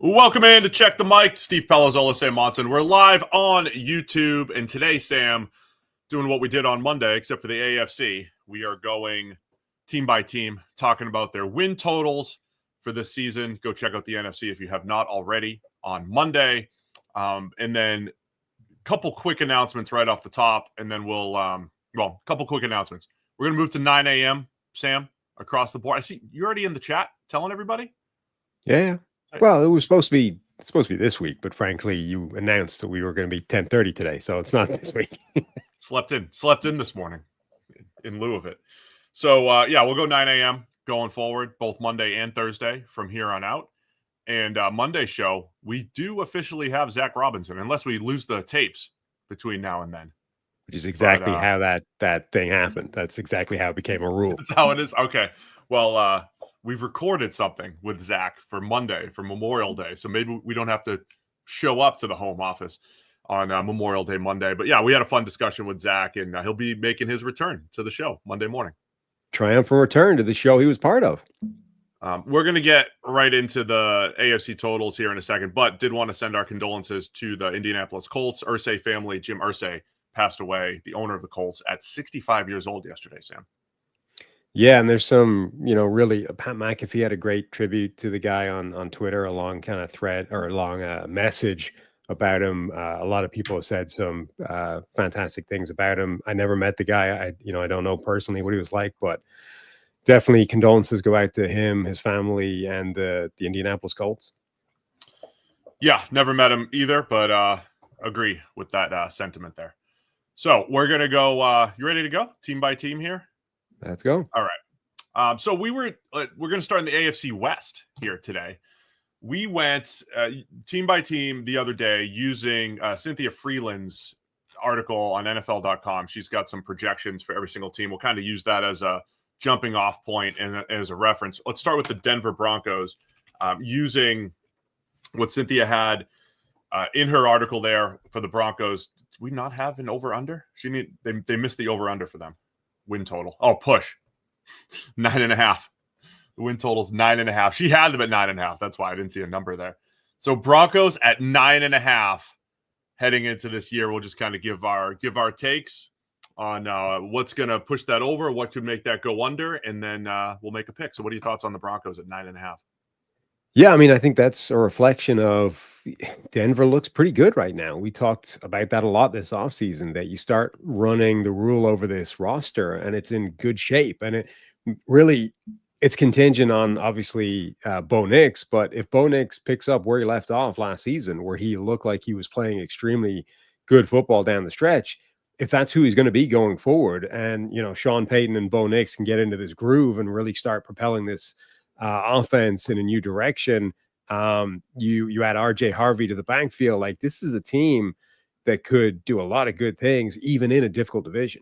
Welcome in to Check the Mic. Steve Palazzolo, Sam Monson. We're live on YouTube, and today, Sam, doing what we did on Monday, except for the AFC. We are going team by team, talking about their win totals for this season. Go check out the NFC if you have not already on Monday. And then a couple quick announcements right off the top, and then we'll, a couple quick announcements. We're going to move to 9 a.m., Sam, across the board. I see you're already in the chat telling everybody? Yeah. Well, it was supposed to be this week, but frankly, you announced that we were going to be 10:30 today, so it's not this week. Slept in this morning in lieu of it. So we'll go 9 a.m. going forward, both Monday and Thursday from here on out. And Monday's show, we do officially have Zach Robinson, unless we lose the tapes between now and then. Which is exactly how that thing happened. That's exactly how it became a rule. That's how it is. Okay. Well, we've recorded something with Zach for Monday, for Memorial Day. So maybe we don't have to show up to the home office on Memorial Day Monday. But yeah, we had a fun discussion with Zach, and he'll be making his return to the show Monday morning. Triumphant return to the show he was part of. We're going to get right into the AFC totals here in a second, but did want to send our condolences to the Indianapolis Colts. Irsay family. Jim Irsay passed away, the owner of the Colts, at 65 years old yesterday, Sam. Yeah, and there's some, really, Pat McAfee had a great tribute to the guy on Twitter, a long kind of thread or a long message about him. A lot of people have said some fantastic things about him. I never met the guy. I don't know personally what he was like, but definitely condolences go out to him, his family, and the Indianapolis Colts. Yeah, never met him either, but agree with that sentiment there. So we're going to go. You ready to go? Team by team here? Let's go. All right. So we're going to start in the AFC West here today. We went team by team the other day using Cynthia Freeland's article on NFL.com. She's got some projections for every single team. We'll kind of use that as a jumping off point and as a reference. Let's start with the Denver Broncos using what Cynthia had in her article there for the Broncos. Did we not have an over-under? They missed the over-under for them. Win total. Oh, push. 9.5. The win total's 9.5. She had them at 9.5. That's why I didn't see a number there. So Broncos at 9.5 heading into this year. We'll just kind of give our takes on what's going to push that over, what could make that go under, and then we'll make a pick. So what are your thoughts on the Broncos at 9.5? Yeah, I mean, I think that's a reflection of Denver looks pretty good right now. We talked about that a lot this offseason, that you start running the rule over this roster and it's in good shape. And it's contingent on, obviously, Bo Nix. But if Bo Nix picks up where he left off last season, where he looked like he was playing extremely good football down the stretch, if that's who he's going to be going forward, and, Sean Payton and Bo Nix can get into this groove and really start propelling this offense in a new direction. You add RJ Harvey to the backfield. Like, this is a team that could do a lot of good things, even in a difficult division.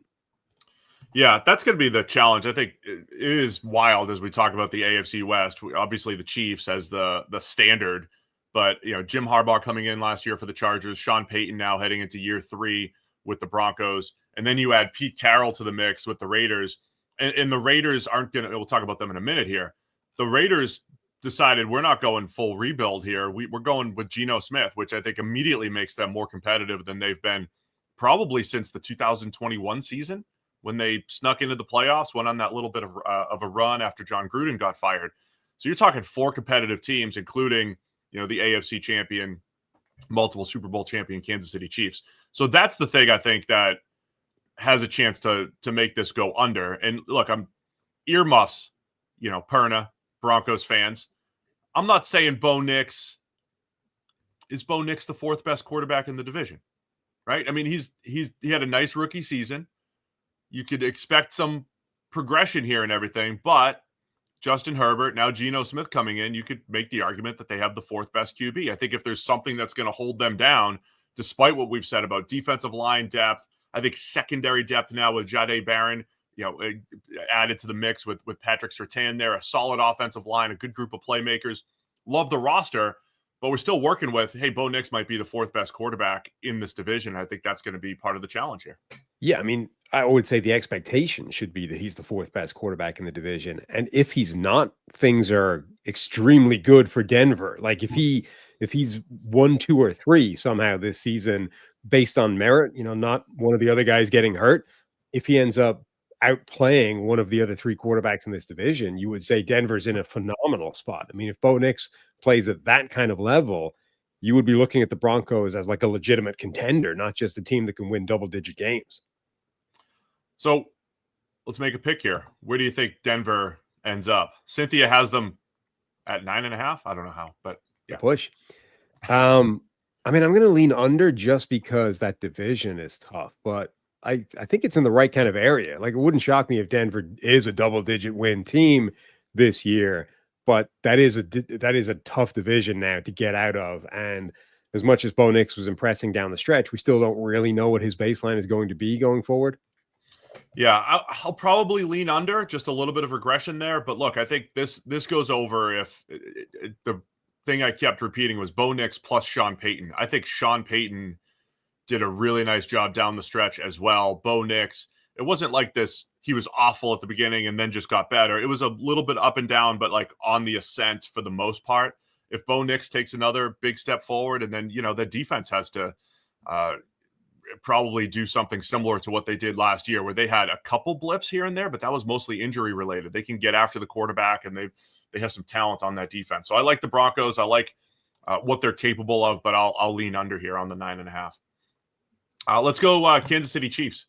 Yeah, that's going to be the challenge. I think it is wild as we talk about the AFC West. Obviously, the Chiefs as the standard, but Jim Harbaugh coming in last year for the Chargers, Sean Payton now heading into year 3 with the Broncos, and then you add Pete Carroll to the mix with the Raiders, and the Raiders aren't going to. We'll talk about them in a minute here. The Raiders decided we're not going full rebuild here. We're going with Geno Smith, which I think immediately makes them more competitive than they've been probably since the 2021 season, when they snuck into the playoffs, went on that little bit of a run after John Gruden got fired. So you're talking 4 competitive teams, including the AFC champion, multiple Super Bowl champion Kansas City Chiefs. So that's the thing I think that has a chance to make this go under. And look, I'm earmuffs, Perna, Broncos fans. I'm not saying Bo Nix is the 4th best quarterback in the division, right? I mean, he had a nice rookie season. You could expect some progression here and everything, but Justin Herbert, now Geno Smith coming in, you could make the argument that they have the 4th best QB. I think if there's something that's going to hold them down, despite what we've said about defensive line depth, I think secondary depth now with Jahdae Barron, added to the mix with Patrick Surtain there, a solid offensive line, a good group of playmakers. Love the roster, but we're still working with, hey, Bo Nix might be the 4th best quarterback in this division. I think that's going to be part of the challenge here. Yeah, I mean, I would say the expectation should be that he's the 4th best quarterback in the division. And if he's not, things are extremely good for Denver. Like if he's 1, 2, or 3 somehow this season based on merit, not one of the other guys getting hurt, if he ends up outplaying one of the other 3 quarterbacks in this division, you would say Denver's in a phenomenal spot. I mean, if Bo Nix plays at that kind of level, you would be looking at the Broncos as like a legitimate contender, not just a team that can win double-digit games. So let's make a pick here. Where do you think Denver ends up? Cynthia has them at 9.5. I don't know how, but yeah. Push. I mean, I'm going to lean under just because that division is tough, but I think it's in the right kind of area. Like, it wouldn't shock me if Denver is a double-digit win team this year, but that is a tough division now to get out of. And as much as Bo Nix was impressing down the stretch, we still don't really know what his baseline is going to be going forward. Yeah, I'll probably lean under, just a little bit of regression there. But look, I think this goes over if the thing I kept repeating was Bo Nix plus Sean Payton. I think Sean Payton did a really nice job down the stretch as well. Bo Nix, it wasn't like this, he was awful at the beginning and then just got better. It was a little bit up and down, but like on the ascent for the most part. If Bo Nix takes another big step forward, and then, the defense has to probably do something similar to what they did last year, where they had a couple blips here and there, but that was mostly injury related. They can get after the quarterback, and they have some talent on that defense. So I like the Broncos. I like what they're capable of, but I'll lean under here on the 9.5. Let's go. Kansas City Chiefs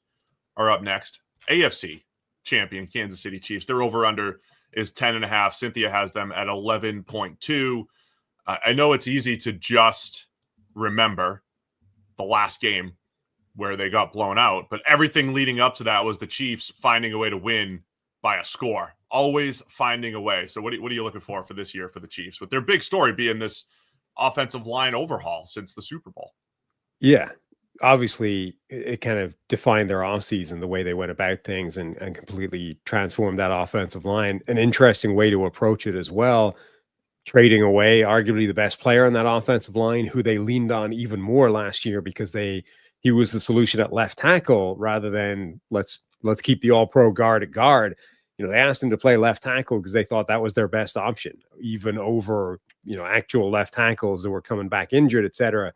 are up next. AFC champion Kansas City Chiefs. Their over under is 10.5. Cynthia has them at 11.2. I know it's easy to just remember the last game where they got blown out, but everything leading up to that was the Chiefs finding a way to win by a score, always finding a way. So what are you looking for this year for the Chiefs, with their big story being this offensive line overhaul since the Super Bowl? Yeah, obviously it kind of defined their offseason, the way they went about things, and completely transformed that offensive line. An interesting way to approach it as well, trading away arguably the best player on that offensive line, who they leaned on even more last year because he was the solution at left tackle rather than let's keep the all-pro guard at guard. They asked him to play left tackle because they thought that was their best option, even over, actual left tackles that were coming back injured, et cetera.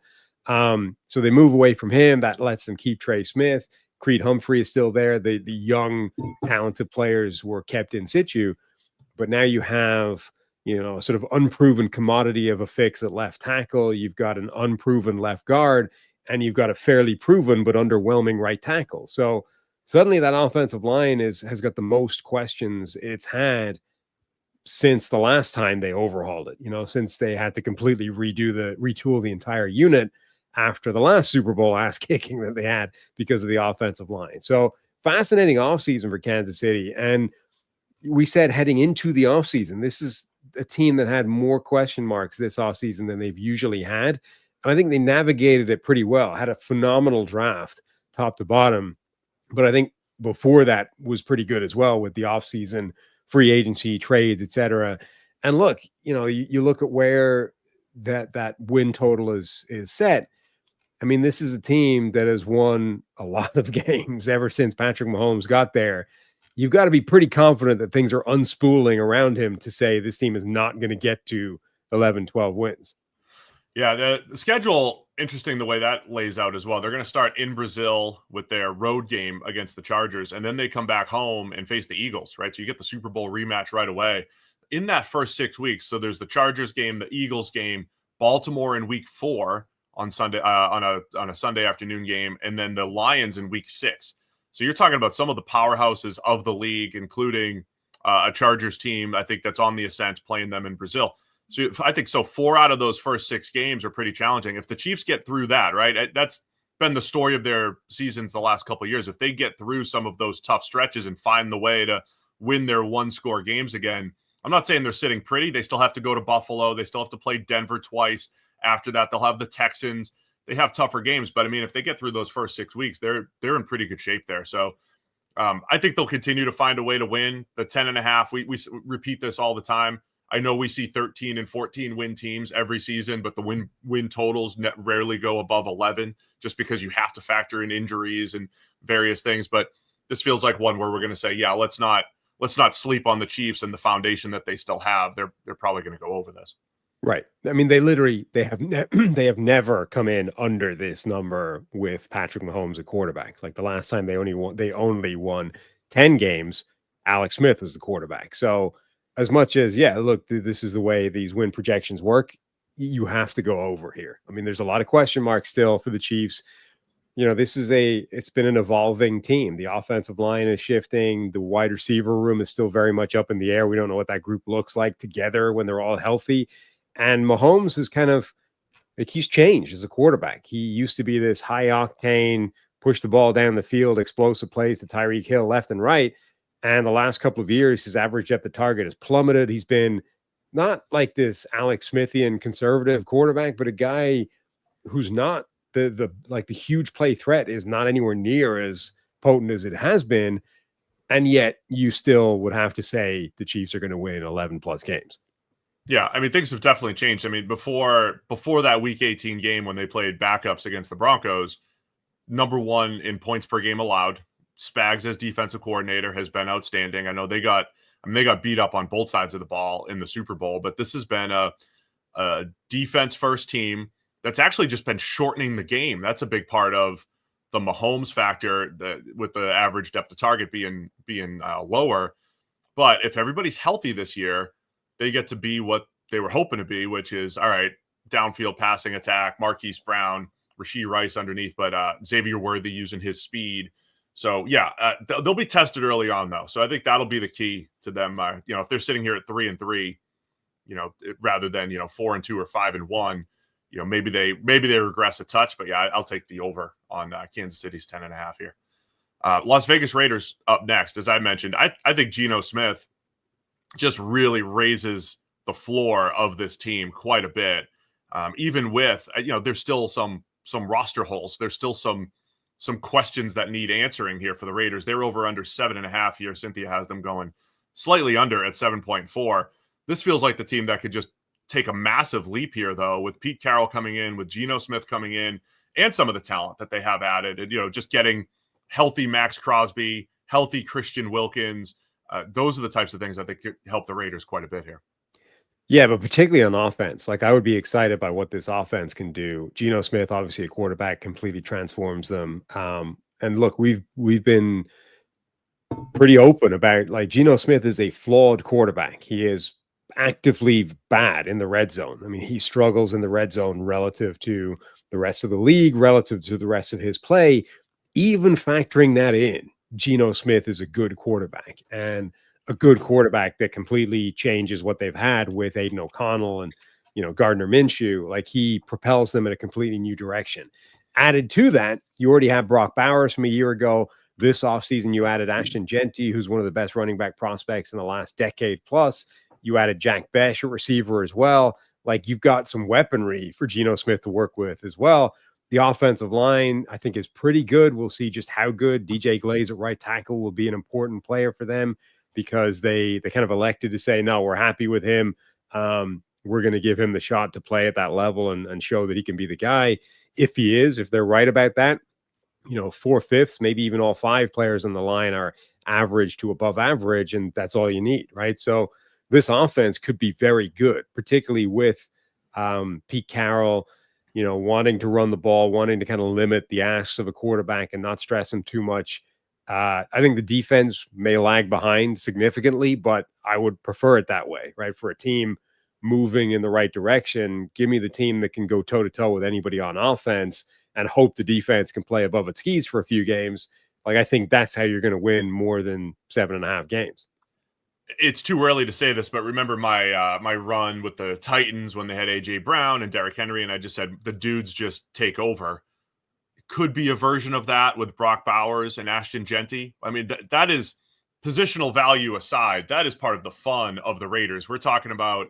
So they move away from him. That lets them keep Trey Smith. Creed Humphrey is still there. The young, talented players were kept in situ, but now you have, a sort of unproven commodity of a fix at left tackle. You've got an unproven left guard, and you've got a fairly proven but underwhelming right tackle. So suddenly that offensive line has got the most questions it's had since the last time they overhauled it, since they had to completely retool the entire unit after the last Super Bowl ass kicking that they had because of the offensive line. So fascinating offseason for Kansas City. And we said heading into the offseason, this is a team that had more question marks this offseason than they've usually had. And I think they navigated it pretty well, had a phenomenal draft top to bottom. But I think before that was pretty good as well, with the offseason, free agency, trades, et cetera. And look, you look at where that win total is set. I mean, this is a team that has won a lot of games ever since Patrick Mahomes got there. You've got to be pretty confident that things are unspooling around him to say this team is not going to get to 11, 12 wins. Yeah, the schedule, interesting the way that lays out as well. They're going to start in Brazil with their road game against the Chargers, and then they come back home and face the Eagles, right? So you get the Super Bowl rematch right away in that first 6 weeks. So there's the Chargers game, the Eagles game, Baltimore in week 4 on Sunday, on a Sunday afternoon game, and then the Lions in week 6. So you're talking about some of the powerhouses of the league, including a Chargers team, I think, that's on the ascent, playing them in Brazil. So I think 4 out of those first 6 games are pretty challenging. If the Chiefs get through that, right, that's been the story of their seasons the last couple of years. If they get through some of those tough stretches and find the way to win their one-score games again, I'm not saying they're sitting pretty. They still have to go to Buffalo. They still have to play Denver twice. After that, they'll have the Texans. They have tougher games. But, I mean, if they get through those first 6 weeks, they're in pretty good shape there. So I think they'll continue to find a way to win. The 10.5, we repeat this all the time. I know we see 13 and 14 win teams every season, but the win totals rarely go above 11 just because you have to factor in injuries and various things. But this feels like one where we're going to say, yeah, let's not let's not sleep on the Chiefs and the foundation that they still have. They're probably going to go over this. Right. I mean, they have they have never come in under this number with Patrick Mahomes at quarterback. Like the last time they only won 10 games, Alex Smith was the quarterback. So as much as, yeah, look, this is the way these win projections work, you have to go over here. I mean, there's a lot of question marks still for the Chiefs. It's been an evolving team. The offensive line is shifting. The wide receiver room is still very much up in the air. We don't know what that group looks like together when they're all healthy. And Mahomes is kind of like, he's changed as a quarterback. He used to be this high octane, push the ball down the field, explosive plays to Tyreek Hill left and right. And the last couple of years, his average depth of target has plummeted. He's been not like this Alex Smithian conservative quarterback, but a guy who's not the huge play threat is not anywhere near as potent as it has been. And yet you still would have to say the Chiefs are going to win 11 plus games. Yeah, I mean, things have definitely changed. I mean, before that Week 18 game when they played backups against the Broncos, number one in points per game allowed. Spags as defensive coordinator has been outstanding. I know they got beat up on both sides of the ball in the Super Bowl, but this has been a defense first team that's actually just been shortening the game. That's a big part of the Mahomes factor, with the average depth of target being lower. But if everybody's healthy this year, they get to be what they were hoping to be, which is, all right, downfield passing attack, Marquise Brown, Rashee Rice underneath, but Xavier Worthy using his speed. So, yeah, they'll be tested early on, though. So I think that'll be the key to them. If they're sitting here at 3-3, rather than 4-2 or 5-1, maybe they regress a touch. But yeah, I'll take the over on Kansas City's 10.5 here. Las Vegas Raiders up next. As I mentioned, I think Geno Smith just really raises the floor of this team quite a bit. Even with, there's still some roster holes. There's still some questions that need answering here for the Raiders. They're over under 7.5 here. Cynthia has them going slightly under at 7.4. This feels like the team that could just take a massive leap here, though, with Pete Carroll coming in, with Geno Smith coming in, and some of the talent that they have added. And, just getting healthy Max Crosby, healthy Christian Wilkins. Those are the types of things I think could help the Raiders quite a bit here. Yeah, but particularly on offense, like I would be excited by what this offense can do. Geno Smith, obviously a quarterback, completely transforms them. And look, we've been pretty open about, like, Geno Smith is a flawed quarterback. He is actively bad in the red zone. I mean, he struggles in the red zone relative to the rest of the league, relative to the rest of his play. Even factoring that in, Geno Smith is a good quarterback, and a good quarterback that completely changes what they've had with Aiden O'Connell and, Gardner Minshew. Like, he propels them in a completely new direction. Added to that, you already have Brock Bowers from a year ago. This offseason, you added Ashton Genty, who's one of the best running back prospects in the last decade plus. You added Jack Besh, a receiver, as well. Like, you've got some weaponry for Geno Smith to work with as well. The offensive line, I think, is pretty good. We'll see just how good DJ Glaze at right tackle will be an important player for them, because they kind of elected to say, no, we're happy with him. We're going to give him the shot to play at that level and show that he can be the guy. If they're right about that, 4/5, maybe even all 5 players on the line are average to above average, and that's all you need, right? So this offense could be very good, particularly with Pete Carroll, wanting to run the ball, wanting to kind of limit the asks of a quarterback and not stress him too much. I think the defense may lag behind significantly, but I would prefer it that way, right? For a team moving in the right direction, give me the team that can go toe-to-toe with anybody on offense and hope the defense can play above its skis for a few games. Like, I think that's how you're going to win more than 7.5 games. It's too early to say this, but remember my run with the Titans when they had A.J. Brown and Derrick Henry, and I just said the dudes just take over. Could be a version of that with Brock Bowers and Ashton Genty. I mean, that is, positional value aside, that is part of the fun of the Raiders. We're talking about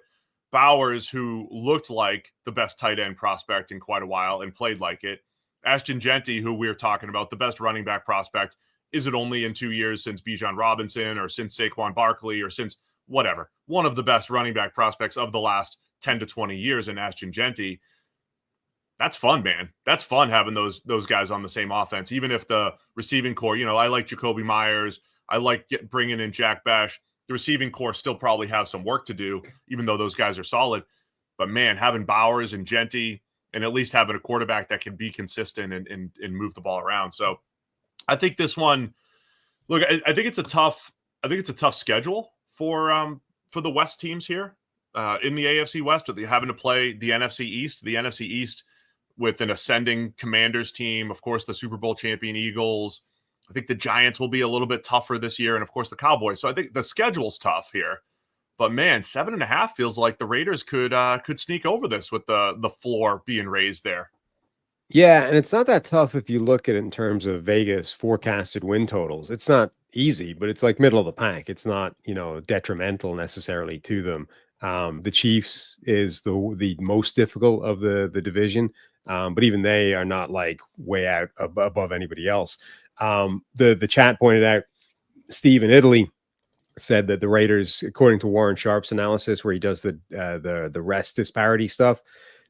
Bowers, who looked like the best tight end prospect in quite a while and played like it. Ashton Genty, who we're talking about, the best running back prospect. Is it only in 2 years since Bijan Robinson or since Saquon Barkley or since whatever? One of the best running back prospects of the last 10 to 20 years in Ashton Genty. That's fun, man. That's fun having those guys on the same offense. Even if the receiving core, I like Jacoby Myers. I like bringing in Jack Bash. The receiving core still probably has some work to do, even though those guys are solid. But man, having Bowers and Genty, and at least having a quarterback that can be consistent and move the ball around. So I think this one, look, I think it's a tough schedule for the West teams here in the AFC West. They're having to play the NFC East. The NFC East with an ascending Commanders team, of course, the Super Bowl champion Eagles. I think the Giants will be a little bit tougher this year, and of course the Cowboys. So I think the schedule's tough here. But man, 7.5 feels like the Raiders could sneak over this with the floor being raised there. Yeah, and it's not that tough if you look at it in terms of Vegas forecasted win totals. It's not easy, but it's like middle of the pack. It's not, detrimental necessarily to them. The Chiefs is the most difficult of the division, but even they are not like way out above anybody else. The chat pointed out, Steve in Italy said that the Raiders, according to Warren Sharp's analysis, where he does the rest disparity stuff,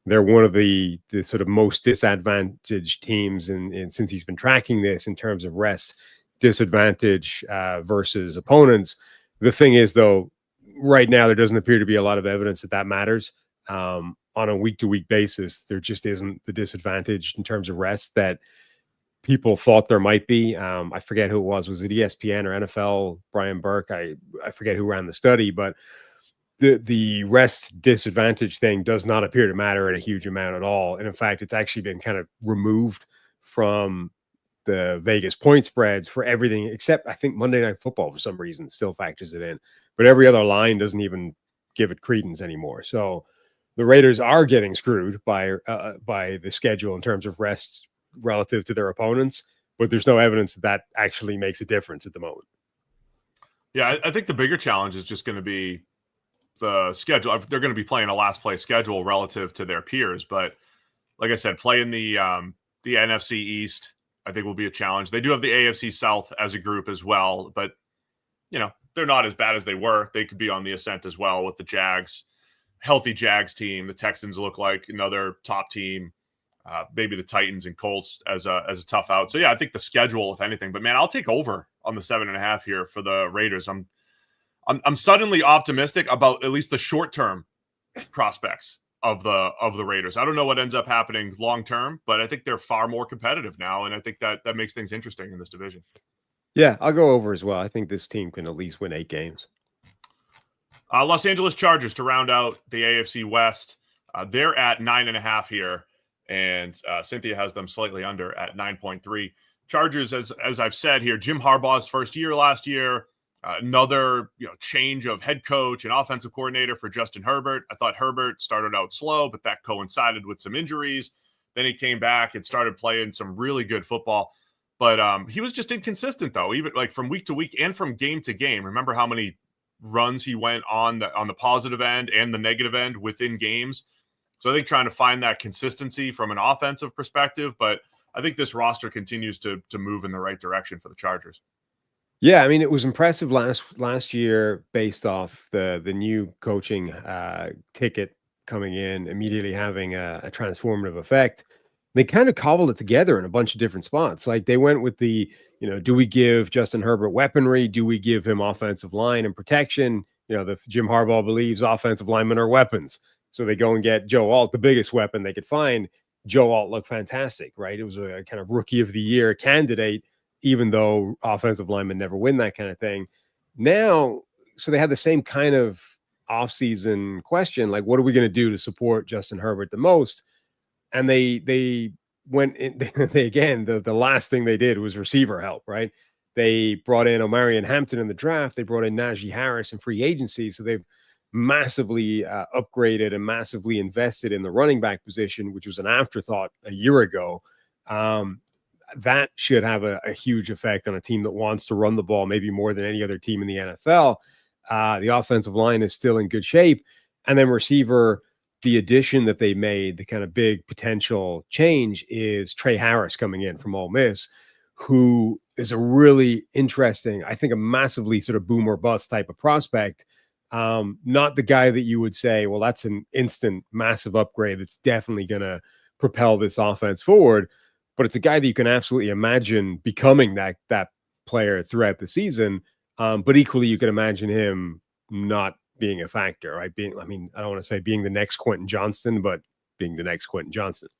they're one of the sort of most disadvantaged teams and since he's been tracking this in terms of rest disadvantage versus opponents. The thing is, though, right now there doesn't appear to be a lot of evidence that matters. On a week-to-week basis, there just isn't the disadvantage in terms of rest that people thought there might be. I forget who it was. Was it ESPN or NFL? Brian Burke? I forget who ran the study, but the rest disadvantage thing does not appear to matter in a huge amount at all. And in fact, it's actually been kind of removed from the Vegas point spreads for everything except I think Monday Night Football for some reason still factors it in, but every other line doesn't even give it credence anymore. So the Raiders are getting screwed by the schedule in terms of rest relative to their opponents, but there's no evidence that actually makes a difference at the moment. Yeah, I think the bigger challenge is just going to be the schedule. They're going to be playing a last place schedule relative to their peers, but like I said, playing the NFC East, I think will be a challenge. They do have the AFC South as a group as well, but they're not as bad as they were. They could be on the ascent as well with the Jags, healthy Jags team. The Texans look like another top team. Maybe the Titans and Colts as a tough out. So yeah, I think the schedule, if anything, but man, I'll take over on the 7.5 here for the Raiders. I'm suddenly optimistic about at least the short-term prospects of the Raiders. I don't know what ends up happening long-term, but I think they're far more competitive now, and I think that makes things interesting in this division. Yeah, I'll go over as well. I think this team can at least win 8 games. Los Angeles Chargers to round out the AFC West. They're at 9.5 here, and Cynthia has them slightly under at 9.3. Chargers, as I've said here, Jim Harbaugh's first year last year. Another change of head coach and offensive coordinator for Justin Herbert. I thought Herbert started out slow, but that coincided with some injuries. Then he came back and started playing some really good football. But he was just inconsistent, though, even like from week to week and from game to game. Remember how many runs he went on the positive end and the negative end within games? So I think trying to find that consistency from an offensive perspective, but I think this roster continues to move in the right direction for the Chargers. Yeah, I mean, it was impressive last year based off the new coaching ticket coming in, immediately having a transformative effect. They kind of cobbled it together in a bunch of different spots. Like they went with the, do we give Justin Herbert weaponry? Do we give him offensive line and protection? The Jim Harbaugh believes offensive linemen are weapons. So they go and get Joe Alt, the biggest weapon they could find. Joe Alt looked fantastic, right? It was a kind of rookie of the year candidate, even though offensive linemen never win that kind of thing. Now, so they had the same kind of offseason question, like, what are we going to do to support Justin Herbert the most? And they went in, the last thing they did was receiver help, right? They brought in Omarion Hampton in the draft. They brought in Najee Harris in free agency. So they've massively upgraded and massively invested in the running back position, which was an afterthought a year ago. That should have a huge effect on a team that wants to run the ball, maybe more than any other team in the NFL. The offensive line is still in good shape. And then receiver, the addition that they made, the kind of big potential change is Trey Harris coming in from Ole Miss, who is a really interesting, I think a massively sort of boom or bust type of prospect. Not the guy that you would say, well, that's an instant massive upgrade that's definitely going to propel this offense forward. But it's a guy that you can absolutely imagine becoming that player throughout the season. But equally, you can imagine him not being a factor, right? I don't want to say being the next Quentin Johnston, but being the next Quentin Johnston.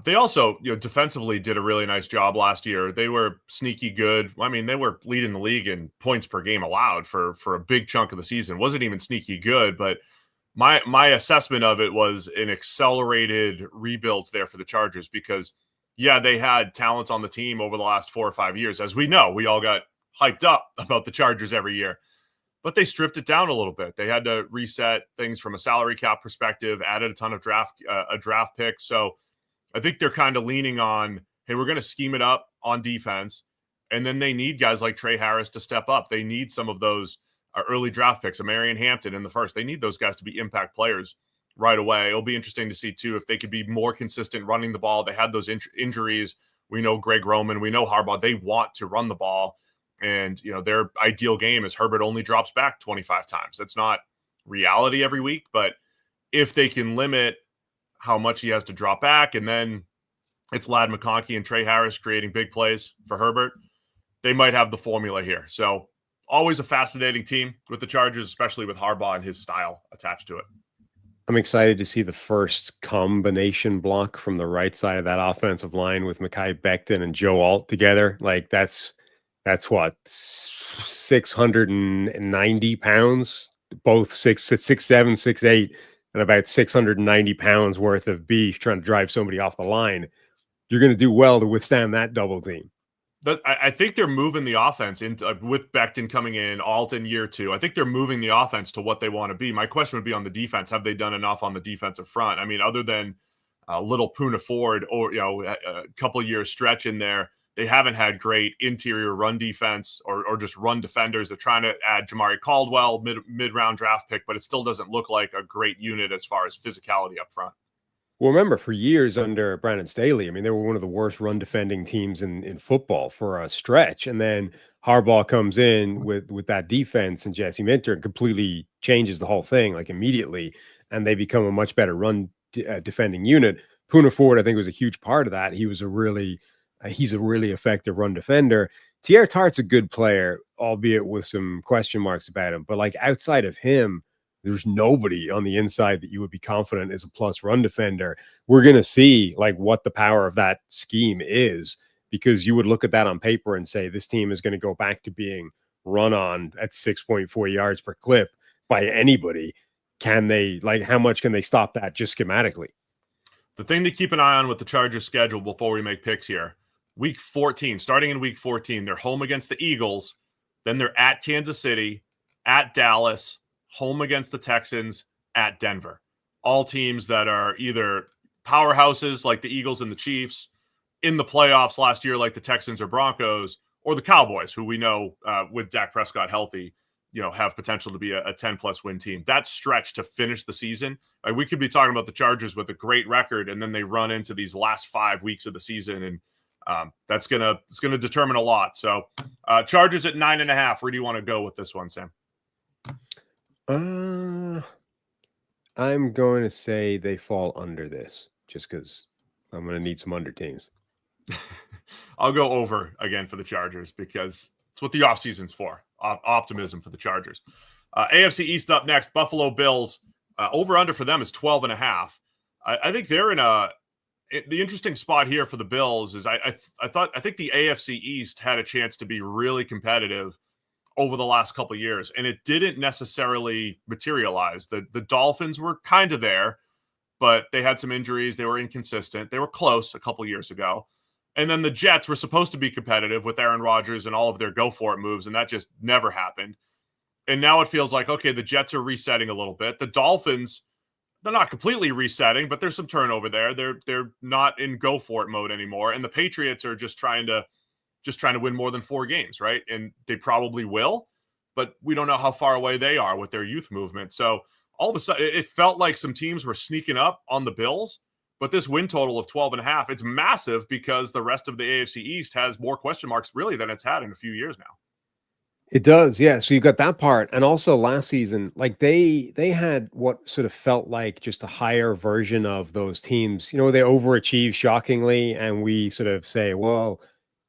They also, defensively did a really nice job last year. They were sneaky good. I mean, they were leading the league in points per game allowed for a big chunk of the season. Wasn't even sneaky good, but my assessment of it was an accelerated rebuild there for the Chargers because, yeah, they had talent on the team over the last 4 or 5 years. As we know, we all got hyped up about the Chargers every year, but they stripped it down a little bit. They had to reset things from a salary cap perspective, added a ton of draft picks. So I think they're kind of leaning on, hey, we're going to scheme it up on defense. And then they need guys like Trey Harris to step up. They need some of those early draft picks, a Marion Hampton in the first. They need those guys to be impact players right away. It'll be interesting to see, too, if they could be more consistent running the ball. They had those injuries. We know Greg Roman. We know Harbaugh. They want to run the ball. And, their ideal game is Herbert only drops back 25 times. That's not reality every week. But if they can limit how much he has to drop back, and then it's Ladd McConkey and Trey Harris creating big plays for Herbert, they might have the formula here. So always a fascinating team with the Chargers, especially with Harbaugh and his style attached to it. I'm excited to see the first combination block from the right side of that offensive line with Mekhi Becton and Joe Alt together. Like that's what, 690 pounds, both 6'7", 6'8", and about 690 pounds worth of beef trying to drive somebody off the line. You're going to do well to withstand that double team. But I think they're moving the offense into with Becton coming in, Alt in year 2. I think they're moving the offense to what they want to be. My question would be on the defense. Have they done enough on the defensive front? I mean, other than a little Poona Ford or, a couple years stretch in there, they haven't had great interior run defense or just run defenders. They're trying to add Jamari Caldwell, mid-round draft pick, but it still doesn't look like a great unit as far as physicality up front. Well, remember, for years under Brandon Staley, I mean, they were one of the worst run defending teams in football for a stretch. And then Harbaugh comes in with that defense and Jesse Minter and completely changes the whole thing, like immediately. And they become a much better run defending unit. Poona Ford, I think, was a huge part of that. He's a really effective run defender. Tierre Tart's a good player, albeit with some question marks about him. But like outside of him, there's nobody on the inside that you would be confident is a plus run defender. We're going to see like what the power of that scheme is, because you would look at that on paper and say, this team is going to go back to being run on at 6.4 yards per clip by anybody. Can they, like, how much can they stop that just schematically? The thing to keep an eye on with the Chargers schedule before we make picks here, week 14, starting in week 14, they're home against the Eagles. Then they're at Kansas City, at Dallas, home against the Texans, at Denver. All teams that are either powerhouses like the Eagles and the Chiefs, in the playoffs last year like the Texans or Broncos, or the Cowboys, who we know with Dak Prescott healthy, have potential to be a 10-plus win team. That stretch to finish the season, we could be talking about the Chargers with a great record, and then they run into these last 5 weeks of the season, and it's gonna determine a lot. So Chargers at 9.5. Where do you want to go with this one, Sam? I'm going to say they fall under this, just because I'm going to need some under teams. I'll go over again for the Chargers because it's what the offseason's for. Optimism for the Chargers. AFC East up next. Buffalo Bills. Over under for them is 12.5. I think they're in the interesting spot here for the Bills is I think the AFC East had a chance to be really competitive over the last couple of years, and it didn't necessarily materialize. The Dolphins were kind of there, but they had some injuries. They were inconsistent. They were close a couple of years ago. And then the Jets were supposed to be competitive with Aaron Rodgers and all of their go-for-it moves, and that just never happened. And now it feels like, okay, the Jets are resetting a little bit. The Dolphins, they're not completely resetting, but there's some turnover there. They're not in go-for-it mode anymore. And the Patriots are just trying to win more than 4 games, right? And they probably will, but we don't know how far away they are with their youth movement. So all of a sudden, it felt like some teams were sneaking up on the Bills, but this win total of 12.5, it's massive because the rest of the AFC East has more question marks really than it's had in a few years now. It does, yeah. So you've got that part. And also last season, like they had what sort of felt like just a higher version of those teams. They overachieve shockingly, and we sort of say, well,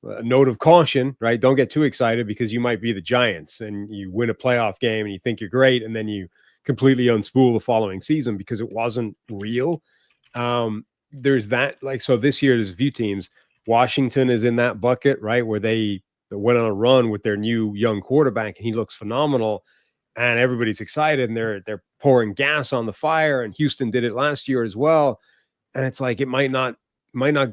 a note of caution, right? Don't get too excited because you might be the Giants and you win a playoff game and you think you're great, and then you completely unspool the following season because it wasn't real. There's that, like, so this year there's a few teams. Washington is in that bucket, right? Where they went on a run with their new young quarterback and he looks phenomenal and everybody's excited and they're pouring gas on the fire, and Houston did it last year as well. And it's like, it might not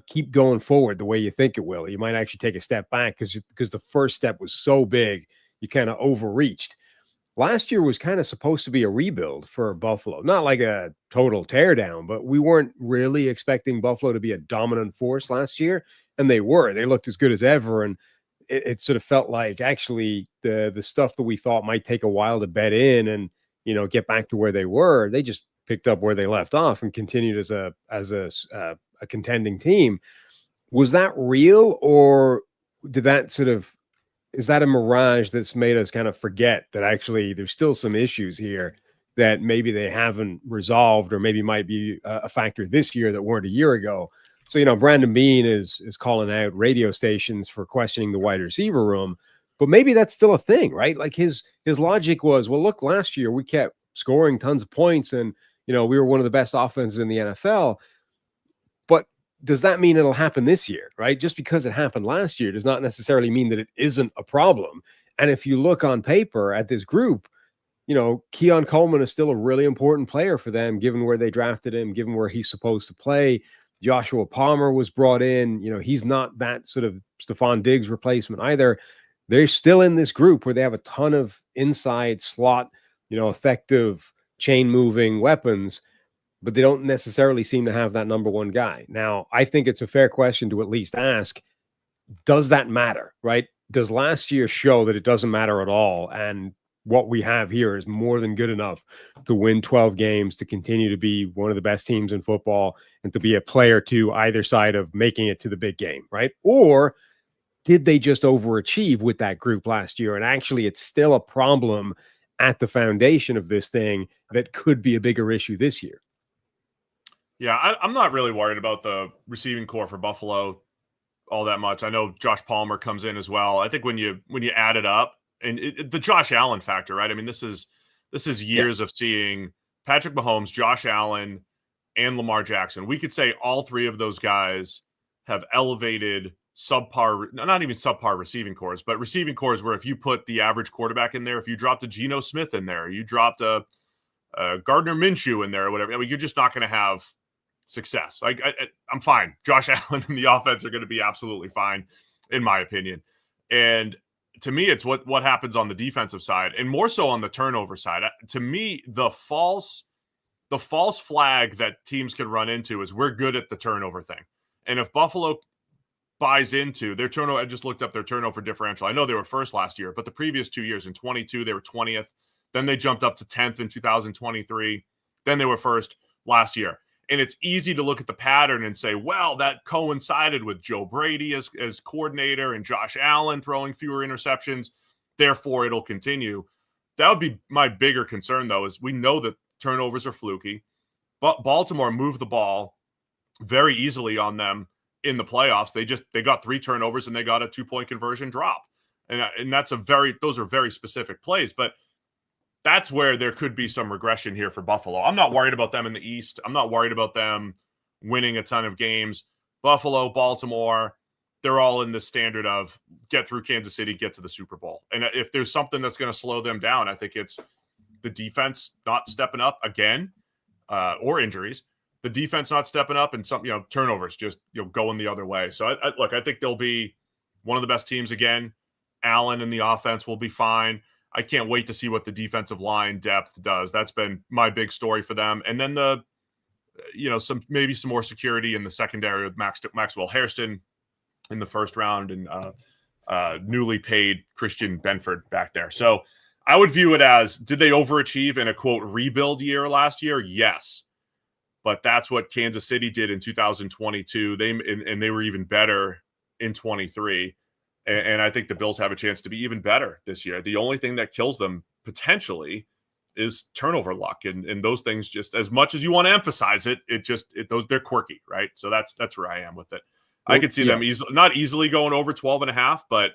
keep going forward the way you think it will. You might actually take a step back because the first step was so big, you kind of overreached. Last year was kind of supposed to be a rebuild for Buffalo, not like a total teardown, but we weren't really expecting Buffalo to be a dominant force last year, and they were. They looked as good as ever, and it sort of felt like actually the stuff that we thought might take a while to bed in and get back to where they were, they just picked up where they left off and continued as a contending team. Was that real, or did that is that a mirage that's made us kind of forget that actually there's still some issues here that maybe they haven't resolved, or maybe might be a factor this year that weren't a year ago? So, Brandon Beane is calling out radio stations for questioning the wide receiver room, but maybe that's still a thing, right? Like his logic was, well, look, last year we kept scoring tons of points and, we were one of the best offenses in the NFL. But does that mean it'll happen this year, right? Just because it happened last year does not necessarily mean that it isn't a problem. And if you look on paper at this group, Keon Coleman is still a really important player for them, given where they drafted him, given where he's supposed to play. Joshua Palmer was brought in. He's not that sort of Stephon Diggs replacement either. They're still in this group where they have a ton of inside slot, effective chain moving weapons, but they don't necessarily seem to have that number one guy. Now, I think it's a fair question to at least ask, does that matter, right? Does last year show that it doesn't matter at all? And what we have here is more than good enough to win 12 games, to continue to be one of the best teams in football, and to be a player to either side of making it to the big game, right? Or did they just overachieve with that group last year? And actually, it's still a problem at the foundation of this thing that could be a bigger issue this year. Yeah, I'm not really worried about the receiving core for Buffalo all that much. I know Josh Palmer comes in as well. I think when you add it up, and the Josh Allen factor, right? I mean, this is years of seeing Patrick Mahomes, Josh Allen, and Lamar Jackson. We could say all three of those guys have elevated subpar, not even subpar receiving cores, but receiving cores where if you put the average quarterback in there, if you dropped a Geno Smith in there, you dropped a Gardner Minshew in there or whatever, I mean, you're just not going to have success. Like I'm fine. Josh Allen and the offense are going to be absolutely fine, in my opinion. And to me, it's what happens on the defensive side, and more so on the turnover side. To me, the false flag that teams can run into is we're good at the turnover thing. And if Buffalo buys into their turnover, I just looked up their turnover differential. I know they were first last year, but the previous 2 years, in 22, they were 20th. Then they jumped up to 10th in 2023. Then they were first last year. And it's easy to look at the pattern and say, well, that coincided with Joe Brady as coordinator and Josh Allen throwing fewer interceptions. Therefore, it'll continue. That would be my bigger concern, though, is we know that turnovers are fluky. But Baltimore moved the ball very easily on them in the playoffs. They got 3 turnovers and they got a 2-point conversion drop. And those are very specific plays. But that's where there could be some regression here for Buffalo. I'm not worried about them in the East. I'm not worried about them winning a ton of games. Buffalo, Baltimore, they're all in the standard of get through Kansas City, get to the Super Bowl. And if there's something that's going to slow them down, I think it's the defense not stepping up again, or injuries. The defense not stepping up, and some turnovers just going the other way. So I think they'll be one of the best teams again. Allen and the offense will be fine. I can't wait to see what the defensive line depth does. That's been my big story for them. And then some more security in the secondary with Maxwell Hairston in the first round, and newly paid Christian Benford back there. So I would view it as, did they overachieve in a quote rebuild year last year? Yes. But that's what Kansas City did in 2022. They were even better in 23. And I think the Bills have a chance to be even better this year. The only thing that kills them potentially is turnover luck. And those things, just as much as you want to emphasize it, they're quirky, right? So that's where I am with it. I could see them not easily going over 12.5, but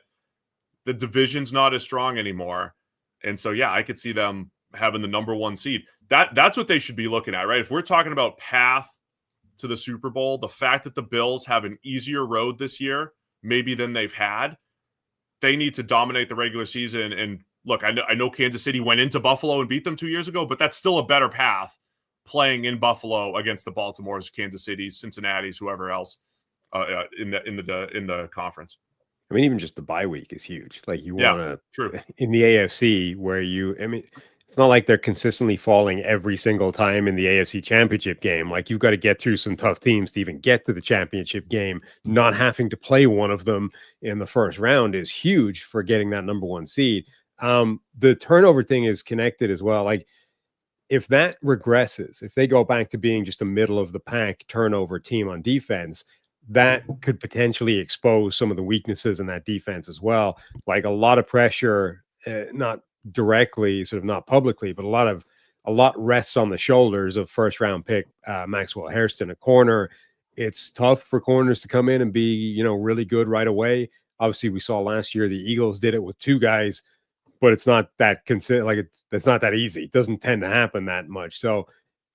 the division's not as strong anymore. And so, yeah, I could see them having the number 1 seed. That's what they should be looking at, right? If we're talking about path to the Super Bowl, the fact that the Bills have an easier road this year, maybe than they've had, they need to dominate the regular season. And look, I know Kansas City went into Buffalo and beat them 2 years ago, but that's still a better path playing in Buffalo against the Baltimores, Kansas City's, Cincinnati's, whoever else in the conference. I mean, even just the bye week is huge. Like you want to in the AFC where it's not like they're consistently falling every single time in the AFC Championship game. Like you've got to get through some tough teams to even get to the championship game. Not having to play one of them in the first round is huge for getting that number 1 seed. The turnover thing is connected as well. Like if that regresses, if they go back to being just a middle of the pack turnover team on defense, that could potentially expose some of the weaknesses in that defense as well. Like a lot of pressure, not directly, sort of not publicly, but a lot rests on the shoulders of first round pick Maxwell Hairston, a corner. It's tough for corners to come in and be, really good right away. Obviously, we saw last year the Eagles did it with 2 guys, but it's not that it's not that easy. It doesn't tend to happen that much. So,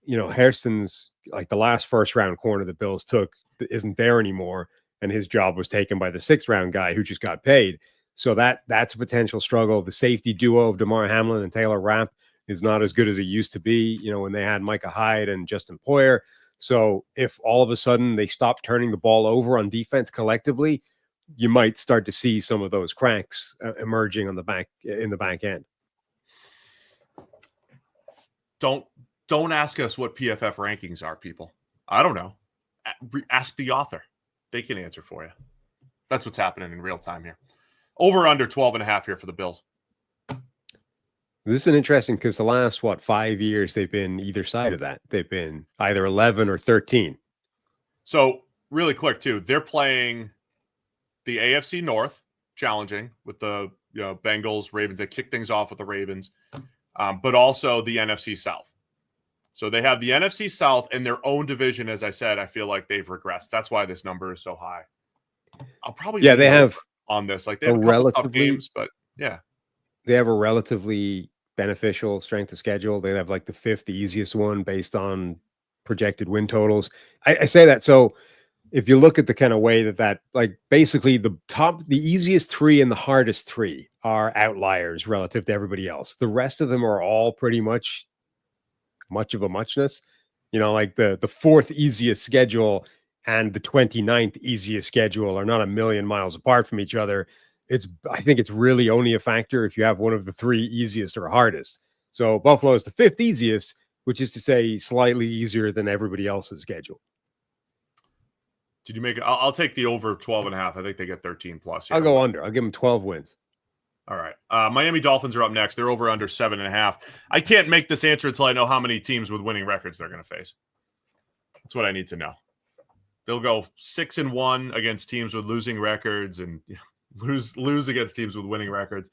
Hairston's like the last first round corner the Bills took isn't there anymore, and his job was taken by the 6th round guy who just got paid. So that's a potential struggle. The safety duo of DeMar Hamlin and Taylor Rapp is not as good as it used to be, when they had Micah Hyde and Justin Poyer. So if all of a sudden they stop turning the ball over on defense collectively, you might start to see some of those cracks emerging in the back end. Don't ask us what PFF rankings are, people. I don't know. Ask the author. They can answer for you. That's what's happening in real time here. Over under 12.5 here for the Bills. This is an interesting because the last 5 years they've been either side of that. They've been either 11 or 13. So really quick too, they're playing the AFC North, challenging with the Bengals, Ravens. They kick things off with the Ravens, but also the NFC South. So they have the NFC South in their own division. As I said, I feel like they've regressed. That's why this number is so high. I'll probably they have on this. Like they have a couple tough games, but yeah, they have a relatively beneficial strength of schedule. They have like the 5th easiest one based on projected win totals. I say that so. If you look at the kind of way that like basically the easiest 3 and the hardest 3 are outliers relative to everybody else. The rest of them are all pretty much of a muchness, like the 4th easiest schedule and the 29th easiest schedule are not a million miles apart from each other. I think it's really only a factor if you have one of the 3 easiest or hardest. So Buffalo is the 5th easiest, which is to say slightly easier than everybody else's schedule. Did you make it? I'll take the over 12.5. I think they get 13 plus. I'll go under. I'll give them 12 wins. All right. Miami Dolphins are up next. They're over under 7.5. I can't make this answer until I know how many teams with winning records they're going to face. That's what I need to know. They'll go 6-1 against teams with losing records and lose against teams with winning records.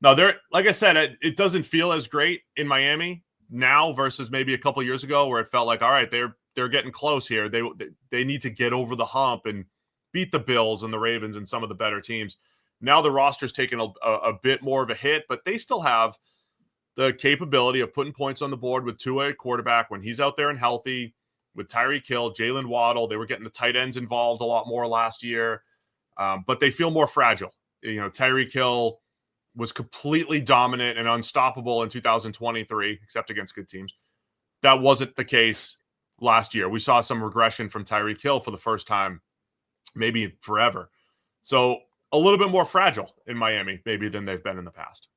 Now, like I said, it doesn't feel as great in Miami now versus maybe a couple years ago where it felt like, all right, they're getting close here. They need to get over the hump and beat the Bills and the Ravens and some of the better teams. Now the roster's taken a bit more of a hit, but they still have the capability of putting points on the board with Tua at quarterback when he's out there and healthy, with Tyreek Hill, Jalen Waddle. They were getting the tight ends involved a lot more last year, but they feel more fragile. Tyreek Hill was completely dominant and unstoppable in 2023, except against good teams. That wasn't the case last year. We saw some regression from Tyreek Hill for the first time, maybe forever. So a little bit more fragile in Miami, maybe than they've been in the past.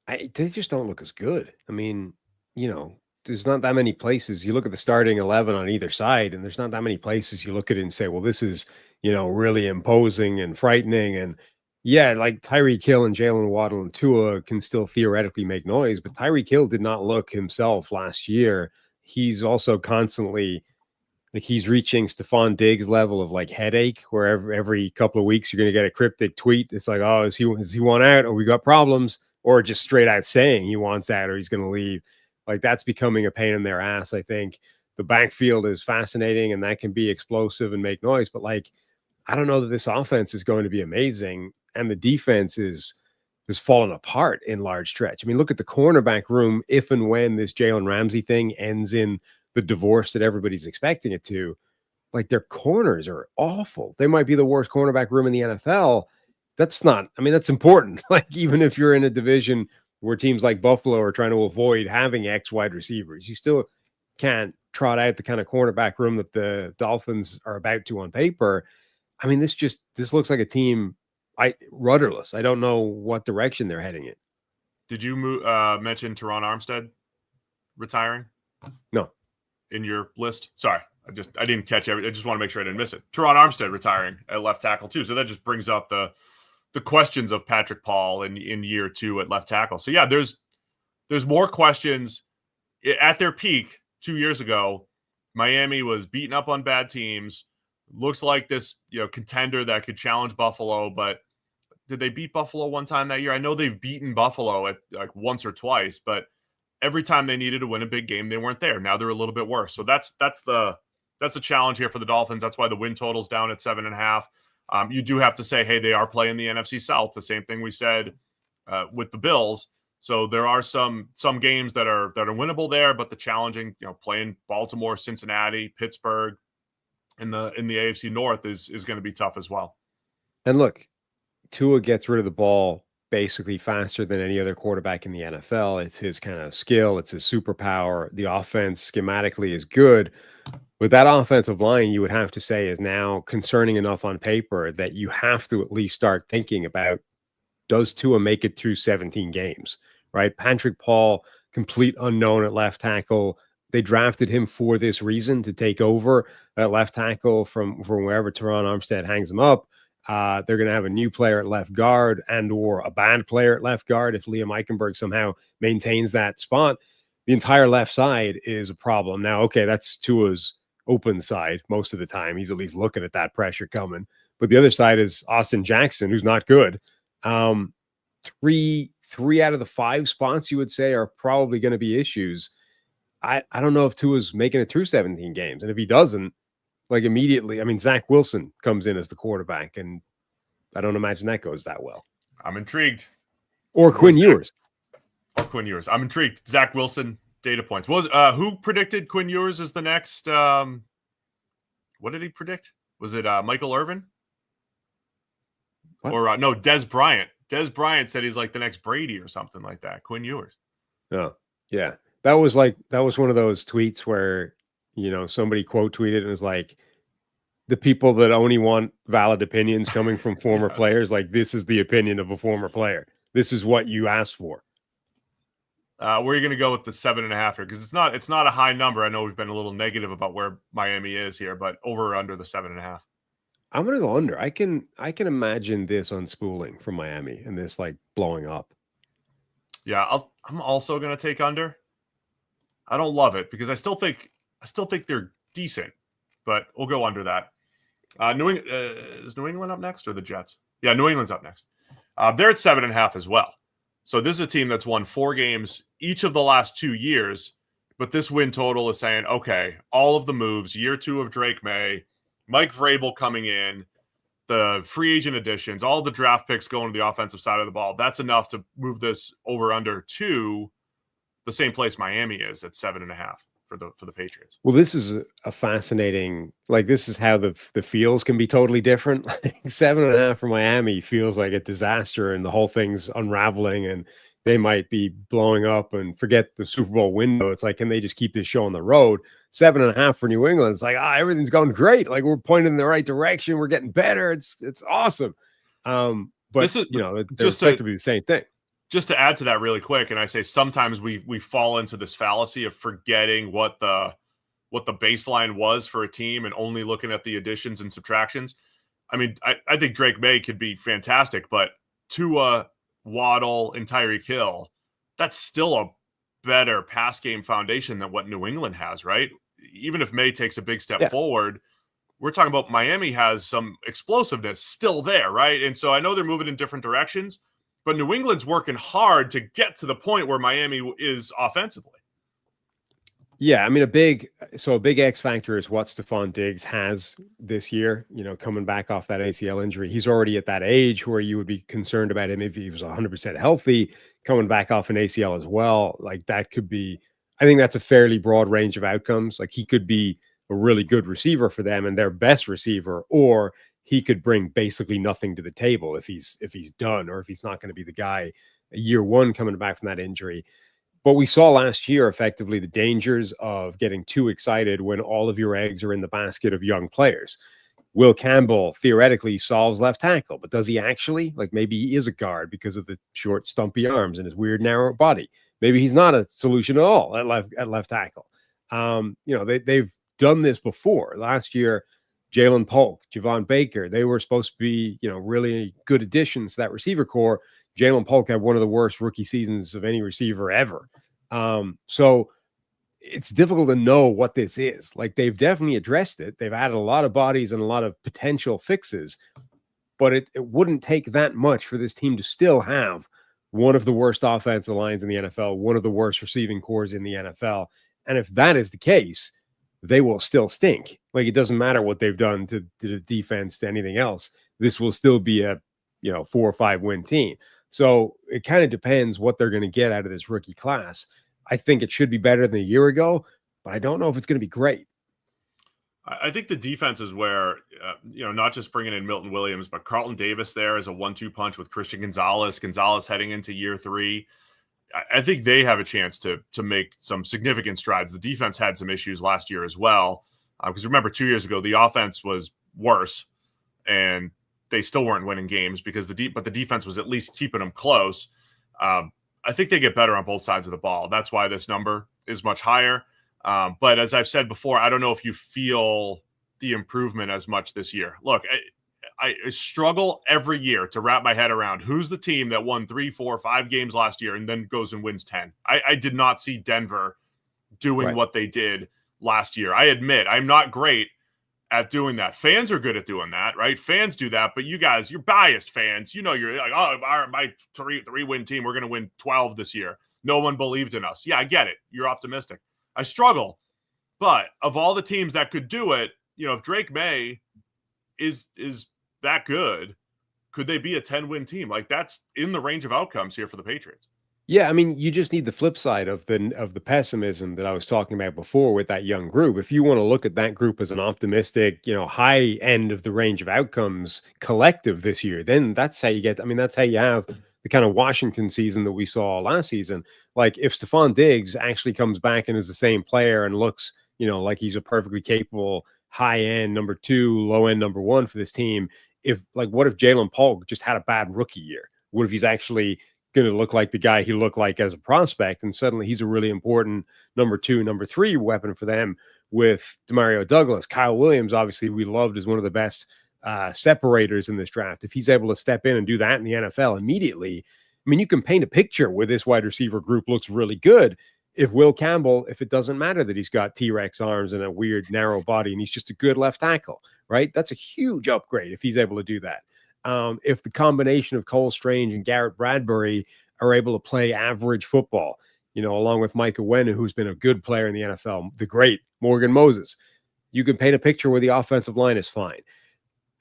They just don't look as good. I mean, there's not that many places. You look at the starting 11 on either side, and there's not that many places you look at it and say, well, this is, really imposing and frightening. And yeah, like Tyreek Hill and Jalen Waddle and Tua can still theoretically make noise, but Tyreek Hill did not look himself last year. He's also constantly like he's reaching Stephon Diggs level of like headache, where every couple of weeks you're going to get a cryptic tweet. It's like, oh, is he want out, or we got problems, or just straight out saying he wants out or he's going to leave. Like that's becoming a pain in their ass. I think the backfield is fascinating and that can be explosive and make noise, but like I don't know that this offense is going to be amazing, and the defense is fallen apart in large stretch. I mean, look at the cornerback room. If and when this Jalen Ramsey thing ends in the divorce that everybody's expecting it to, like, their corners are awful. They might be the worst cornerback room in the NFL. That's not, I mean, that's important. Like, even if you're in a division where teams like Buffalo are trying to avoid having X wide receivers, you still can't trot out the kind of cornerback room that the Dolphins are about to on paper. I mean, this looks like a team rudderless. I don't know what direction they're heading in. Did you mention Teron Armstead retiring? No. In your list? Sorry. I didn't catch everything. I just want to make sure I didn't miss it. Teron Armstead retiring at left tackle too. So that just brings up the questions of Patrick Paul in year 2 at left tackle. So yeah, there's more questions. At their peak 2 years ago, Miami was beating up on bad teams. Looks like this, contender that could challenge Buffalo, but did they beat Buffalo one time that year? I know they've beaten Buffalo at like once or twice, but every time they needed to win a big game, they weren't there. Now they're a little bit worse. So that's the challenge here for the Dolphins. That's why the win total's down at 7.5. You do have to say, hey, they are playing the NFC South. The same thing we said with the Bills. So there are some games that are winnable there, but the challenging, playing Baltimore, Cincinnati, Pittsburgh in the AFC North is going to be tough as well. And look, Tua gets rid of the ball basically faster than any other quarterback in the NFL. It's his kind of skill. It's his superpower. The offense schematically is good. But that offensive line, you would have to say, is now concerning enough on paper that you have to at least start thinking about, does Tua make it through 17 games, right? Patrick Paul, complete unknown at left tackle. They drafted him for this reason, to take over at left tackle from wherever Teron Armstead hangs him up. They're going to have a new player at left guard or a bad player at left guard if Liam Eichenberg somehow maintains that spot. The entire left side is a problem. Now, okay, that's Tua's open side most of the time. He's at least looking at that pressure coming. But the other side is Austin Jackson, who's not good. Three out of the 5 spots, you would say, are probably going to be issues. I don't know if Tua's making it through 17 games. And if he doesn't, like, immediately, I mean, Zach Wilson comes in as the quarterback, and I don't imagine that goes that well. I'm intrigued. Or Quinn Ewers. I'm intrigued. Zach Wilson, data points. Who predicted Quinn Ewers as the next? What did he predict? Was it Michael Irvin? What? Or no, Dez Bryant. Dez Bryant said he's like the next Brady or something like that. Quinn Ewers. Oh, yeah. That was one of those tweets where, somebody quote tweeted and was like, the people that only want valid opinions coming from former players, like, this is the opinion of a former player. This is what you asked for. Where are you going to go with the 7.5 here? Because it's not a high number. I know we've been a little negative about where Miami is here, but over or under the 7.5. I'm going to go under. I can imagine this unspooling from Miami and this like blowing up. Yeah, I'm also going to take under. I don't love it because I still think they're decent, but we'll go under that. Is New England up next or the Jets? Yeah, New England's up next. They're at 7.5 as well. So this is a team that's won 4 games each of the last 2 years, but this win total is saying, okay, all of the moves, year 2 of Drake May, Mike Vrabel coming in, the free agent additions, all the draft picks going to the offensive side of the ball, that's enough to move this over under to the same place Miami is at 7.5 for the Patriots. Well, this is a fascinating, like, this is how the feels can be totally different. Like 7.5 for Miami feels like a disaster and the whole thing's unraveling and they might be blowing up and forget the Super Bowl window. It's like, can they just keep this show on the road? 7.5 for New England. It's like, everything's going great. Like, we're pointing in the right direction. We're getting better. It's awesome. But this is, they're just effectively the same thing. Just to add to that really quick, and I say sometimes we fall into this fallacy of forgetting what the baseline was for a team and only looking at the additions and subtractions. I mean, I think Drake May could be fantastic, but Tua, Waddle, and Tyreek Hill, that's still a better pass game foundation than what New England has, right? Even if May takes a big step forward, we're talking about Miami has some explosiveness still there, right? And so I know they're moving in different directions, but New England's working hard to get to the point where Miami is offensively. Yeah, I mean a big X factor is what Stephon Diggs has this year, coming back off that ACL injury. He's already at that age where you would be concerned about him if he was 100% healthy, coming back off an ACL as well. Like that could be, I think that's a fairly broad range of outcomes. Like he could be a really good receiver for them and their best receiver, or he could bring basically nothing to the table if he's done, or if he's not going to be the guy year one coming back from that injury. But we saw last year effectively the dangers of getting too excited when all of your eggs are in the basket of young players. Will Campbell theoretically solves left tackle, but does he actually? Like maybe he is a guard because of the short, stumpy arms and his weird, narrow body. Maybe he's not a solution at all at left tackle. They've done this before. Last year, Jalen Polk, Javon Baker, they were supposed to be, really good additions to that receiver core. Jalen Polk had one of the worst rookie seasons of any receiver ever. So it's difficult to know what this is. Like they've definitely addressed it. They've added a lot of bodies and a lot of potential fixes, but it wouldn't take that much for this team to still have one of the worst offensive lines in the NFL, one of the worst receiving cores in the NFL. And if that is the case, they will still stink. Like it doesn't matter what they've done to the defense, to anything else. This will still be a 4 or 5 win team. So it kind of depends what they're going to get out of this rookie class. I think it should be better than a year ago, but I don't know if it's going to be great. I think the defense is where, not just bringing in Milton Williams, but Carlton Davis there is a 1-2 punch with Christian Gonzalez. Gonzalez heading into year 3. I think they have a chance to make some significant strides. The defense had some issues last year as well. Because remember, 2 years ago, the offense was worse and they still weren't winning games because the defense was at least keeping them close. I think they get better on both sides of the ball. That's why this number is much higher. But as I've said before, I don't know if you feel the improvement as much this year. Look, I struggle every year to wrap my head around who's the team that won 3, 4, 5 games last year and then goes and wins 10. I did not see Denver doing what they did last year. I admit I'm not great at doing that. Fans are good at doing that, right? Fans do that, but you guys, you're biased fans. You're like, oh, my three-win team, we're going to win 12 this year. No one believed in us. Yeah, I get it. You're optimistic. I struggle. But of all the teams that could do it, if Drake May is that good, could they be a 10-win team? Like that's in the range of outcomes here for the Patriots. Yeah, I mean, you just need the flip side of the pessimism that I was talking about before with that young group. If you want to look at that group as an optimistic, high end of the range of outcomes collective this year, then that's how you get. I mean, that's how you have the kind of Washington season that we saw last season. Like if Stephon Diggs actually comes back and is the same player and looks, like he's a perfectly capable high end number 2, low end number 1 for this team. What if Jalen Polk just had a bad rookie year? What if he's actually going to look like the guy he looked like as a prospect, and suddenly he's a really important number 2, number 3 weapon for them with Demario Douglas. Kyle Williams, obviously, we loved as one of the best separators in this draft. If he's able to step in and do that in the NFL immediately, I mean, you can paint a picture where this wide receiver group looks really good. If Will Campbell, if it doesn't matter that he's got T-Rex arms and a weird narrow body and he's just a good left tackle, right? That's a huge upgrade if he's able to do that. If the combination of Cole Strange and Garrett Bradbury are able to play average football, along with Mike Owenu, who's been a good player in the NFL, the great Morgan Moses, you can paint a picture where the offensive line is fine.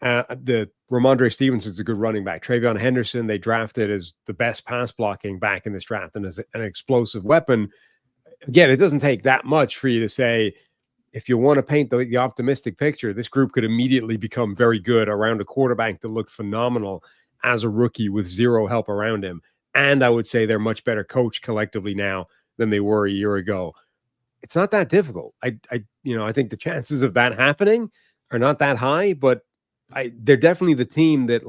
The Ramondre Stevenson is a good running back. Travion Henderson, they drafted as the best pass blocking back in this draft and as an explosive weapon. Again, it doesn't take that much for you to say, if you want to paint the optimistic picture, this group could immediately become very good around a quarterback that looked phenomenal as a rookie with zero help around him. And I would say they're much better coached collectively now than they were a year ago. It's not that difficult. I think the chances of that happening are not that high, but they're definitely the team that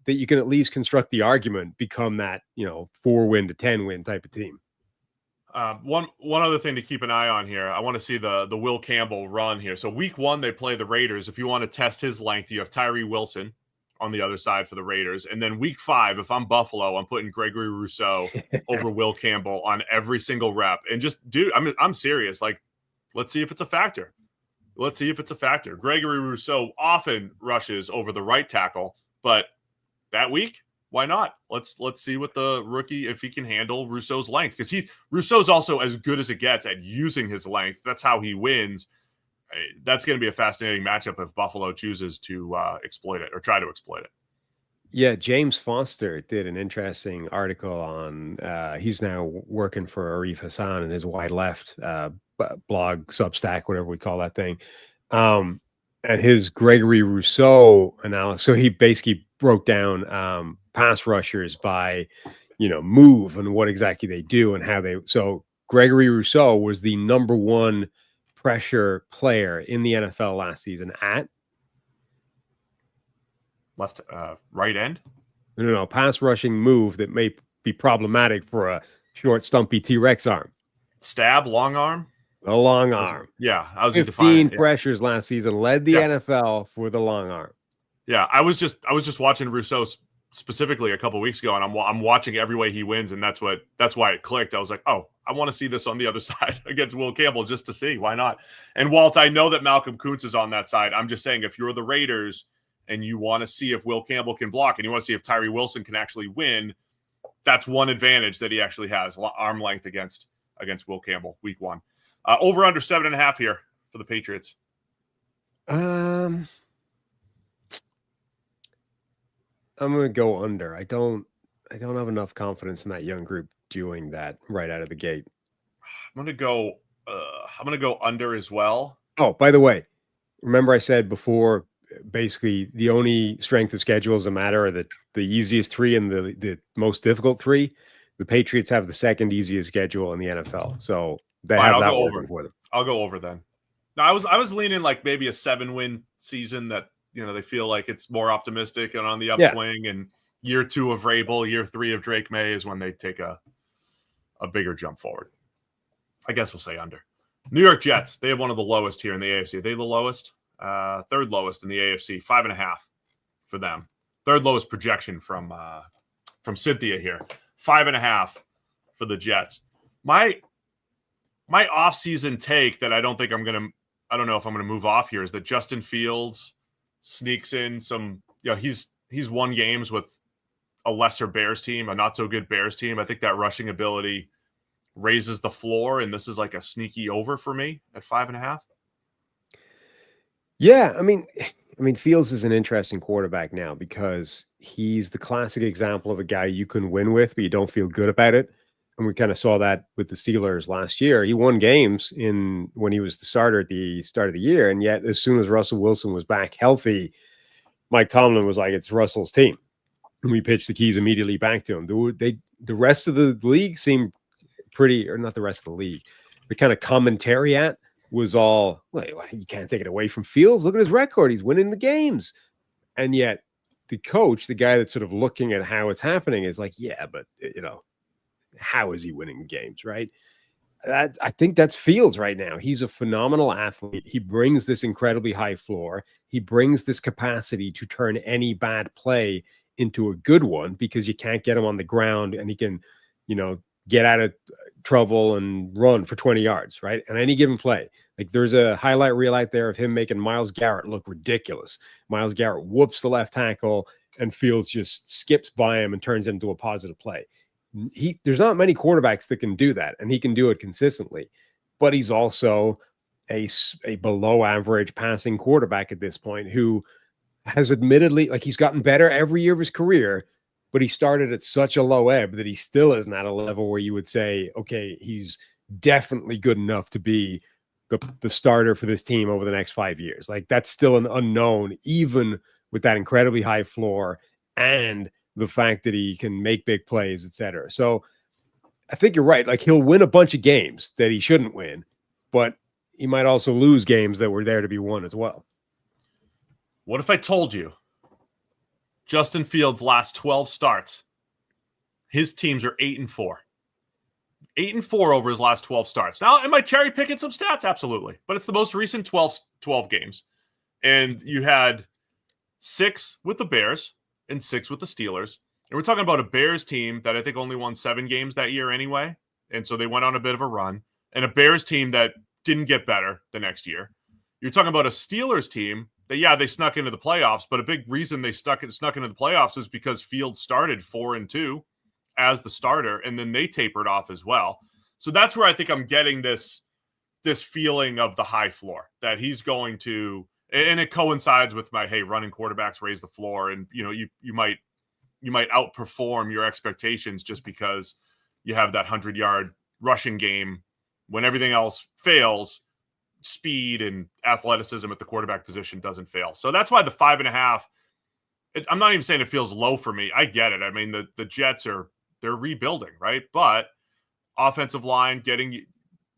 that you can at least construct the argument become that 4-win to 10-win type of team. One other thing to keep an eye on here. I want to see the Will Campbell run here. So week 1, they play the Raiders. If you want to test his length, you have Tyree Wilson on the other side for the Raiders. And then week 5, if I'm Buffalo, I'm putting Gregory Rousseau over Will Campbell on every single rep. And just, dude, I'm serious. Like, let's see if it's a factor. Gregory Rousseau often rushes over the right tackle, but that week, Why not? Let's see what the rookie, if he can handle Rousseau's length, because Rousseau's also as good as it gets at using his length. That's how he wins. That's going to be a fascinating matchup if Buffalo chooses to exploit it or try to exploit it. Yeah, James Foster did an interesting article on. He's now working for Arif Hassan and his Wide Left blog, Substack, whatever we call that thing. And his Gregory Rousseau analysis. So he basically broke down pass rushers by, move and what exactly they do and how they. So Gregory Rousseau was the number one pressure player in the NFL last season at left, right end. No, pass rushing move that may be problematic for a short, stumpy T-Rex arm. Stab, long arm. A long arm. Yeah, I was 15 pressures last season, led the Yeah. NFL for the long arm. Yeah, I was just watching Rousseau specifically a couple of weeks ago, and I'm watching every way he wins, and that's why it clicked. I was like, oh, I want to see this on the other side against Will Campbell just to see. Why not? And Walt, I know that Malcolm Kuntz is on that side. I'm just saying, if you're the Raiders and you want to see if Will Campbell can block, and you want to see if Tyree Wilson can actually win, that's one advantage that he actually has, arm length against Will Campbell week 1. Over under 7.5 here for the Patriots. I'm going to go under. I don't have enough confidence in that young group doing that right out of the gate. I'm going to go under as well. Oh, by the way, remember I said before, basically the only strength of schedules that matter are the easiest 3 and the most difficult 3. The Patriots have the second easiest schedule in the NFL, so they have that working for them. I'll go over then. No, I was leaning like maybe a 7-win season that they feel like it's more optimistic and on the upswing. Yeah. And year 2 of Vrabel, year 3 of Drake May is when they take a bigger jump forward. I guess we'll say under. New York Jets, they have one of the lowest here in the AFC. Are they the lowest? Third lowest in the AFC, 5.5 for them. Third lowest projection from Cynthia here, 5.5 for the Jets. My offseason take that I don't know if I'm gonna move off here is that Justin Fields sneaks in some. He's won games with a lesser Bears team, a not so good Bears team. I think that rushing ability raises the floor, and this is like a sneaky over for me at 5.5. Yeah, I mean, Fields is an interesting quarterback now because he's the classic example of a guy you can win with, but you don't feel good about it. And we kind of saw that with the Steelers last year. He won games when he was the starter at the start of the year, and yet as soon as Russell Wilson was back healthy, Mike Tomlin was like, "It's Russell's team," and we pitched the keys immediately back to him. The rest of the league seemed pretty, or not the rest of the league, the kind of commentary was all, well, you can't take it away from Fields. Look at his record. He's winning the games. And yet the coach, the guy that's sort of looking at how it's happening, is like, yeah, but, how is he winning the games, right? I think that's Fields right now. He's a phenomenal athlete. He brings this incredibly high floor. He brings this capacity to turn any bad play into a good one because you can't get him on the ground, and he can, get out of trouble and run for 20 yards, right? On any given play. Like, there's a highlight reel out there of him making Myles Garrett look ridiculous. Myles Garrett whoops the left tackle and Fields just skips by him and turns it into a positive play. There's not many quarterbacks that can do that, and he can do it consistently. But he's also a below average passing quarterback at this point who has admittedly, like, he's gotten better every year of his career, but he started at such a low ebb that he still isn't at a level where you would say, okay, he's definitely good enough to be the starter for this team over the next 5 years. Like, that's still an unknown, even with that incredibly high floor and the fact that he can make big plays, et cetera. So I think you're right. Like, he'll win a bunch of games that he shouldn't win, but he might also lose games that were there to be won as well. What if I told you Justin Fields' last 12 starts, his teams are 8-4. 8-4 over his last 12 starts. Now, am I cherry picking some stats? Absolutely. But it's the most recent 12 games. And you had 6 with the Bears and 6 with the Steelers. And we're talking about a Bears team that I think only won 7 games that year anyway. And so they went on a bit of a run. And a Bears team that didn't get better the next year. You're talking about a Steelers team they snuck into the playoffs, but a big reason they snuck into the playoffs is because Fields started 4-2 as the starter, and then they tapered off as well. So that's where I think I'm getting this feeling of the high floor that he's going to, and it coincides with my, hey, running quarterbacks raise the floor, and you might outperform your expectations just because you have that 100-yard rushing game when everything else fails. Speed and athleticism at the quarterback position doesn't fail. So that's why the 5.5, I'm not even saying it feels low for me. I get it. I mean, the Jets they're rebuilding, right? But offensive line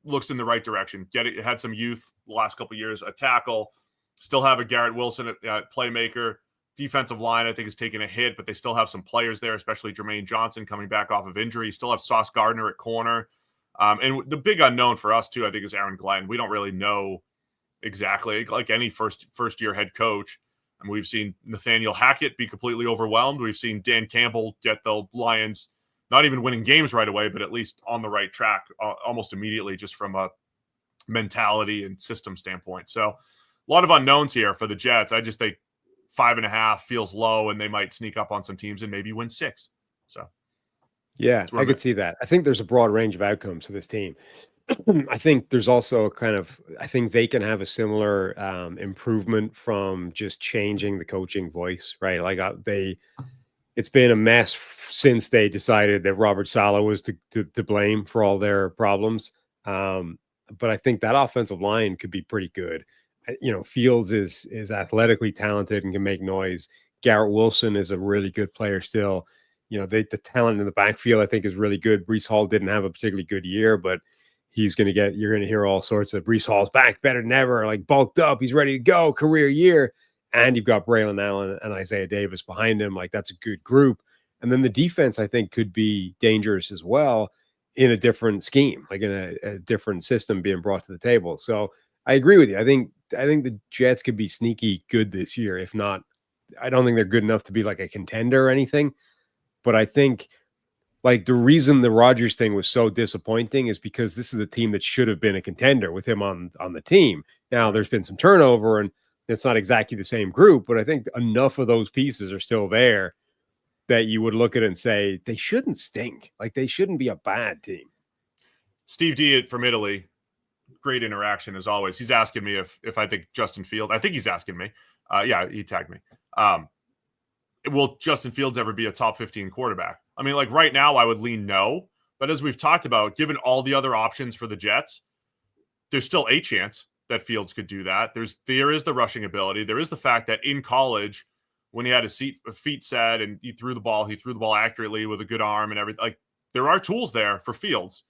looks in the right direction. Had some youth the last couple of years, a tackle, still have a Garrett Wilson at playmaker. Defensive line, I think, is taking a hit, but they still have some players there, especially Jermaine Johnson coming back off of injury. Still have Sauce Gardner at corner. And the big unknown for us, too, I think, is Aaron Glenn. We don't really know exactly, like any first-year head coach. And we've seen Nathaniel Hackett be completely overwhelmed. We've seen Dan Campbell get the Lions not even winning games right away, but at least on the right track almost immediately, just from a mentality and system standpoint. So a lot of unknowns here for the Jets. I just think 5.5 feels low, and they might sneak up on some teams and maybe win 6. So. Yeah, I could see that. I think there's a broad range of outcomes for this team. I think there's also I think they can have a similar improvement from just changing the coaching voice, right? Like it's been a mess since they decided that Robert Saleh was to blame for all their problems. But I think that offensive line could be pretty good. Fields is athletically talented and can make noise. Garrett Wilson is a really good player still. The talent in the backfield, I think, is really good. Breece Hall didn't have a particularly good year, but you're going to hear all sorts of Breece Hall's back better than ever, like bulked up. He's ready to go, career year. And you've got Braylon Allen and Isaiah Davis behind him. Like, that's a good group. And then the defense, I think, could be dangerous as well in a different scheme, like in a different system being brought to the table. So I agree with you. I think the Jets could be sneaky good this year. If not, I don't think they're good enough to be like a contender or anything. But I think, like, the reason the Rodgers thing was so disappointing is because this is a team that should have been a contender with him on the team. Now, there's been some turnover, and it's not exactly the same group, but I think enough of those pieces are still there that you would look at it and say they shouldn't stink. Like, they shouldn't be a bad team. Steve D from Italy, great interaction as always. He's asking me if I think Justin Fields. I think he's asking me. Yeah, he tagged me. Will Justin Fields ever be a top 15 quarterback? I mean, like, right now, I would lean no. But as we've talked about, given all the other options for the Jets, there's still a chance that Fields could do that. There is the rushing ability. There is the fact that in college, when he had his feet set and he threw the ball accurately with a good arm and everything. Like, there are tools there for Fields.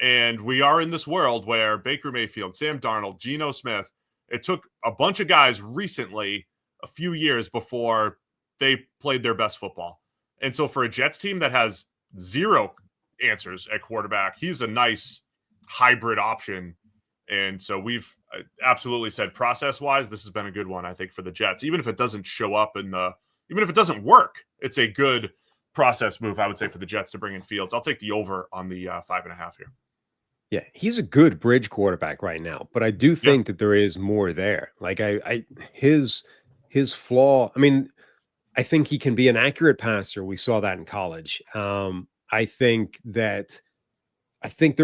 And we are in this world where Baker Mayfield, Sam Darnold, Geno Smith, it took a bunch of guys recently, a few years before they played their best football. And so for a Jets team that has zero answers at quarterback, he's a nice hybrid option. And so we've absolutely said process-wise, this has been a good one, I think, for the Jets. Even if it doesn't show up even if it doesn't work, it's a good process move, I would say, for the Jets to bring in Fields. I'll take the over on the 5.5 here. Yeah, he's a good bridge quarterback right now, but I do think that there is more there. Like, his flaw, I mean, I think he can be an accurate passer. We saw that in college. I think there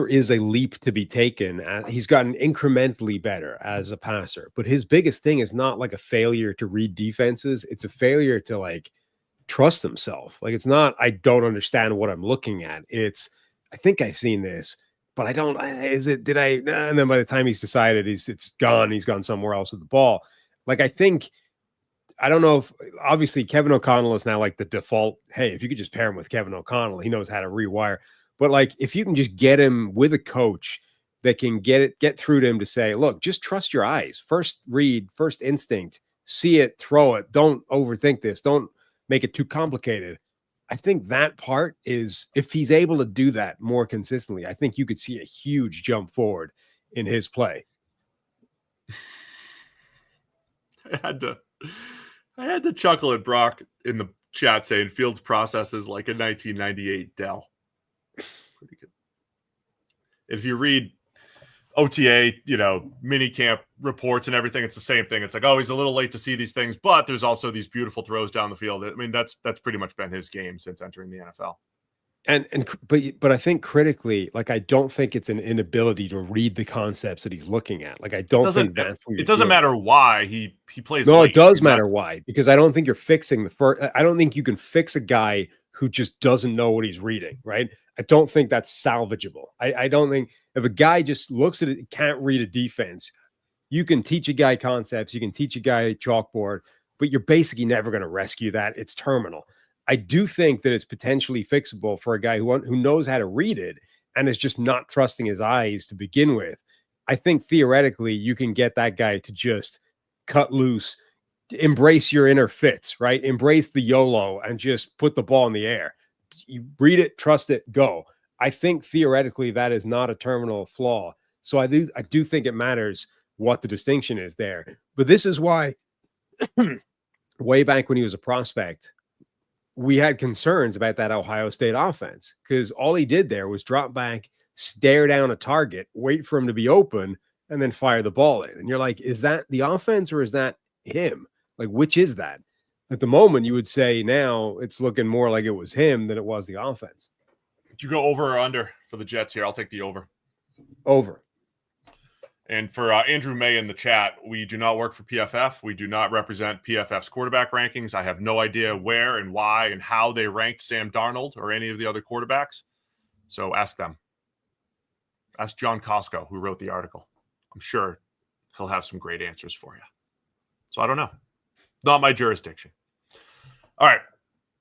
is a leap to be taken. He's gotten incrementally better as a passer, but his biggest thing is not like a failure to read defenses. It's a failure to, like, trust himself. Like, it's not, I don't understand what I'm looking at. It's, I think I've seen this, but I don't, and then by the time he's decided it's gone, he's gone somewhere else with the ball. Like, I don't know if, obviously, Kevin O'Connell is now like the default. Hey, if you could just pair him with Kevin O'Connell, he knows how to rewire. But, like, if you can just get him with a coach that can get through to him to say, look, just trust your eyes. First read, first instinct, see it, throw it. Don't overthink this. Don't make it too complicated. I think that part is, if he's able to do that more consistently, I think you could see a huge jump forward in his play. I had to chuckle at Brock in the chat saying Fields processes like a 1998 Dell. Pretty good. If you read OTA, mini camp reports and everything, it's the same thing. It's like, oh, he's a little late to see these things, but there's also these beautiful throws down the field. I mean, that's pretty much been his game since entering the NFL. But I think critically, like, I don't think it's an inability to read the concepts that he's looking at. Like, I don't think that's what it doesn't matter why he plays. No, late. it does matter why, because I don't think you're fixing the first. I don't think you can fix a guy who just doesn't know what he's reading, right? I don't think that's salvageable. I don't think if a guy just looks at it, can't read a defense, you can teach a guy concepts, you can teach a guy chalkboard, but you're basically never going to rescue that. It's terminal. I do think that it's potentially fixable for a guy who knows how to read it and is just not trusting his eyes to begin with. I think theoretically you can get that guy to just cut loose, embrace your inner fits, right? Embrace the YOLO and just put the ball in the air. You read it, trust it, go. I think theoretically that is not a terminal flaw. So I do think it matters what the distinction is there. But this is why way back when he was a prospect, we had concerns about that Ohio State offense, because all he did there was drop back, stare down a target, wait for him to be open, and then fire the ball in. And you're like, is that the offense or is that him? Like, which is that? At the moment, you would say now it's looking more like it was him than it was the offense. Did you go over or under for the Jets here? I'll take the over. Over. And for Andrew May in the chat, we do not work for PFF. We do not represent PFF's quarterback rankings. I have no idea where and why and how they ranked Sam Darnold or any of the other quarterbacks. So ask them. Ask John Costco, who wrote the article. I'm sure he'll have some great answers for you. So I don't know. Not my jurisdiction. All right.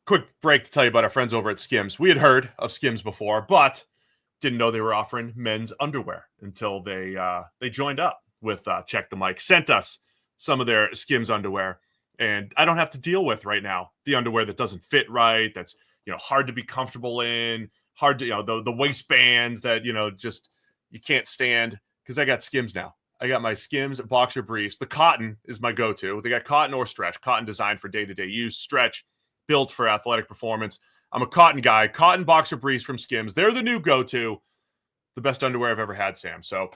Quick break to tell you about our friends over at Skims. We had heard of Skims before, but didn't know they were offering men's underwear until they joined up with Check the Mic, sent us some of their Skims underwear, and I don't have to deal with right now the underwear that doesn't fit right, that's hard to be comfortable in, hard to the waistbands that just you can't stand, because I got Skims now. I got my Skims boxer briefs. The cotton is my go-to. They got cotton or stretch. Cotton designed for day-to-day use. Stretch built for athletic performance. I'm a cotton guy. Cotton boxer briefs from Skims. They're the new go-to. The best underwear I've ever had, Sam. So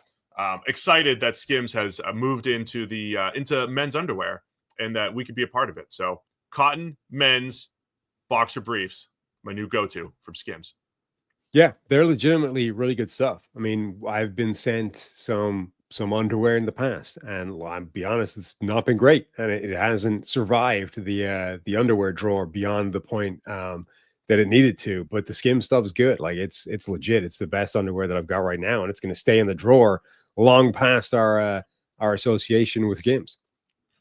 excited that Skims has moved into men's underwear and that we could be a part of it. So cotton men's boxer briefs, my new go-to from Skims. Yeah, they're legitimately really good stuff. I mean, I've been sent some underwear in the past, and I'll be honest, it's not been great, and it hasn't survived the underwear drawer beyond the point that it needed to. But the Skims stuff is good. Like, it's legit. It's the best underwear that I've got right now, and it's going to stay in the drawer long past our association with Skims.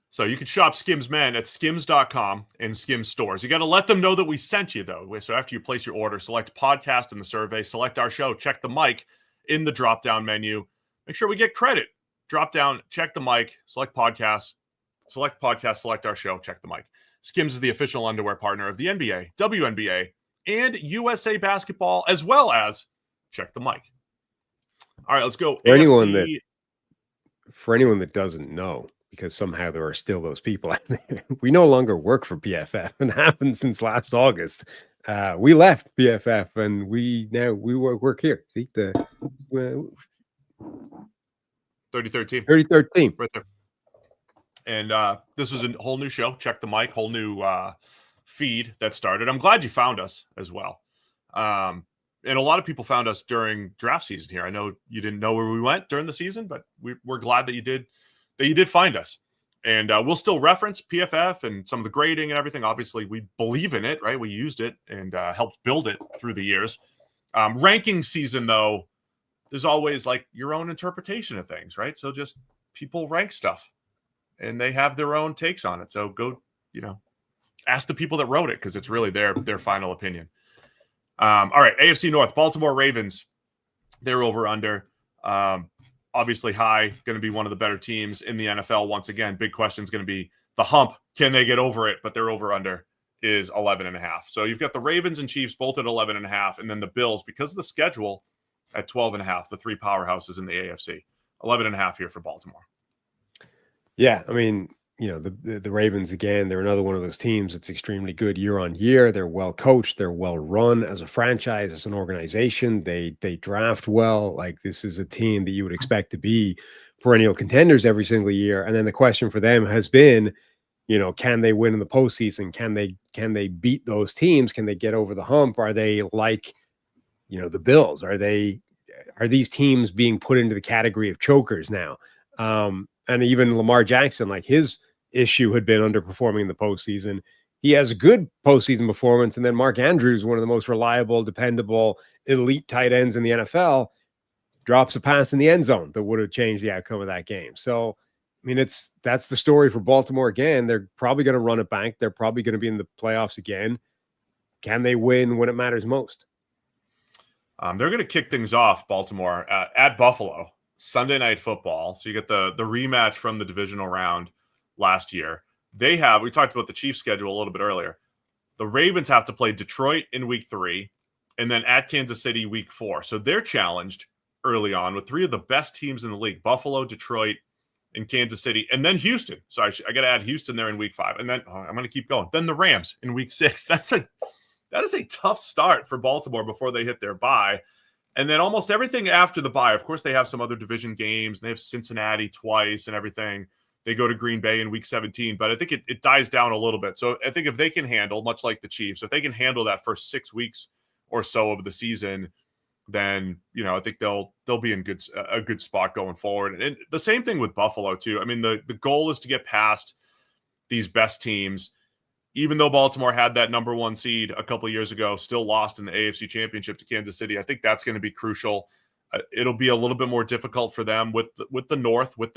So you can shop Skims Men at skims.com and Skims stores. You got to let them know that we sent you, though. So after you place your order, select podcast in the survey, select our show, check the mic in the drop-down menu. Make sure we get credit. Drop down, check the mic, select podcast, select our show, check the mic. Skims is the official underwear partner of the NBA, WNBA, and USA Basketball, as well as check the mic. All right, let's go. For anyone that doesn't know, because somehow there are still those people out there, we no longer work for PFF, and happened since last August. We left PFF, and we work here. See the 33rd team. 33rd team. Right there. And this is a whole new show. Check the mic, whole new feed that started. I'm glad you found us as well. And a lot of people found us during draft season here. I know you didn't know where we went during the season, but we're glad that you did find us. And we'll still reference PFF and some of the grading and everything. Obviously, we believe in it, right? We used it and helped build it through the years. Ranking season, though, there's always like your own interpretation of things, right? So just people rank stuff and they have their own takes on it. So go, ask the people that wrote it, because it's really their final opinion. All right, AFC North, Baltimore Ravens, they're over under. Obviously high, going to be one of the better teams in the NFL. Once again, big question is going to be the hump. Can they get over it? But their over under is 11.5. So you've got the Ravens and Chiefs both at 11.5, and then the Bills, because of the schedule, at 12.5, the three powerhouses in the AFC. 11.5 here for Baltimore. Yeah, I mean, the Ravens, again, they're another one of those teams that's extremely good year on year. They're well coached. They're well run as a franchise, as an organization. They draft well. Like, this is a team that you would expect to be perennial contenders every single year. And then the question for them has been, can they win in the postseason? Can they beat those teams? Can they get over the hump? Are they like, the Bills? Are these teams being put into the category of chokers now? And even Lamar Jackson, like, his issue had been underperforming in the postseason. He has good postseason performance. And then Mark Andrews, one of the most reliable, dependable, elite tight ends in the NFL, drops a pass in the end zone that would have changed the outcome of that game. So, I mean, that's the story for Baltimore again. They're probably going to run it back. They're probably going to be in the playoffs again. Can they win when it matters most? They're going to kick things off, Baltimore, at Buffalo, Sunday Night Football. So you get the rematch from the divisional round last year. We talked about the Chiefs schedule a little bit earlier. The Ravens have to play Detroit in week 3 and then at Kansas City week 4. So they're challenged early on with 3 of the best teams in the league: Buffalo, Detroit, and Kansas City, and then Houston. So I got to add Houston there in week 5. And then I'm going to keep going. Then the Rams in week 6. That is a tough start for Baltimore before they hit their bye. And then almost everything after the bye, of course, they have some other division games. They have Cincinnati twice and everything. They go to Green Bay in week 17, but I think it dies down a little bit. So I think if they can handle, much like the Chiefs, if they can handle that first 6 weeks or so of the season, then, I think they'll be in a good spot going forward. And the same thing with Buffalo too. I mean, the goal is to get past these best teams. Even though Baltimore had that number 1 seed a couple of years ago, still lost in the AFC Championship to Kansas City. I think that's going to be crucial. It'll be a little bit more difficult for them with the North, with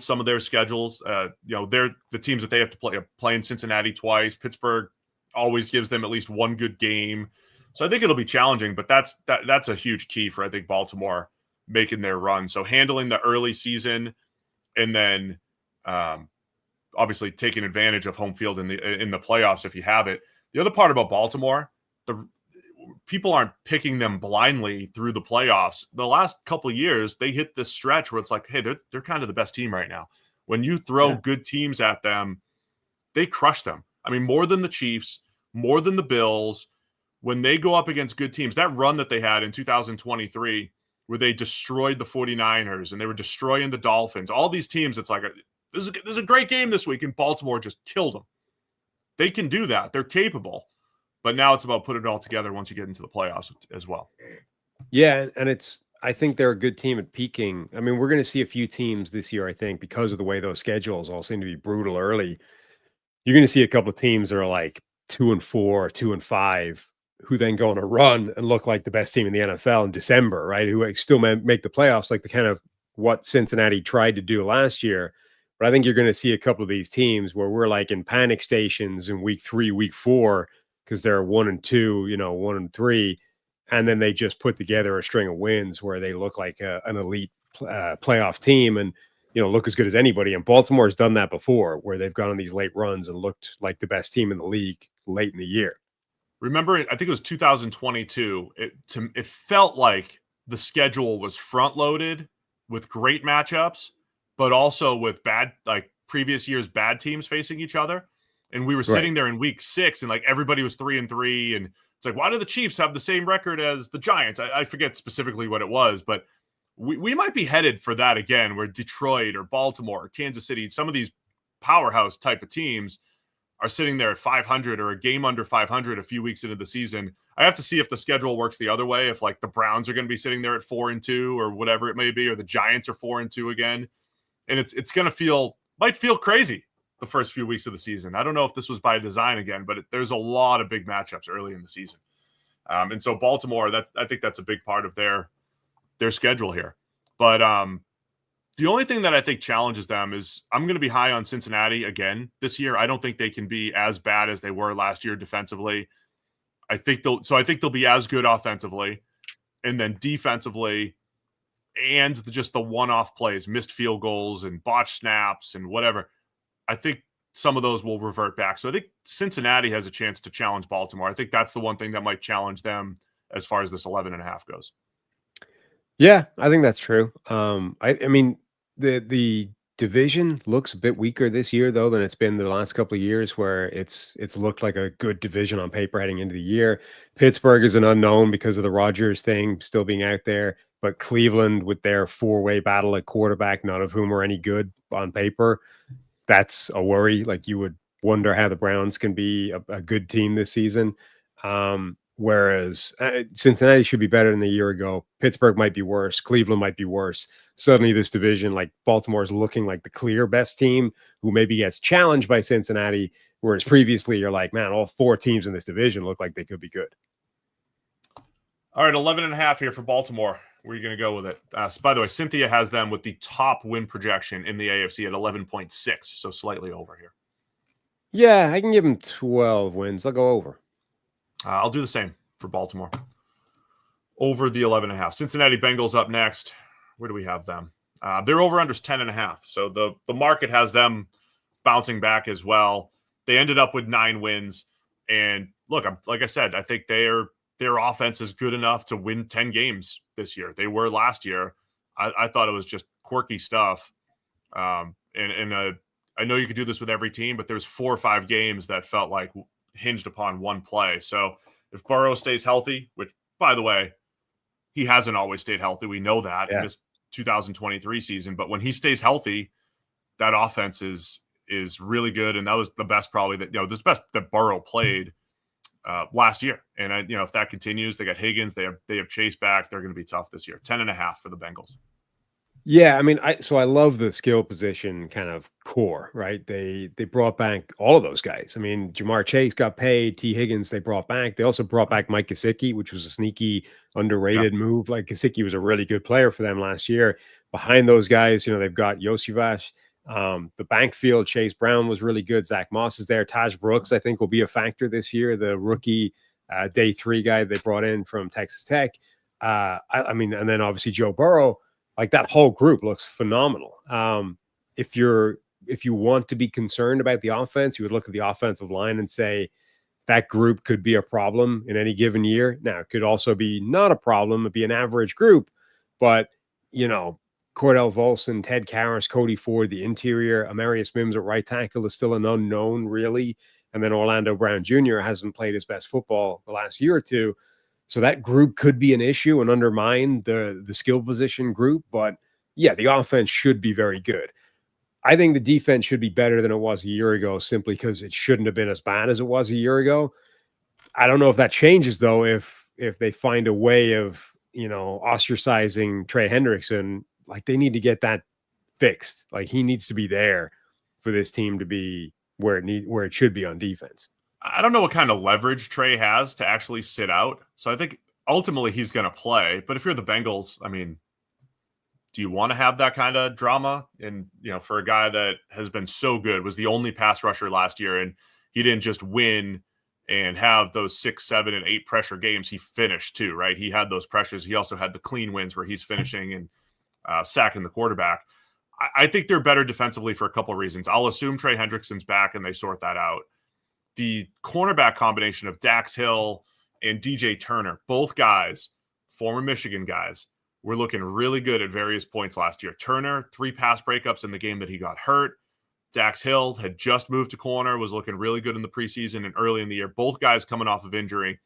some of their schedules. They're the teams that they have to play in Cincinnati twice. Pittsburgh always gives them at least one good game. So I think it'll be challenging, but that's a huge key for, I think, Baltimore making their run. So handling the early season and then obviously taking advantage of home field in the playoffs if you have it. The other part about Baltimore, the people aren't picking them blindly through the playoffs. The last couple of years, they hit this stretch where it's like, hey, they're kind of the best team right now. When you throw good teams at them, they crush them. I mean, more than the Chiefs, more than the Bills. When they go up against good teams, that run that they had in 2023, where they destroyed the 49ers and they were destroying the Dolphins, all these teams, it's like, this is a great game this week, and Baltimore just killed them. They can do that. They're capable. But now it's about putting it all together once you get into the playoffs as well. Yeah, and I think they're a good team at peaking. I mean, we're going to see a few teams this year, I think, because of the way those schedules all seem to be brutal early. You're going to see a couple of teams that are like 2-4, 2-5, who then go on a run and look like the best team in the NFL in December, right? Who still make the playoffs, like the kind of what Cincinnati tried to do last year. But I think you're going to see a couple of these teams where we're like in panic stations in week 3, week 4, because they're 1-2, 1-3, and then they just put together a string of wins where they look like an elite playoff team and look as good as anybody. And Baltimore's done that before, where they've gone on these late runs and looked like the best team in the league late in the year. Remember, I think it was 2022. It felt like the schedule was front loaded with great matchups, but also with bad, like previous year's bad teams facing each other. And we were sitting there in week 6 and like everybody was 3-3. And it's like, why do the Chiefs have the same record as the Giants? I forget specifically what it was, but we might be headed for that again, where Detroit or Baltimore or Kansas City, some of these powerhouse type of teams are sitting there at 500 or a game under 500 a few weeks into the season. I have to see if the schedule works the other way, if like the Browns are going to be sitting there at 4-2 or whatever it may be, or the Giants are 4-2 again. And it's going to might feel crazy the first few weeks of the season. I don't know if this was by design again, but there's a lot of big matchups early in the season. And so Baltimore, I think that's a big part of their schedule here. But the only thing that I think challenges them is I'm going to be high on Cincinnati again this year. I don't think they can be as bad as they were last year defensively. I think they'll be as good offensively, and then defensively, and just the one-off plays, missed field goals and botched snaps and whatever. I think some of those will revert back. So I think Cincinnati has a chance to challenge Baltimore. I think that's the one thing that might challenge them as far as this 11.5 goes. Yeah, I think that's true. I mean, the division looks a bit weaker this year, though, than it's been the last couple of years, where it's looked like a good division on paper heading into the year. Pittsburgh is an unknown because of the Rodgers thing still being out there, but Cleveland with their four-way battle at quarterback, none of whom are any good on paper, that's a worry. Like, you would wonder how the Browns can be a good team this season. Whereas Cincinnati should be better than a year ago. Pittsburgh might be worse. Cleveland might be worse. Suddenly this division, like, Baltimore is looking like the clear best team who maybe gets challenged by Cincinnati, whereas previously you're like, man, all four teams in this division look like they could be good. All right, 11.5 here for Baltimore. Where are you going to go with it? By the way, Cynthia has them with the top win projection in the AFC at 11.6, so slightly over here. Yeah, I can give them 12 wins. I'll go over. I'll do the same for Baltimore. Over the 11.5. Cincinnati Bengals up next. Where do we have them? Their over-under is 10.5. So the market has them bouncing back as well. They ended up with 9 wins. And look, like I said, I think their offense is good enough to win 10 games this year. They were last year. I thought it was just quirky stuff. I know you could do this with every team, but there's 4 or 5 games that felt like hinged upon one play. So if Burrow stays healthy, which, by the way, he hasn't always stayed healthy. We know that in this 2023 season. But when he stays healthy, that offense is really good. And that was the best probably the best that Burrow played last year. And if that continues, they got Higgins, they have Chase back. They're going to be tough this year. 10.5 for the Bengals. Yeah, I mean, I love the skill position kind of core, right? They brought back all of those guys. I mean, Jamar Chase got paid, T. Higgins they brought back. They also brought back Mike Gesicki, which was a sneaky, underrated move. Like, Gesicki was a really good player for them last year. Behind those guys, they've got Josivas. The backfield, Chase Brown was really good. Zach Moss is there. Taj Brooks, I think, will be a factor this year. The rookie day 3 guy they brought in from Texas Tech. I mean, and then obviously Joe Burrow. Like, that whole group looks phenomenal. If you want to be concerned about the offense, you would look at the offensive line and say that group could be a problem in any given year. Now, it could also be not a problem. It'd be an average group, but Cordell Volson, Ted Karras, Cody Ford, the interior, Amarius Mims at right tackle is still an unknown, really. And then Orlando Brown Jr. hasn't played his best football the last year or two. So that group could be an issue and undermine the skill position group. But yeah, the offense should be very good. I think the defense should be better than it was a year ago, simply because it shouldn't have been as bad as it was a year ago. I don't know if that changes, though, if they find a way of, ostracizing Trey Hendrickson. Like, they need to get that fixed. Like, he needs to be there for this team to be where it should be on defense. I don't know what kind of leverage Trey has to actually sit out. So I think ultimately he's going to play. But if you're the Bengals, I mean, do you want to have that kind of drama? And, for a guy that has been so good, was the only pass rusher last year, and he didn't just win and have those 6, 7, and 8 pressure games. He finished too, right? He had those pressures. He also had the clean wins where he's finishing and sacking the quarterback. I think they're better defensively for a couple of reasons. I'll assume Trey Hendrickson's back and they sort that out. The cornerback combination of Dax Hill and DJ Turner, both guys, former Michigan guys, were looking really good at various points last year. Turner, 3 pass breakups in the game that he got hurt. Dax Hill had just moved to corner, was looking really good in the preseason and early in the year. Both guys coming off of injury.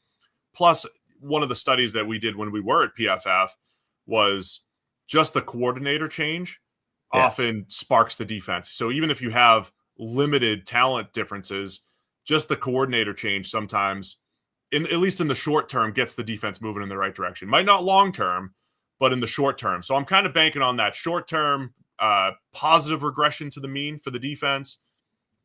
Plus, one of the studies that we did when we were at PFF was just the coordinator change often sparks the defense. So even if you have limited talent differences, just the coordinator change sometimes, at least in the short term, gets the defense moving in the right direction. Might not long term, but in the short term. So I'm kind of banking on that short term positive regression to the mean for the defense,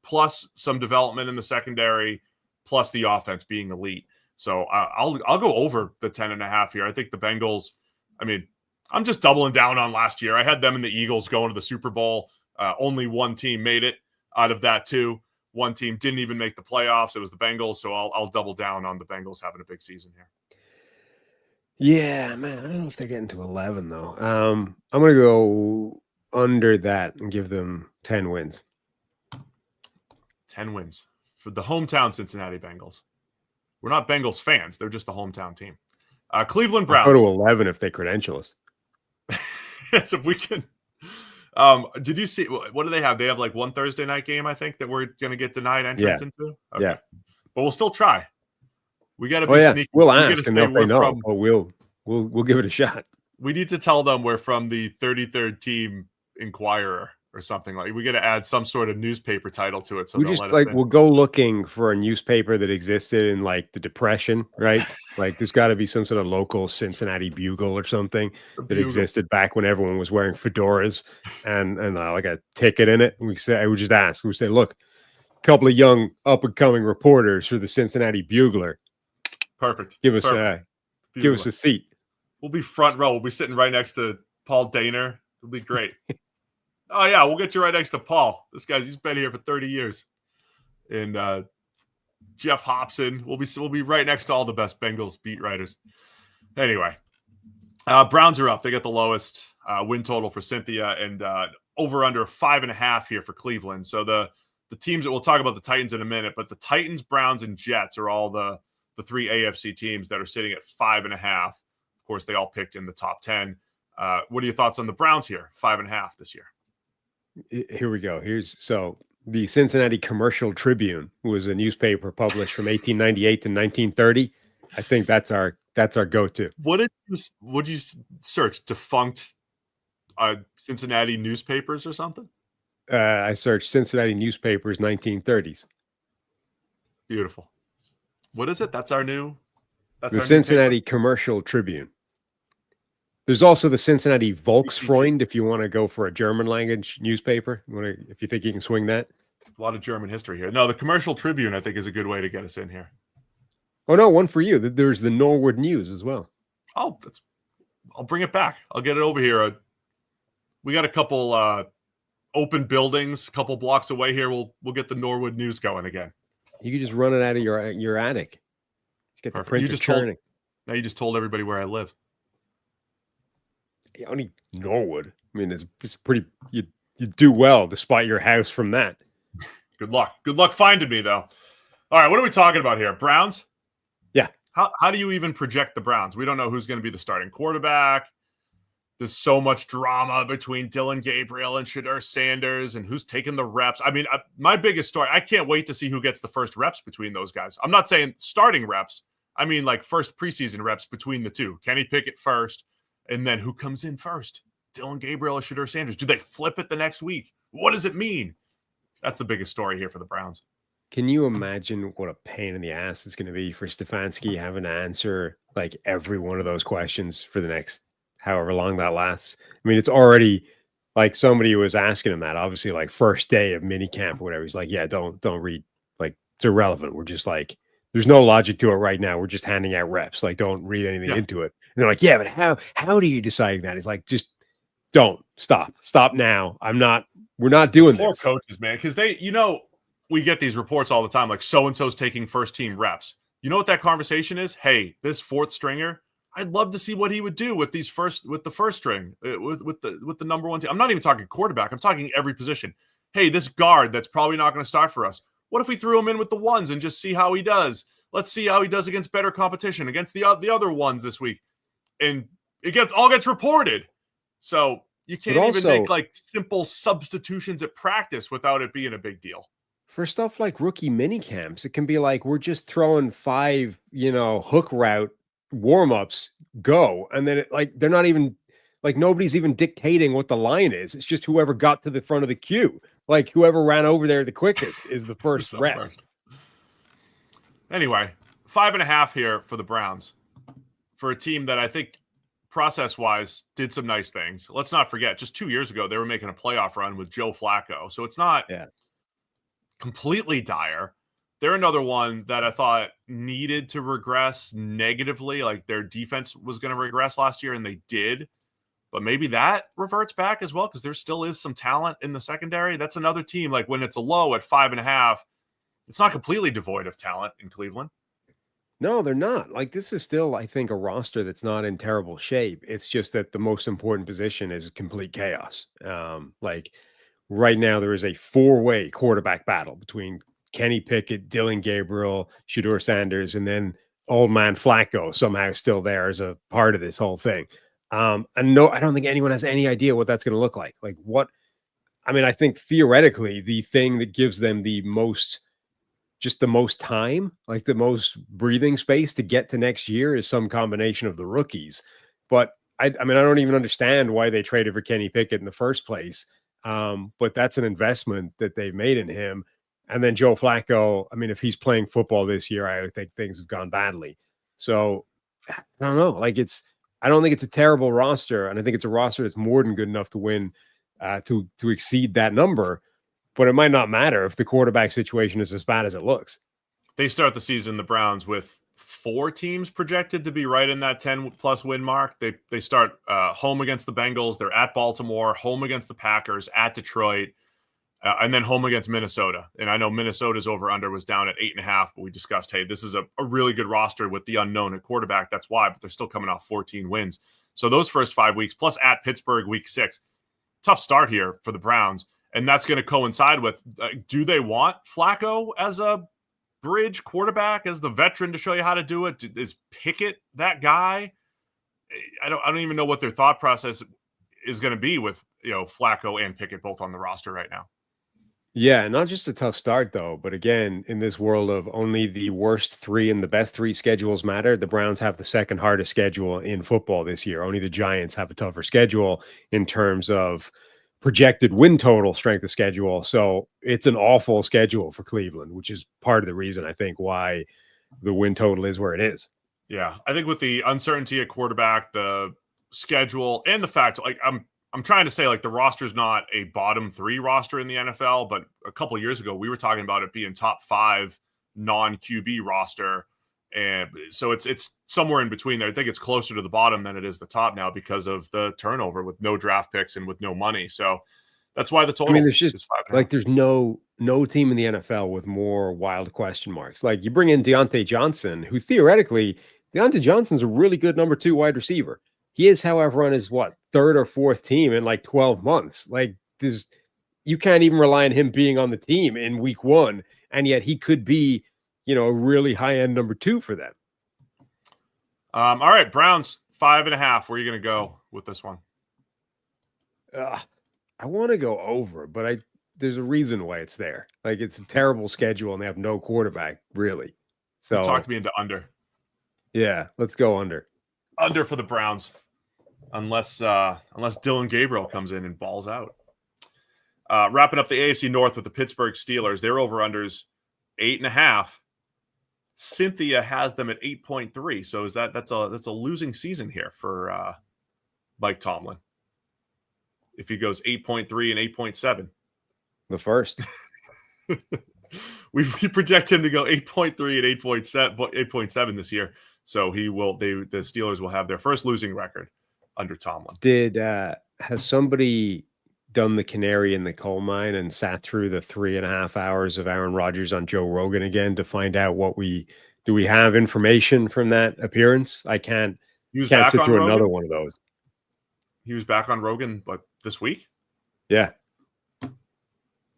plus some development in the secondary, plus the offense being elite. So I'll go over the 10.5 here. I think the Bengals, I mean, I'm just doubling down on last year. I had them and the Eagles going to the Super Bowl. Only one team made it out of that too. One team didn't even make the playoffs. It was the Bengals, so I'll double down on the Bengals having a big season here. Yeah, man, I don't know if they're getting to 11, though. I'm going to go under that and give them 10 wins. 10 wins for the hometown Cincinnati Bengals. We're not Bengals fans. They're just the hometown team. Cleveland Browns. I'll go to 11 if they credential us. Yes, if we can. Did you see what do they have? They have like one Thursday night game, I think, that we're gonna get denied Yeah. entrance into. Okay. Yeah. But we'll still try. We got to Oh be yeah. sneaky. We'll We gotta ask and say they'll say we're no, from. but we'll give it a shot. We need to tell them we're from the 33rd Team Inquirer or something like. We got to add some sort of newspaper title to it, so We they'll just let us in. we'll go looking for a newspaper that existed in like the Depression, right? Like there's got to be some sort of local Cincinnati Bugle or something that existed back when everyone was wearing fedoras and like a ticket in it. And I would just ask. We say, look, a couple of young up and coming reporters for the Cincinnati Bugler. Perfect. Give us a seat. We'll be front row. We'll be sitting right next to Paul Daner. It'll be great. Oh yeah, we'll get you right next to Paul. He's been here for 30 years. And Jeff Hobson. We'll be right next to all the best Bengals beat writers. Anyway, Browns are up. They got the lowest win total for Cynthia and over under 5.5 here for Cleveland. So the teams that we'll talk about the Titans in a minute, but the Titans, Browns, and Jets are all the three AFC teams that are sitting at 5.5. Of course, they all picked in the top 10. What are your thoughts on the Browns here? 5.5 this year. Here we go. So the Cincinnati Commercial Tribune was a newspaper published from 1898 to 1930. I think that's our go-to. What did you search? Defunct Cincinnati newspapers or something? I searched Cincinnati newspapers 1930s. Beautiful. What is it? That's our new. That's the Cincinnati Commercial Tribune. There's also the Cincinnati Volksfreund if you want to go for a German language newspaper. If you think you can swing that. A lot of German history here. No, the Commercial Tribune, I think, is a good way to get us in here. Oh, no, one for you. There's the Norwood News as well. Oh, I'll bring it back. I'll get it over here. We got a couple open buildings, a couple blocks away here. We'll get the Norwood News going again. You could just run it out of your attic. Just get the printer churning. Now you just told everybody where I live. Yeah, only Norwood. I mean, it's pretty. You do well despite your house from that. Good luck. Good luck finding me though. All right, what are we talking about here? Browns? Yeah. How do you even project the Browns? We don't know who's going to be the starting quarterback. There's so much drama between Dylan Gabriel and Shedeur Sanders and who's taking the reps. I mean, my biggest story, I can't wait to see who gets the first reps between those guys. I'm not saying starting reps. I mean, like first preseason reps between the two. Kenny Pickett first, and then who comes in first? Dylan Gabriel or Shedeur Sanders? Do they flip it the next week? What does it mean? That's the biggest story here for the Browns. Can you imagine what a pain in the ass it's going to be for Stefanski having to answer like every one of those questions for the next however long that lasts? I mean, it's already like somebody was asking him that, obviously, like first day of minicamp or whatever. He's like, yeah, don't read. Like, it's irrelevant. We're just like, there's no logic to it right now. We're just handing out reps. Like, don't read anything into it. And they're like, yeah, but how do you decide that? He's like, just don't stop now. We're not doing this. Poor coaches, man. Because we get these reports all the time, like so-and-so's taking first team reps. You know what that conversation is? Hey, this fourth stringer, I'd love to see what he would do with the first string, with the number one team. I'm not even talking quarterback. I'm talking every position. Hey, this guard that's probably not going to start for us. What if we threw him in with the ones and just see how he does? Let's see how he does against better competition, against the other ones this week. And it all gets reported. So you can't even make like simple substitutions at practice without it being a big deal. For stuff like rookie mini camps, it can be like, we're just throwing 5, hook route warm-ups, go. And then they're not even like, nobody's even dictating what the line is. It's just whoever got to the front of the queue. Like whoever ran over there the quickest is the first rep. First. Anyway, 5.5 here for the Browns for a team that I think process-wise did some nice things. Let's not forget, just 2 years ago, they were making a playoff run with Joe Flacco. So it's not completely dire. They're another one that I thought needed to regress negatively. Like their defense was going to regress last year, and they did. But maybe that reverts back as well, because there still is some talent in the secondary. That's another team, like when it's a low at 5.5, it's not completely devoid of talent in Cleveland. No, they're not. Like, this is still, I think, a roster that's not in terrible shape. It's just that the most important position is complete chaos. Like right now, there is a 4-way quarterback battle between Kenny Pickett, Dylan Gabriel, Shedeur Sanders, and then old man Flacco somehow still there as a part of this whole thing. And no, I don't think anyone has any idea what that's going to look like. Like, what I mean, I think theoretically, the thing that gives them the most time, like the most breathing space to get to next year is some combination of the rookies. But I mean, I don't even understand why they traded for Kenny Pickett in the first place. But that's an investment that they've made in him. And then Joe Flacco, I mean, if he's playing football this year, I think things have gone badly. So I don't know. I don't think it's a terrible roster. And I think it's a roster that's more than good enough to win, to exceed that number. But it might not matter if the quarterback situation is as bad as it looks. They start the season, the Browns, with 4 teams projected to be right in that 10-plus win mark. They start home against the Bengals. They're at Baltimore, home against the Packers, at Detroit, and then home against Minnesota. And I know Minnesota's over-under was down at 8.5, but we discussed, hey, this is a really good roster with the unknown at quarterback. That's why, but they're still coming off 14 wins. So those first 5 weeks, plus at Pittsburgh week 6, tough start here for the Browns. And that's going to coincide with, do they want Flacco as a bridge quarterback, as the veteran to show you how to do it? Is Pickett that guy? I don't even know what their thought process is going to be with, Flacco and Pickett both on the roster right now. Yeah, not just a tough start, though, but again, in this world of only the worst 3 and the best 3 schedules matter, the Browns have the second hardest schedule in football this year. Only the Giants have a tougher schedule in terms of projected win total strength of schedule. So it's an awful schedule for Cleveland, which is part of the reason, I think, why the win total is where it is. Yeah, I think with the uncertainty at quarterback, the schedule, and the fact, I'm trying to say, the roster's not a bottom 3 roster in the NFL, but a couple of years ago, we were talking about it being top 5 non-QB roster. And so it's somewhere in between there. I think it's closer to the bottom than it is the top now because of the turnover with no draft picks and with no money. So that's why the total. I mean, there's just is 5.5. there's no team in the NFL with more wild question marks. Like, you bring in Deontay Johnson, who theoretically, Deontay Johnson's a really good number 2 wide receiver. He is, however, on his 3rd or 4th team in 12 months. You can't even rely on him being on the team in week 1, and yet he could be, a really high-end number 2 for them. All right, Browns 5.5. Where are you going to go with this one? I want to go over, but there's a reason why it's there. It's a terrible schedule, and they have no quarterback, really. So you talked me into under. Yeah, let's go under. Under for the Browns, unless Dylan Gabriel comes in and balls out. Wrapping up the AFC North with the Pittsburgh Steelers, their over-unders 8.5. Cynthia has them at 8.3. So that's a losing season here for Mike Tomlin. If he goes 8.3 and 8.7. The first. we project him to go 8.3 and 8.7 this year. So the Steelers will have their first losing record under Tomlin. Has somebody done the canary in the coal mine and sat through the 3.5 hours of Aaron Rodgers on Joe Rogan again to find out we have information from that appearance? I can't sit through another one of those. He was back on Rogan, but this week? Yeah.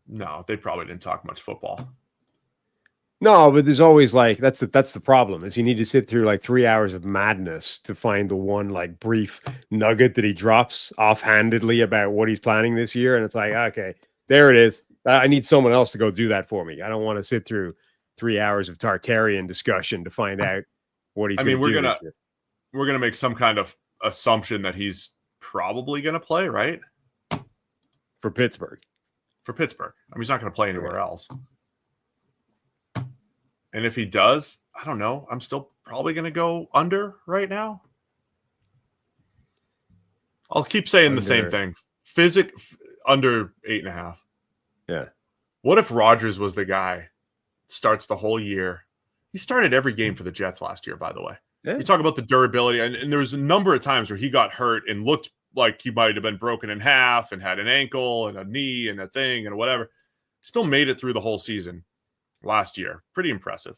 No, they probably didn't talk much football. No, but there's always that's the problem, is you need to sit through 3 hours of madness to find the one brief nugget that he drops offhandedly about what he's planning this year. And it's okay, there it is. I need someone else to go do that for me. I don't want to sit through 3 hours of Tarkarian discussion to find out what he's going to do. We're going to make some kind of assumption that he's probably going to play, right? For Pittsburgh. He's not going to play anywhere else. And if he does, I don't know. I'm still probably going to go under right now. I'll keep saying the same thing. Under 8.5. Yeah. What if Rodgers was the guy, starts the whole year? He started every game for the Jets last year, by the way. Yeah. You talk about the durability, and there was a number of times where he got hurt and looked like he might have been broken in half and had an ankle and a knee and a thing and whatever. Still made it through the whole season last year. Pretty impressive.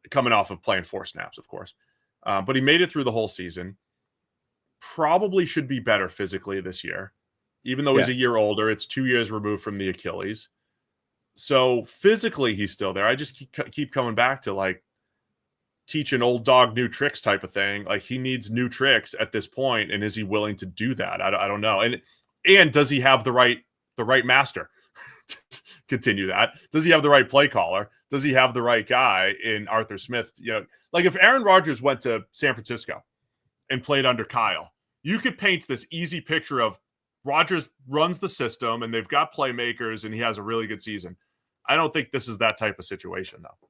Coming off of playing 4 snaps, of course. But he made it through the whole season. Probably should be better physically this year. Even though he's a year older, it's 2 years removed from the Achilles. So physically, he's still there. I just keep coming back to teach an old dog new tricks type of thing. He needs new tricks at this point, and is he willing to do that? I don't know. And does he have the right the right master to continue that? Does he have the right play caller? Does he have the right guy in Arthur Smith? Like if Aaron Rodgers went to San Francisco and played under Kyle, you could paint this easy picture of Rodgers runs the system and they've got playmakers and he has a really good season. I don't think this is that type of situation, though.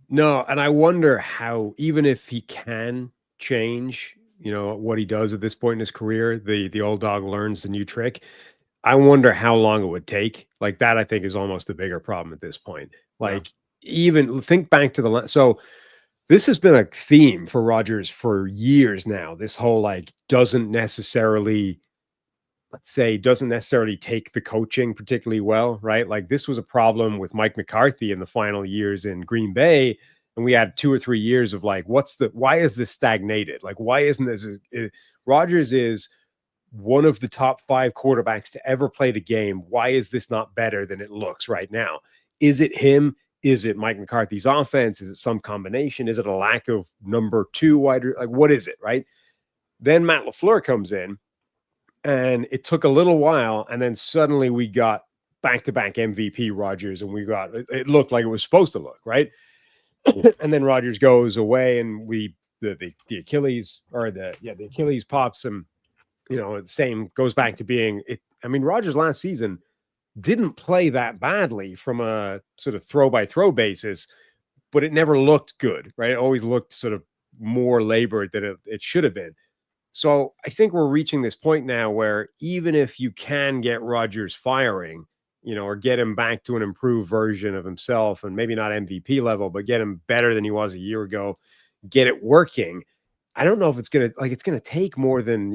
No, and I wonder how, even if he can change, what he does at this point in his career, the old dog learns the new trick. I wonder how long it would take. Like that, I think is almost the bigger problem at this point. Like even think back to so this has been a theme for Rodgers for years now. This whole doesn't necessarily take the coaching particularly well, right? Like this was a problem with Mike McCarthy in the final years in Green Bay. And we had 2 or 3 years of why is this stagnated? Like, why isn't this? Rodgers is one of the top 5 quarterbacks to ever play the game. Why is this not better than it looks right now? Is it him? Is it Mike McCarthy's offense? Is it some combination? Is it a lack of number 2 wider? Like, what is it, right? Then Matt LaFleur comes in, and it took a little while, and then suddenly we got back-to-back MVP Rodgers, and it looked like it was supposed to look, right? And then Rodgers goes away, and the Achilles the Achilles pops, and the same goes back to being it. I mean, Rodgers last season didn't play that badly from a sort of throw-by-throw basis, but it never looked good, right? It always looked sort of more labored than it should have been. So I think we're reaching this point now where even if you can get Rodgers firing, or get him back to an improved version of himself, and maybe not MVP level, but get him better than he was a year ago, get it working. I don't know if it's going to take more than,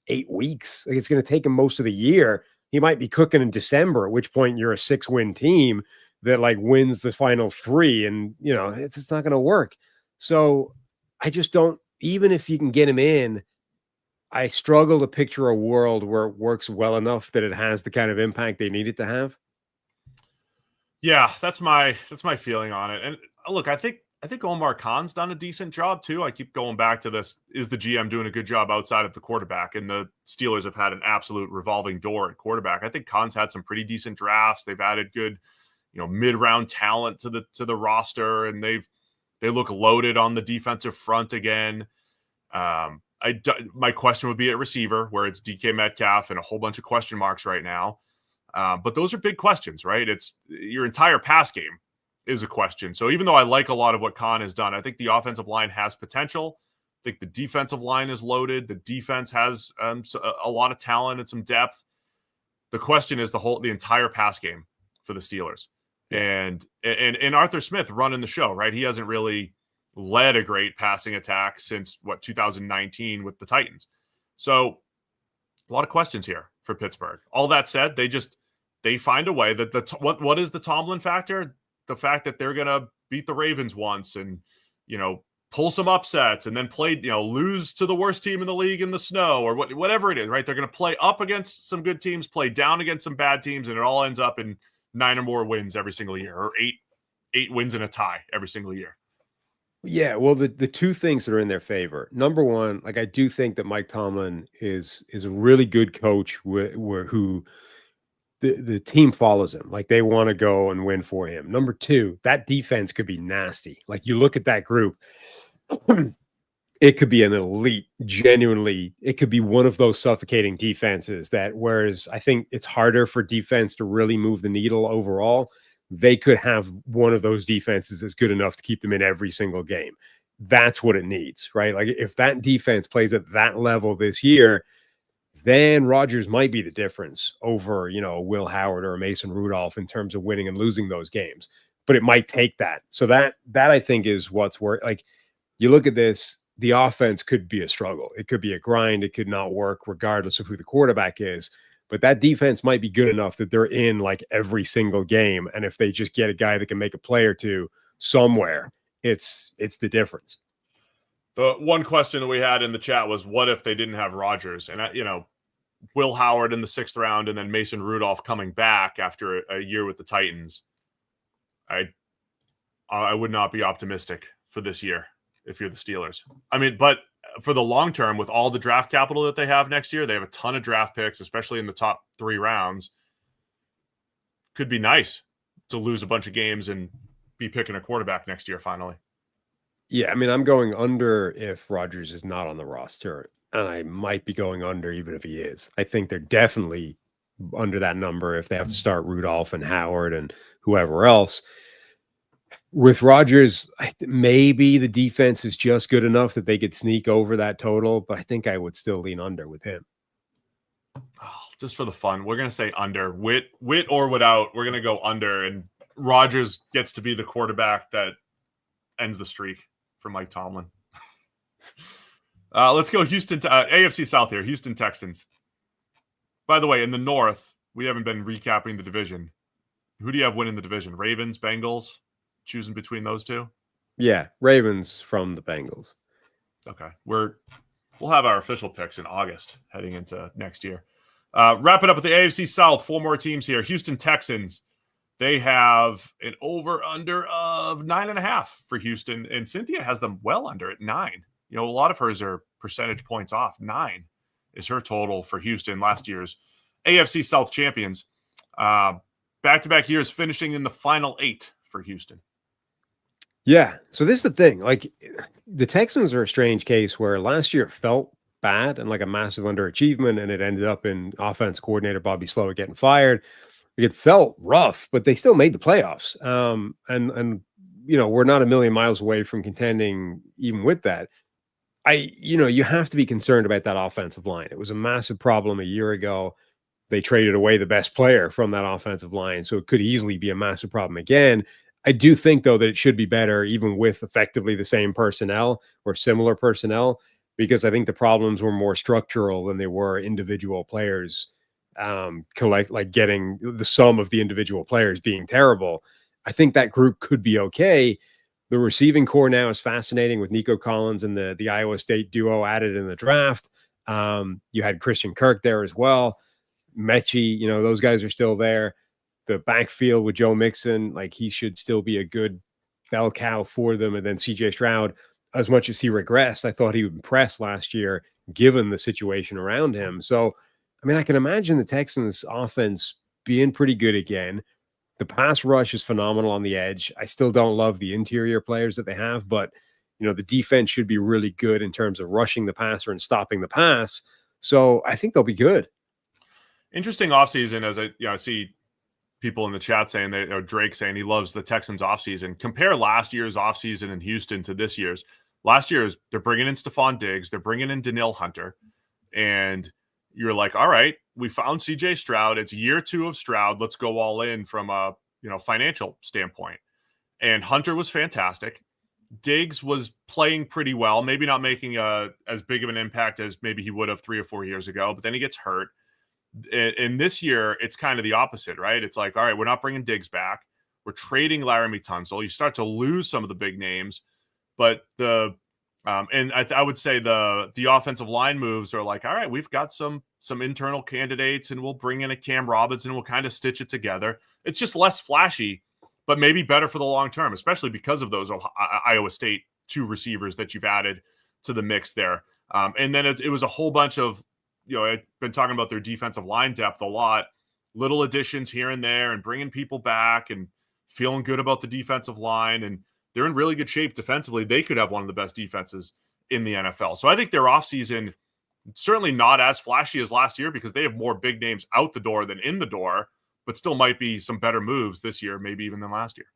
8 weeks. Like it's going to take him most of the year. He might be cooking in December, at which point you're a 6-win team that wins the final 3, and it's not going to work. So I just don't, even if you can get him in, I struggle to picture a world where it works well enough that it has the kind of impact they need it to have. Yeah, that's my feeling on it. And look, I think Omar Khan's done a decent job too. I keep going back to this. Is the GM doing a good job outside of the quarterback? And the Steelers have had an absolute revolving door at quarterback. I think Khan's had some pretty decent drafts. They've added good, mid-round talent to the roster, and they look loaded on the defensive front again. My question would be at receiver, where it's DK Metcalf and a whole bunch of question marks right now. But those are big questions, right? It's your entire pass game is a question. So even though I like a lot of what Khan has done, I think the offensive line has potential. I think the defensive line is loaded. The defense has a lot of talent and some depth. The question is the entire pass game for the Steelers. And Arthur Smith running the show, right? He hasn't really led a great passing attack since 2019 with the Titans. So a lot of questions here for Pittsburgh. All that said, they find a way that what is the Tomlin factor? The fact that they're going to beat the Ravens once and, pull some upsets and then play, lose to the worst team in the league in the snow or whatever it is, right? They're going to play up against some good teams, play down against some bad teams, and it all ends up in 9 or more wins every single year, or eight wins and a tie every single year. Yeah, well, the 2 things that are in their favor. Number one, I do think that Mike Tomlin is a really good coach who the team follows him. Like they want to go and win for him. Number 2, that defense could be nasty. Like you look at that group, it could be an elite, genuinely, it could be one of those suffocating defenses whereas I think it's harder for defense to really move the needle overall. They could have one of those defenses that's good enough to keep them in every single game. That's what it needs, right? Like if that defense plays at that level this year, then Rodgers might be the difference over, Will Howard or Mason Rudolph in terms of winning and losing those games. But it might take that. So that I think is what's worth. Like you look at this, the offense could be a struggle. It could be a grind. It could not work regardless of who the quarterback is. But that defense might be good enough that they're in every single game. And if they just get a guy that can make a play or two somewhere, it's the difference. The one question that we had in the chat was, what if they didn't have Rodgers? And, Will Howard in the 6th round and then Mason Rudolph coming back after a year with the Titans. I would not be optimistic for this year if you're the Steelers. I mean, but for the long term, with all the draft capital that they have next year, they have a ton of draft picks, especially in the top 3 rounds. Could be nice to lose a bunch of games and be picking a quarterback next year finally. Yeah, I mean, I'm going under if Rodgers is not on the roster, and I might be going under even if he is. I think they're definitely under that number if they have to start Rudolph and Howard and whoever else. With Rodgers, maybe the defense is just good enough that they could sneak over that total, but I think I would still lean under with him. Oh, just for the fun, we're going to say under. With or without, we're going to go under, and Rodgers gets to be the quarterback that ends the streak for Mike Tomlin. Let's go Houston to AFC South here. Houston Texans. By the way, in the North, we haven't been recapping the division. Who do you have winning the division? Ravens, Bengals? Choosing between those two? Yeah, Ravens from the Bengals. Okay. We'll have our official picks in August heading into next year. Wrap it up with the AFC South. 4 more teams here. Houston Texans. They have an over-under of 9.5 for Houston, and Cynthia has them well under at 9. You know, a lot of hers are percentage points off. 9 is her total for Houston, last year's AFC South champions. Back-to-back years finishing in the final 8 for Houston. Yeah. So this is the thing. Like, the Texans are a strange case where last year it felt bad and like a massive underachievement, and it ended up in offense coordinator Bobby Slowick getting fired. It felt rough, but they still made the playoffs. And you know, we're not a million miles away from contending even with that. You have to be concerned about that offensive line. It was a massive problem a year ago. They traded away the best player from that offensive line, so it could easily be a massive problem again. I do think, though, that it should be better even with effectively the same personnel or similar personnel, because I think the problems were more structural than they were individual players getting the sum of the individual players being terrible. I think that group could be okay. The receiving core now is fascinating with Nico Collins and the Iowa State duo added in the draft. You had Christian Kirk there as well. Mechie, those guys are still there. The backfield with Joe Mixon, like, he should still be a good bell cow for them. And then CJ Stroud, as much as he regressed, I thought he would impress last year given the situation around him. So, I mean, I can imagine the Texans offense being pretty good again. The pass rush is phenomenal on the edge. I still don't love the interior players that they have, but the defense should be really good in terms of rushing the passer and stopping the pass. So I think they'll be good. Interesting offseason, as I see people in the chat saying Drake saying he loves the Texans offseason. Compare last year's offseason in Houston to this year's. Last year's, they're bringing in Stephon Diggs, they're bringing in Danielle Hunter, and you're like, all right, we found CJ Stroud. It's year 2 of Stroud. Let's go all in from a financial standpoint. And Hunter was fantastic. Diggs was playing pretty well, maybe not making as big of an impact as maybe he would have 3 or 4 years ago, but then he gets hurt. And this year, it's kind of the opposite, right? It's like, all right, we're not bringing Diggs back. We're trading Laramie Tunsil. You start to lose some of the big names, but I would say the offensive line moves are like, all right, we've got some internal candidates, and we'll bring in a Cam Robinson. We'll kind of stitch it together. It's just less flashy, but maybe better for the long term, especially because of those Iowa State 2 receivers that you've added to the mix there. And then it was a whole bunch of, I've been talking about their defensive line depth a lot, little additions here and there, and bringing people back and feeling good about the defensive line. And they're in really good shape defensively. They could have one of the best defenses in the NFL. So I think their offseason, certainly not as flashy as last year because they have more big names out the door than in the door, but still might be some better moves this year, maybe even than last year.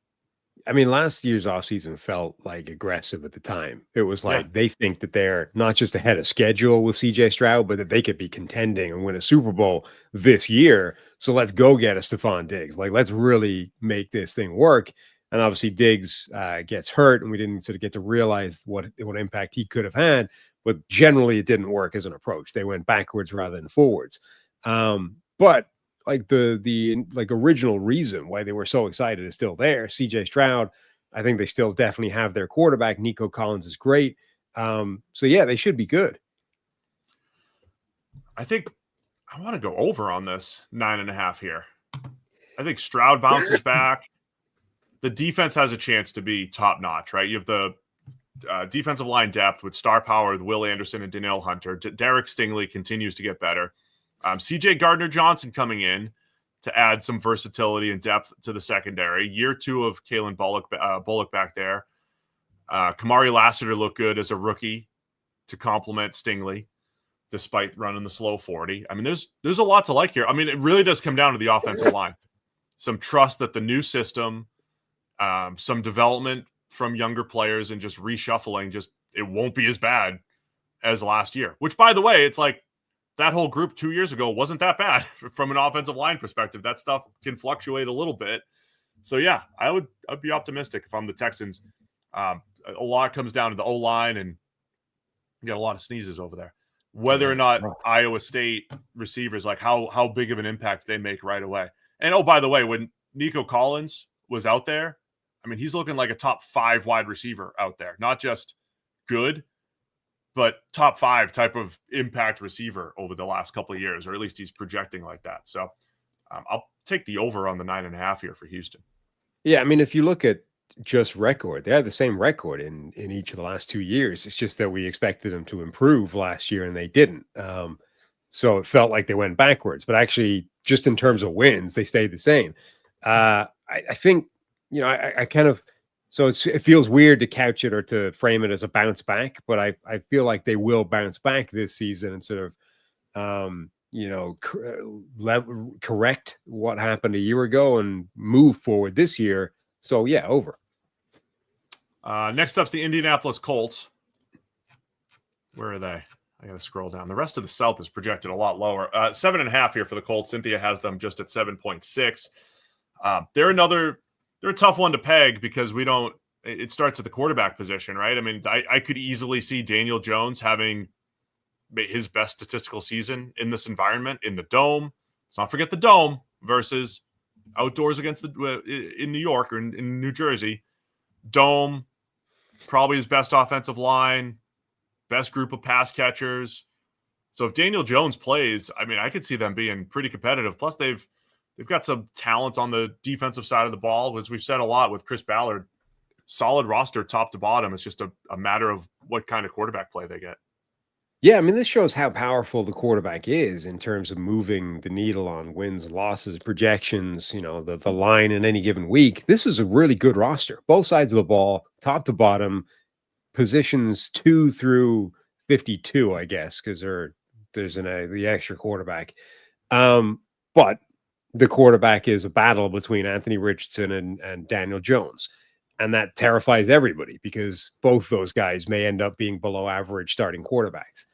I mean, last year's offseason felt like aggressive at the time. It was like they think that they're not just ahead of schedule with CJ Stroud, but that they could be contending and win a Super Bowl this year. So let's go get a Stephon Diggs. Like, let's really make this thing work. And obviously Diggs gets hurt, and we didn't sort of get to realize what impact he could have had. But generally, it didn't work as an approach. They went backwards rather than forwards. But like the original reason why they were so excited is still there. CJ Stroud, I think they still definitely have their quarterback. Nico Collins is great. So yeah, they should be good. I think I want to go over on this 9.5 here. I think Stroud bounces back. The defense has a chance to be top notch, right? You have defensive line depth with star power with Will Anderson and Danielle Hunter. Derek Stingley continues to get better. CJ Gardner-Johnson coming in to add some versatility and depth to the secondary. Year 2 of Kalen Bullock back there. Kamari Lassiter looked good as a rookie to complement Stingley, despite running the slow 40. I mean, there's a lot to like here. I mean, it really does come down to the offensive line. Some trust that the new system, some development from younger players, and just reshuffling, it won't be as bad as last year. Which, by the way, it's like that whole group 2 years ago wasn't that bad from an offensive line perspective. That stuff can fluctuate a little bit. So yeah, I'd be optimistic if I'm the Texans. A lot comes down to the O-line, and you got a lot of sneezes over there. Whether or not Iowa State receivers, like how big of an impact they make right away. And oh, by the way, when Nico Collins was out there, I mean, he's looking like a top 5 wide receiver out there. Not just good, but top 5 type of impact receiver over the last couple of years, or at least he's projecting like that. So I'll take the over on the 9.5 here for Houston. Yeah, I mean, if you look at just record, they had the same record in each of the last 2 years. It's just that we expected them to improve last year and they didn't. So it felt like they went backwards, but actually just in terms of wins, they stayed the same. I think, I kind of, so it feels weird to couch it or to frame it as a bounce back, but I feel like they will bounce back this season and sort of, correct what happened a year ago and move forward this year. So yeah, over. Next up's the Indianapolis Colts. Where are they? I got to scroll down. The rest of the South is projected a lot lower. 7.5 here for the Colts. Cynthia has them just at 7.6. They're a tough one to peg because it starts at the quarterback position, right? I mean, I could easily see Daniel Jones having his best statistical season in this environment in the Dome. Let's not forget the Dome versus outdoors against in New York or in New Jersey. Dome, probably his best offensive line, best group of pass catchers. So if Daniel Jones plays, I mean, I could see them being pretty competitive. Plus, they've got some talent on the defensive side of the ball, as we've said a lot with Chris Ballard. Solid roster top to bottom. It's just a matter of what kind of quarterback play they get. Yeah, I mean, this shows how powerful the quarterback is in terms of moving the needle on wins, losses, projections, the line in any given week. This is a really good roster. Both sides of the ball, top to bottom, positions 2 through 52, I guess, because there's the extra quarterback. But the quarterback is a battle between Anthony Richardson and Daniel Jones. And that terrifies everybody because both those guys may end up being below average starting quarterbacks.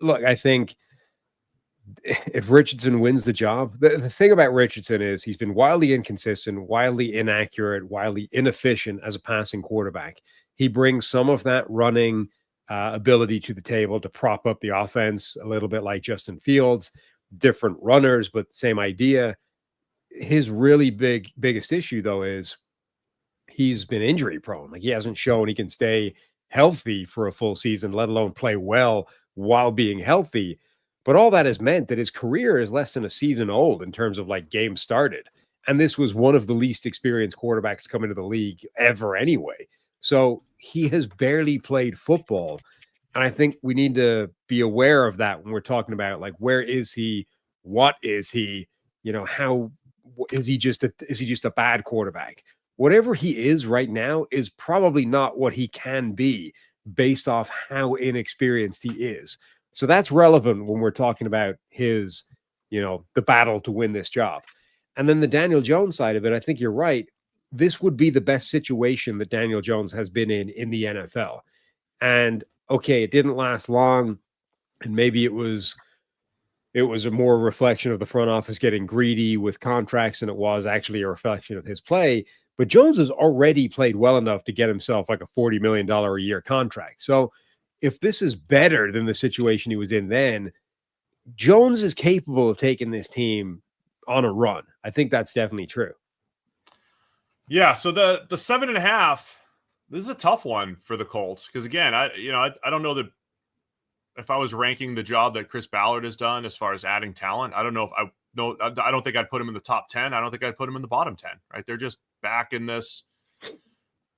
Look, I think if Richardson wins the job, the thing about Richardson is he's been wildly inconsistent, wildly inaccurate, wildly inefficient as a passing quarterback. He brings some of that running ability to the table to prop up the offense, a little bit like Justin Fields, different runners, but same idea. His really biggest issue, though, is he's been injury prone. Like, he hasn't shown he can stay healthy for a full season, let alone play well while being healthy. But all that has meant that his career is less than a season old in terms of like games started. And this was one of the least experienced quarterbacks coming to the league ever anyway. So he has barely played football. And I think we need to be aware of that when we're talking about like, where is he? What is he? How is he just a bad quarterback? Whatever he is right now is probably not what he can be based off how inexperienced he is. So that's relevant when we're talking about his, the battle to win this job. And then the Daniel Jones side of it, I think you're right. This would be the best situation that Daniel Jones has been in the NFL. And okay, it didn't last long. And maybe it was a more reflection of the front office getting greedy with contracts than it was actually a reflection of his play. But Jones has already played well enough to get himself like a $40 million a year contract. So if this is better than the situation he was in then, Jones is capable of taking this team on a run. I think that's definitely true. Yeah, so the 7.5, this is a tough one for the Colts because again, I don't know that if I was ranking the job that Chris Ballard has done as far as adding talent, I don't know if I don't think I'd put him in the top 10. I don't think I'd put him in the bottom 10, right? They're just back in this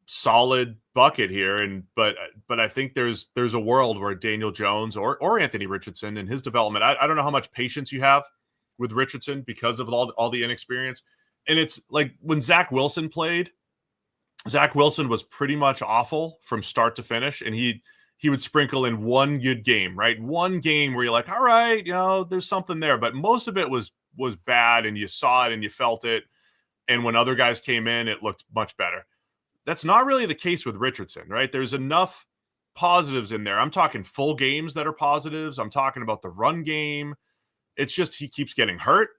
solid bucket here, but I think there's a world where Daniel Jones or Anthony Richardson and his development. I don't know how much patience you have with Richardson because of all the inexperience. And it's like when Zach Wilson played, Zach Wilson was pretty much awful from start to finish, and he would sprinkle in one good game, right? One game where you're like, all right, there's something there, but most of it was bad, and you saw it and you felt it. And when other guys came in, it looked much better. That's not really the case with Richardson, right? There's enough positives in there. I'm talking full games that are positives. I'm talking about the run game. It's just he keeps getting hurt,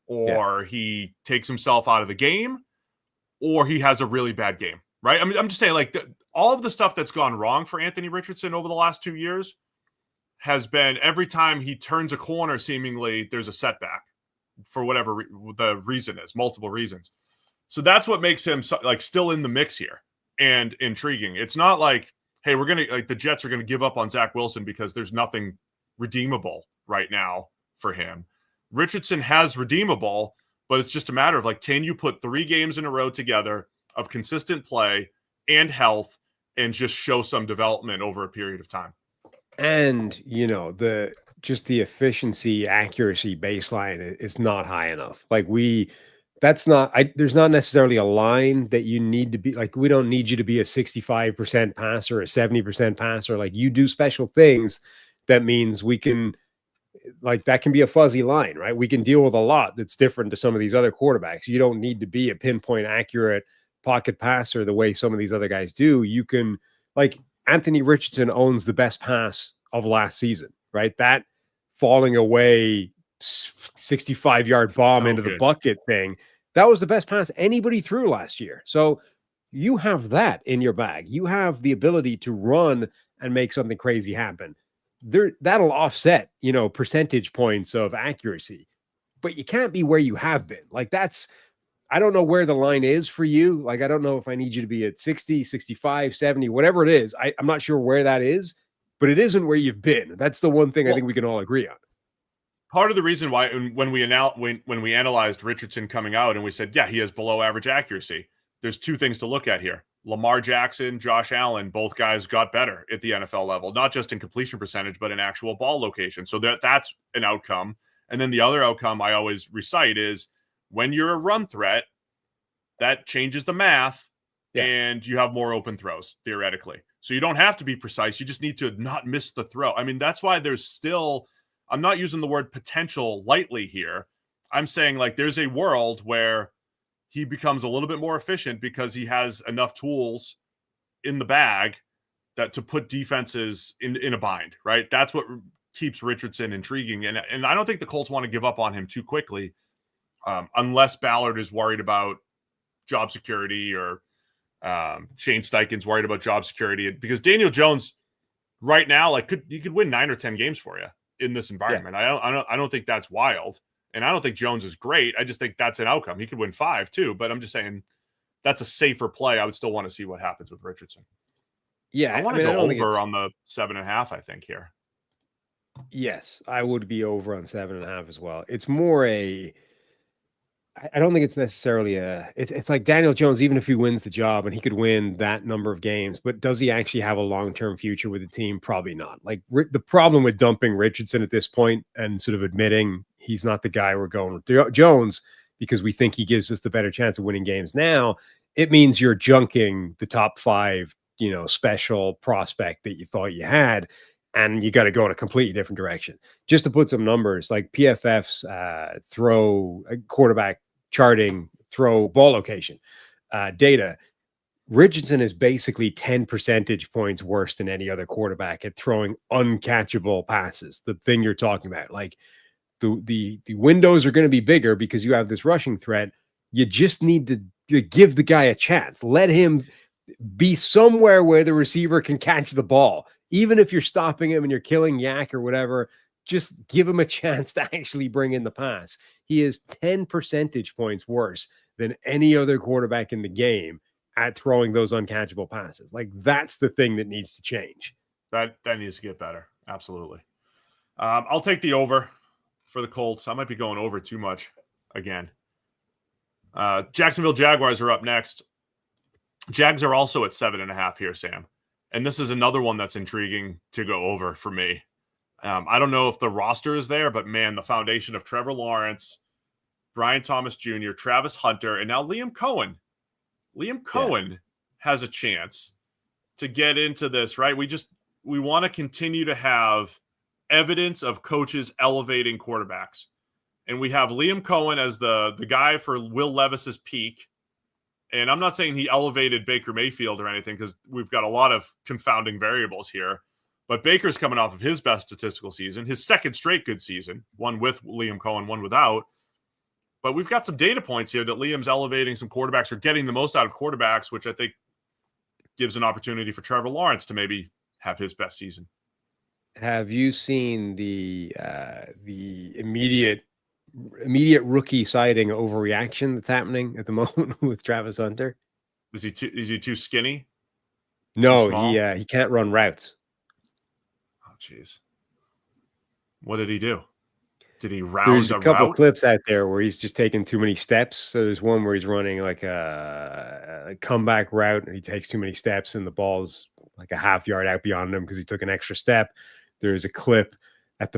or he takes himself out of the game, or he has a really bad game, right? I mean, I'm just saying, like, all of the stuff that's gone wrong for Anthony Richardson over the last 2 years has been every time he turns a corner, seemingly there's a setback for whatever the reason is, multiple reasons. So that's what makes him like still in the mix here and intriguing. It's not like, hey, the Jets are going to give up on Zach Wilson because there's nothing redeemable right now for him. Richardson has redeemable, but it's just a matter of like, can you put 3 games in a row together of consistent play and health and just show some development over a period of time? And, the efficiency, accuracy baseline is not high enough. Like there's not necessarily a line that you need to be like, we don't need you to be a 65% passer, a 70% passer. Like you do special things. That means we can, like, that can be a fuzzy line, right? We can deal with a lot that's different to some of these other quarterbacks. You don't need to be a pinpoint accurate pocket passer the way some of these other guys do. You can, like, Anthony Richardson owns the best pass of last season, right? That falling away 65-yard bomb into the bucket thing, that was the best pass anybody threw last year. So you have that in your bag. You have the ability to run and make something crazy happen. That'll offset, percentage points of accuracy, but you can't be where you have been. Like I don't know where the line is for you. Like, I don't know if I need you to be at 60, 65, 70, whatever it is. I'm not sure where that is, but it isn't where you've been. That's the one thing I think we can all agree on. Part of the reason why when we analyzed Richardson coming out and we said, yeah, he has below average accuracy, there's 2 things to look at here. Lamar Jackson, Josh Allen, both guys got better at the NFL level, not just in completion percentage, but in actual ball location. So that's an outcome. And then the other outcome I always recite is when you're a run threat, that changes the math and you have more open throws, theoretically. So you don't have to be precise. You just need to not miss the throw. I mean, that's why there's still, I'm not using the word potential lightly here. I'm saying, like, there's a world where he becomes a little bit more efficient because he has enough tools in the bag to put defenses in a bind, right? That's what keeps Richardson intriguing. And I don't think the Colts want to give up on him too quickly unless Ballard is worried about job security or Shane Steichen's worried about job security. Because Daniel Jones right now, like, he could win 9 or 10 games for you in this environment. Yeah. I don't think that's wild. And I don't think Jones is great. I just think that's an outcome. He could win 5 too, but I'm just saying that's a safer play. I would still want to see what happens with Richardson. Yeah. I want to go over on the 7.5, I think, here. Yes, I would be over on 7.5 as well. It's more I don't think it's necessarily it's like Daniel Jones, even if he wins the job and he could win that number of games, but does he actually have a long-term future with the team? Probably not. Like the problem with dumping Richardson at this point and sort of admitting he's not the guy we're going with Jones because we think he gives us the better chance of winning games now, it means you're junking the top 5, special prospect that you thought you had. And you got to go in a completely different direction. Just to put some numbers, like PFF's throw quarterback charting, throw ball location data, Richardson is basically 10 percentage points worse than any other quarterback at throwing uncatchable passes. The thing you're talking about, like the windows are going to be bigger because you have this rushing threat. You just need to give the guy a chance. Let him be somewhere where the receiver can catch the ball. Even if you're stopping him and you're killing Yak or whatever, just give him a chance to actually bring in the pass. He is 10 percentage points worse than any other quarterback in the game at throwing those uncatchable passes. Like, that's the thing that needs to change. That needs to get better. Absolutely. I'll take the over for the Colts. I might be going over too much again. Jacksonville Jaguars are up next. Jags are also at 7.5 here, Sam. And this is another one that's intriguing to go over for me. I don't know if the roster is there, but man, the foundation of Trevor Lawrence, Brian Thomas Jr., Travis Hunter, and now Liam Cohen. Liam Cohen has a chance to get into this, right? We want to continue to have evidence of coaches elevating quarterbacks. And we have Liam Cohen as the guy for Will Levis's peak. And I'm not saying he elevated Baker Mayfield or anything, because we've got a lot of confounding variables here. But Baker's coming off of his best statistical season, his second straight good season, one with Liam Cohen, one without. But we've got some data points here that Liam's elevating some quarterbacks or getting the most out of quarterbacks, which I think gives an opportunity for Trevor Lawrence to maybe have his best season. Have you seen the immediate rookie sighting overreaction that's happening at the moment with Travis Hunter? Is he too skinny? No, he can't run routes. Oh, jeez. What did he do? Did he round There's a couple route? of clips out there where he's just taking too many steps. So there's one where he's running like a comeback route and he takes too many steps and the ball's like a half yard out beyond him because he took an extra step. There's a clip at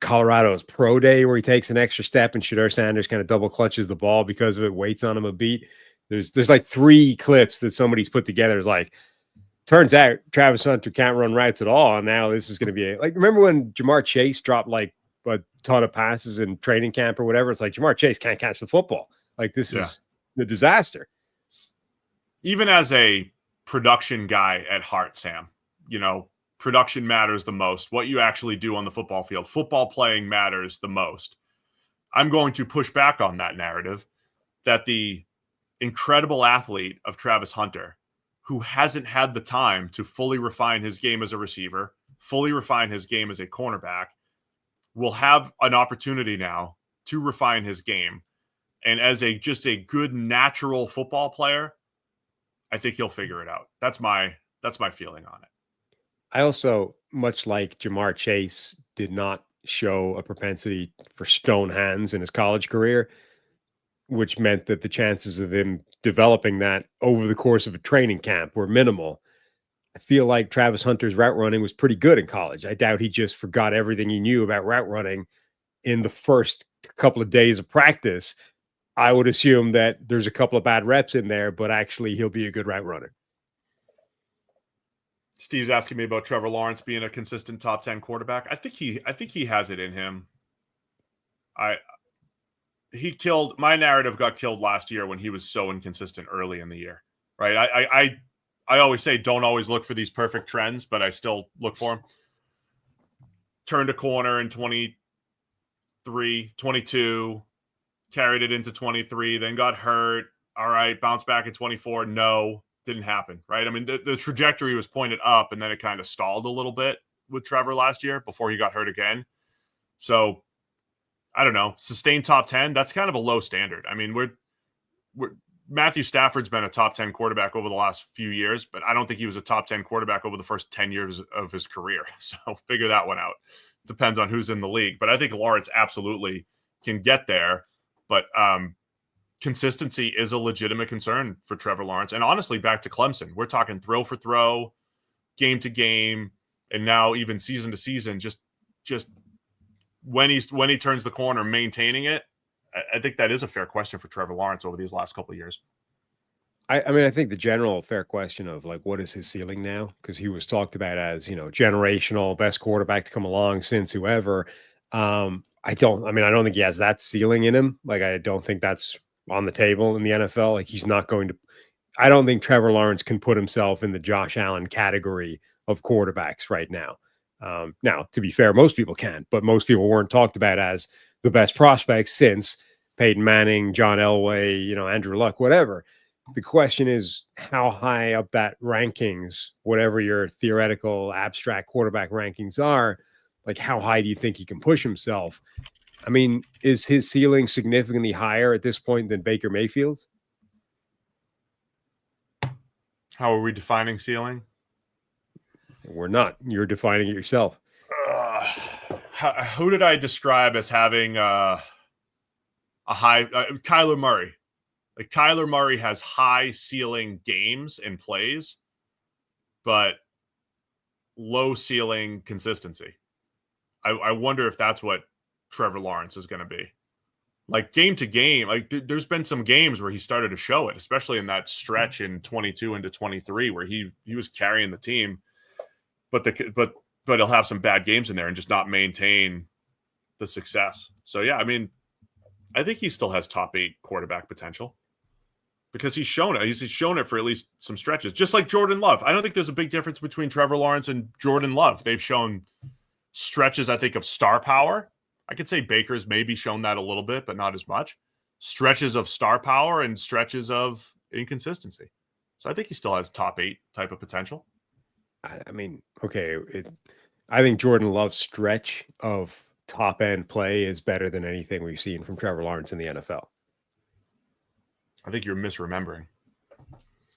Colorado's pro day where he takes an extra step and Shedeur Sanders kind of double clutches the ball because of it, waits on him a beat. There's like 3 clips that somebody's put together. It's like, turns out Travis Hunter can't run routes at all. And now this is going to be like, remember when Jamar Chase dropped like a ton of passes in training camp or whatever? It's like Jamar Chase can't catch the football. Like this is the disaster. Even as a production guy at heart, Sam, production matters the most. What you actually do on the football field, football playing matters the most. I'm going to push back on that narrative that the incredible athlete of Travis Hunter, who hasn't had the time to fully refine his game as a receiver, fully refine his game as a cornerback, will have an opportunity now to refine his game. And as just a good natural football player, I think he'll figure it out. That's my feeling on it. I also, much like Jamar Chase, did not show a propensity for stone hands in his college career, which meant that the chances of him developing that over the course of a training camp were minimal. I feel like Travis Hunter's route running was pretty good in college. I doubt he just forgot everything he knew about route running in the first couple of days of practice. I would assume that there's a couple of bad reps in there, but actually he'll be a good route runner. Steve's asking me about Trevor Lawrence being a consistent top 10 quarterback. I think he has it in him. My narrative got killed last year when he was so inconsistent early in the year, right? I always say don't always look for these perfect trends, but I still look for them. Turned a corner in 23, 22, carried it into 23, then got hurt. All right, bounced back in 24. No, didn't happen, right? I mean, the trajectory was pointed up, and then it kind of stalled a little bit with Trevor last year before he got hurt again. So I don't know, sustained top 10, that's kind of a low standard. I mean, Matthew Stafford's been a top 10 quarterback over the last few years, but I don't think he was a top 10 quarterback over the first 10 years of his career. So figure that one out. Depends on who's in the league. But I think Lawrence absolutely can get there. But consistency is a legitimate concern for Trevor Lawrence. And honestly, back to Clemson, we're talking throw for throw, game to game, and now even season to season, just when he turns the corner, maintaining it. I think that is a fair question for Trevor Lawrence over these last couple of years. I mean, I think the general fair question of like, what is his ceiling now? Because he was talked about as, generational, best quarterback to come along since whoever. I don't think he has that ceiling in him. Like, I don't think that's on the table in the NFL. Like, he's not going to, I don't think Trevor Lawrence can put himself in the Josh Allen category of quarterbacks right now. Now, to be fair, most people can, but most people weren't talked about as the best prospects since Peyton Manning, John Elway, Andrew Luck, whatever. The question is how high up that rankings, whatever your theoretical abstract quarterback rankings are, like how high do you think he can push himself? I mean, is his ceiling significantly higher at this point than Baker Mayfield's? How are we defining ceiling? We're not. You're defining it yourself. Who did I describe as having a high Kyler Murray? Like Kyler Murray has high ceiling games and plays, but low ceiling consistency. I wonder if that's what Trevor Lawrence is going to be. Like game to game, like there's been some games where he started to show it, especially in that stretch in 22 into 23 where he was carrying the team, but he'll have some bad games in there and just not maintain the success. So yeah, I mean, I think he still has top 8 quarterback potential because he's shown it. He's shown it for at least some stretches, just like Jordan Love. I don't think there's a big difference between Trevor Lawrence and Jordan Love. They've shown stretches, I think, of star power. I could say Baker's maybe shown that a little bit, but not as much. Stretches of star power and stretches of inconsistency. So I think he still has top 8 type of potential. I mean, okay, I think Jordan Love's stretch of top end play is better than anything we've seen from Trevor Lawrence in the NFL. I think you're misremembering.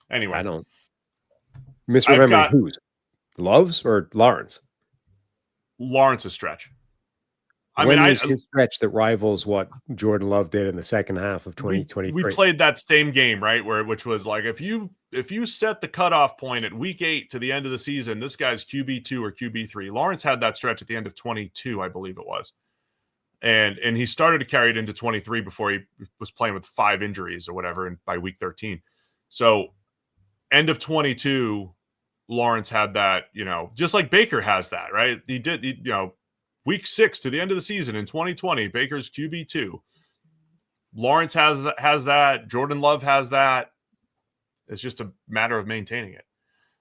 Anyway, I don't misremembering whose, Love's or Lawrence? Lawrence's stretch. I mean, a stretch that rivals what Jordan Love did in the second half of 2023. We played that same game, right? Which was like, if you set the cutoff point at week 8 to the end of the season, this guy's QB2 or QB3. Lawrence had that stretch at the end of 22, I believe it was. And he started to carry it into 23 before he was playing with 5 injuries or whatever, and by week 13. So end of 22, Lawrence had that, just like Baker has that, right? He did, week 6 to the end of the season in 2020, Baker's QB2. Lawrence has that. Jordan Love has that. It's just a matter of maintaining it.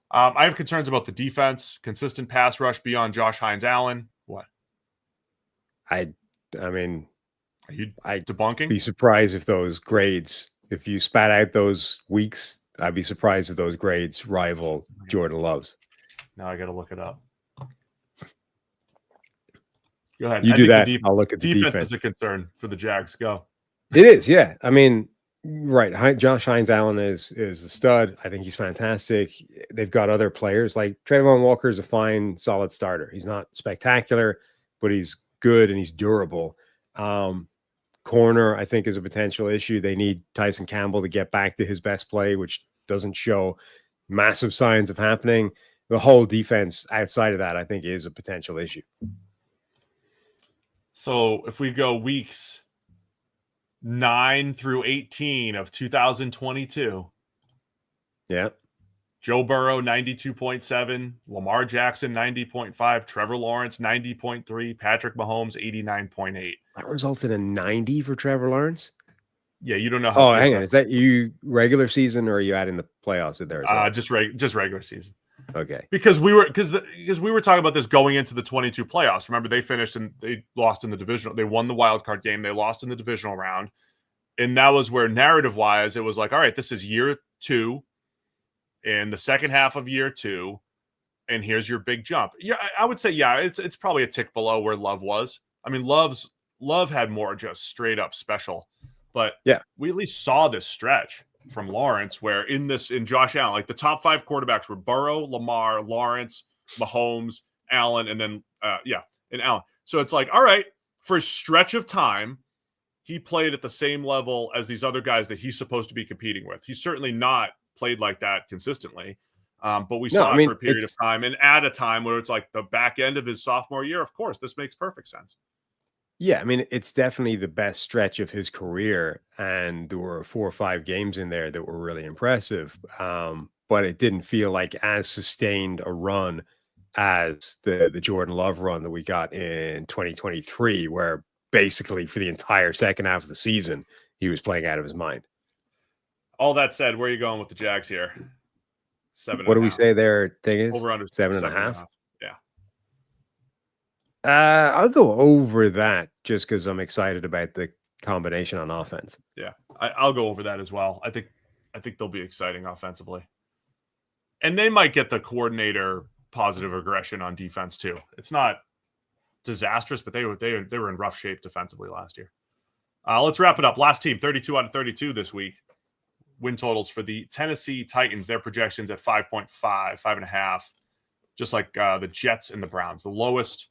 I have concerns about the defense, consistent pass rush beyond Josh Hines-Allen. What? I mean, are you debunking? Be surprised if those grades, if you spat out those weeks, I'd be surprised if those grades rival Jordan Love's. Now I got to look it up. Go ahead. You do that. I'll look at the defense. Defense is a concern for the Jags. Go. It is, yeah. I mean, right. Josh Hines-Allen is a stud. I think he's fantastic. They've got other players like Trayvon Walker is a fine, solid starter. He's not spectacular, but he's good and he's durable. Corner, I think, is a potential issue. They need Tyson Campbell to get back to his best play, which doesn't show massive signs of happening. The whole defense outside of that, I think, is a potential issue. So if we go weeks 9 through 18 of 2022. Yeah. Joe Burrow, 92.7. Lamar Jackson, 90.5. Trevor Lawrence, 90.3. Patrick Mahomes, 89.8. That resulted in 90 for Trevor Lawrence? Yeah, you don't know how. Oh, hang on. Is that you regular season or are you adding the playoffs in there as well? Just regular season. Okay. Because we were talking about this going into the 22 playoffs. Remember, they finished and they lost in the divisional. They won the wild card game. They lost in the divisional round. And that was where narrative wise, it was like, all right, this is year 2 in the second half of year 2. And here's your big jump. Yeah, I would say, yeah, it's probably a tick below where Love was. I mean, Love had more just straight up special, but yeah, we at least saw this stretch from Lawrence where in Josh Allen, like the top 5 quarterbacks were Burrow, Lamar, Lawrence, Mahomes, Allen, and then and Allen. So it's like, all right, for a stretch of time, he played at the same level as these other guys that he's supposed to be competing with. He's certainly not played like that consistently, but we saw it for a period of time, and at a time where it's like the back end of his sophomore year. Of course, this makes perfect sense. Yeah, I mean, it's definitely the best stretch of his career, and there were 4 or 5 games in there that were really impressive, but it didn't feel like as sustained a run as the Jordan Love run that we got in 2023, where basically for the entire second half of the season, he was playing out of his mind. All that said, where are you going with the Jags here? 7.5. What do we say their thing is? Over under 7.5? Yeah. I'll go over that just because I'm excited about the combination on offense. Yeah, I'll go over that as well. I think they'll be exciting offensively, and they might get the coordinator positive aggression on defense too. It's not disastrous, but they were in rough shape defensively last year. Let's wrap it up. Last team, 32 out of 32 this week. Win totals for the Tennessee Titans. Their projections at 5.5, 5.5, just like the Jets and the Browns. The lowest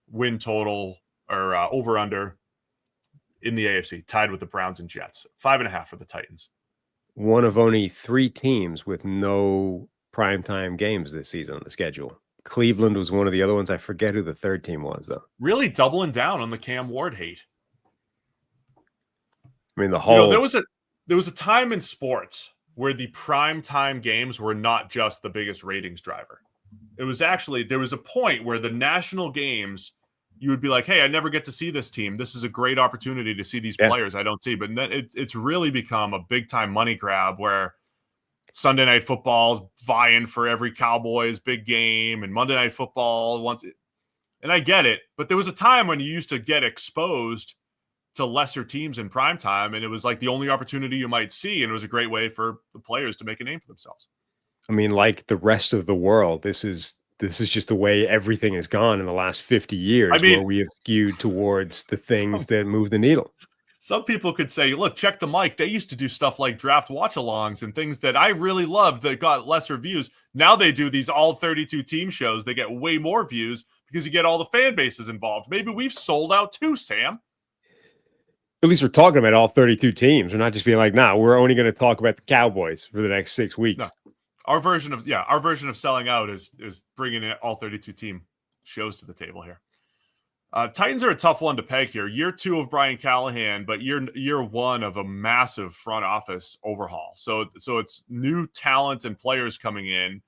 win total or over under in the AFC, tied with the Browns and Jets. 5.5 for the Titans. one of only 3 teams with no primetime games this season on the schedule. Cleveland was one of the other ones. I forget who the third team was, though. Really doubling down on the Cam Ward hate. I mean, the whole... there was a time in sports where the primetime games were not just the biggest ratings driver. It was actually, there was a point where the national games, you would be like, hey, I never get to see this team. This is a great opportunity to see these players I don't see. But then it's really become a big-time money grab where Sunday Night Football's vying for every Cowboys big game, and Monday Night Football wants it. And I get it, but there was a time when you used to get exposed to lesser teams in primetime, and it was like the only opportunity you might see, and it was a great way for the players to make a name for themselves. I mean, like the rest of the world, this is just the way everything has gone in the last 50 years, where we have skewed towards the things that move the needle. Some people could say, look, check the mic. They used to do stuff like draft watch-alongs and things that I really loved that got lesser views. Now they do these all 32 team shows. They get way more views because you get all the fan bases involved. Maybe we've sold out too, Sam. At least we're talking about all 32 teams. We're not just being like, nah, we're only going to talk about the Cowboys for the next 6 weeks. No. Our version of selling out is bringing in all 32 team shows to the table here. Titans are a tough one to peg here. Year 2 of Brian Callahan, but year 1 of a massive front office overhaul. So it's new talent and players coming in.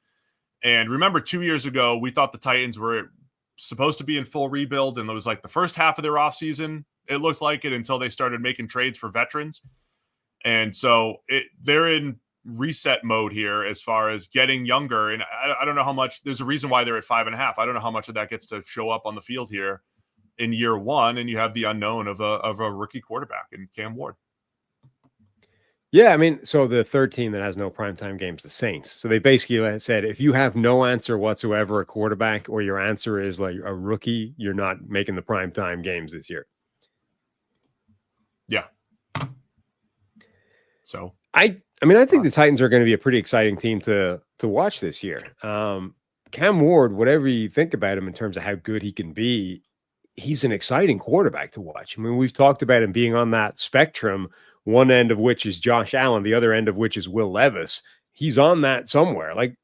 And remember, 2 years ago, we thought the Titans were supposed to be in full rebuild, and it was like the first half of their offseason, it looked like it, until they started making trades for veterans. And so they're in reset mode here as far as getting younger. And I don't know how much, there's a reason why they're at 5.5. I don't know how much of that gets to show up on the field here in year 1. And you have the unknown of a rookie quarterback in Cam Ward. Yeah, I mean, so the third team that has no primetime games, the Saints. So they basically said, if you have no answer whatsoever, a quarterback, or your answer is like a rookie, you're not making the primetime games this year. Yeah. So I mean, I think the Titans are going to be a pretty exciting team to watch this year. Cam Ward, whatever you think about him in terms of how good he can be, he's an exciting quarterback to watch. I mean, we've talked about him being on that spectrum, one end of which is Josh Allen, the other end of which is Will Levis. He's on that somewhere. Like,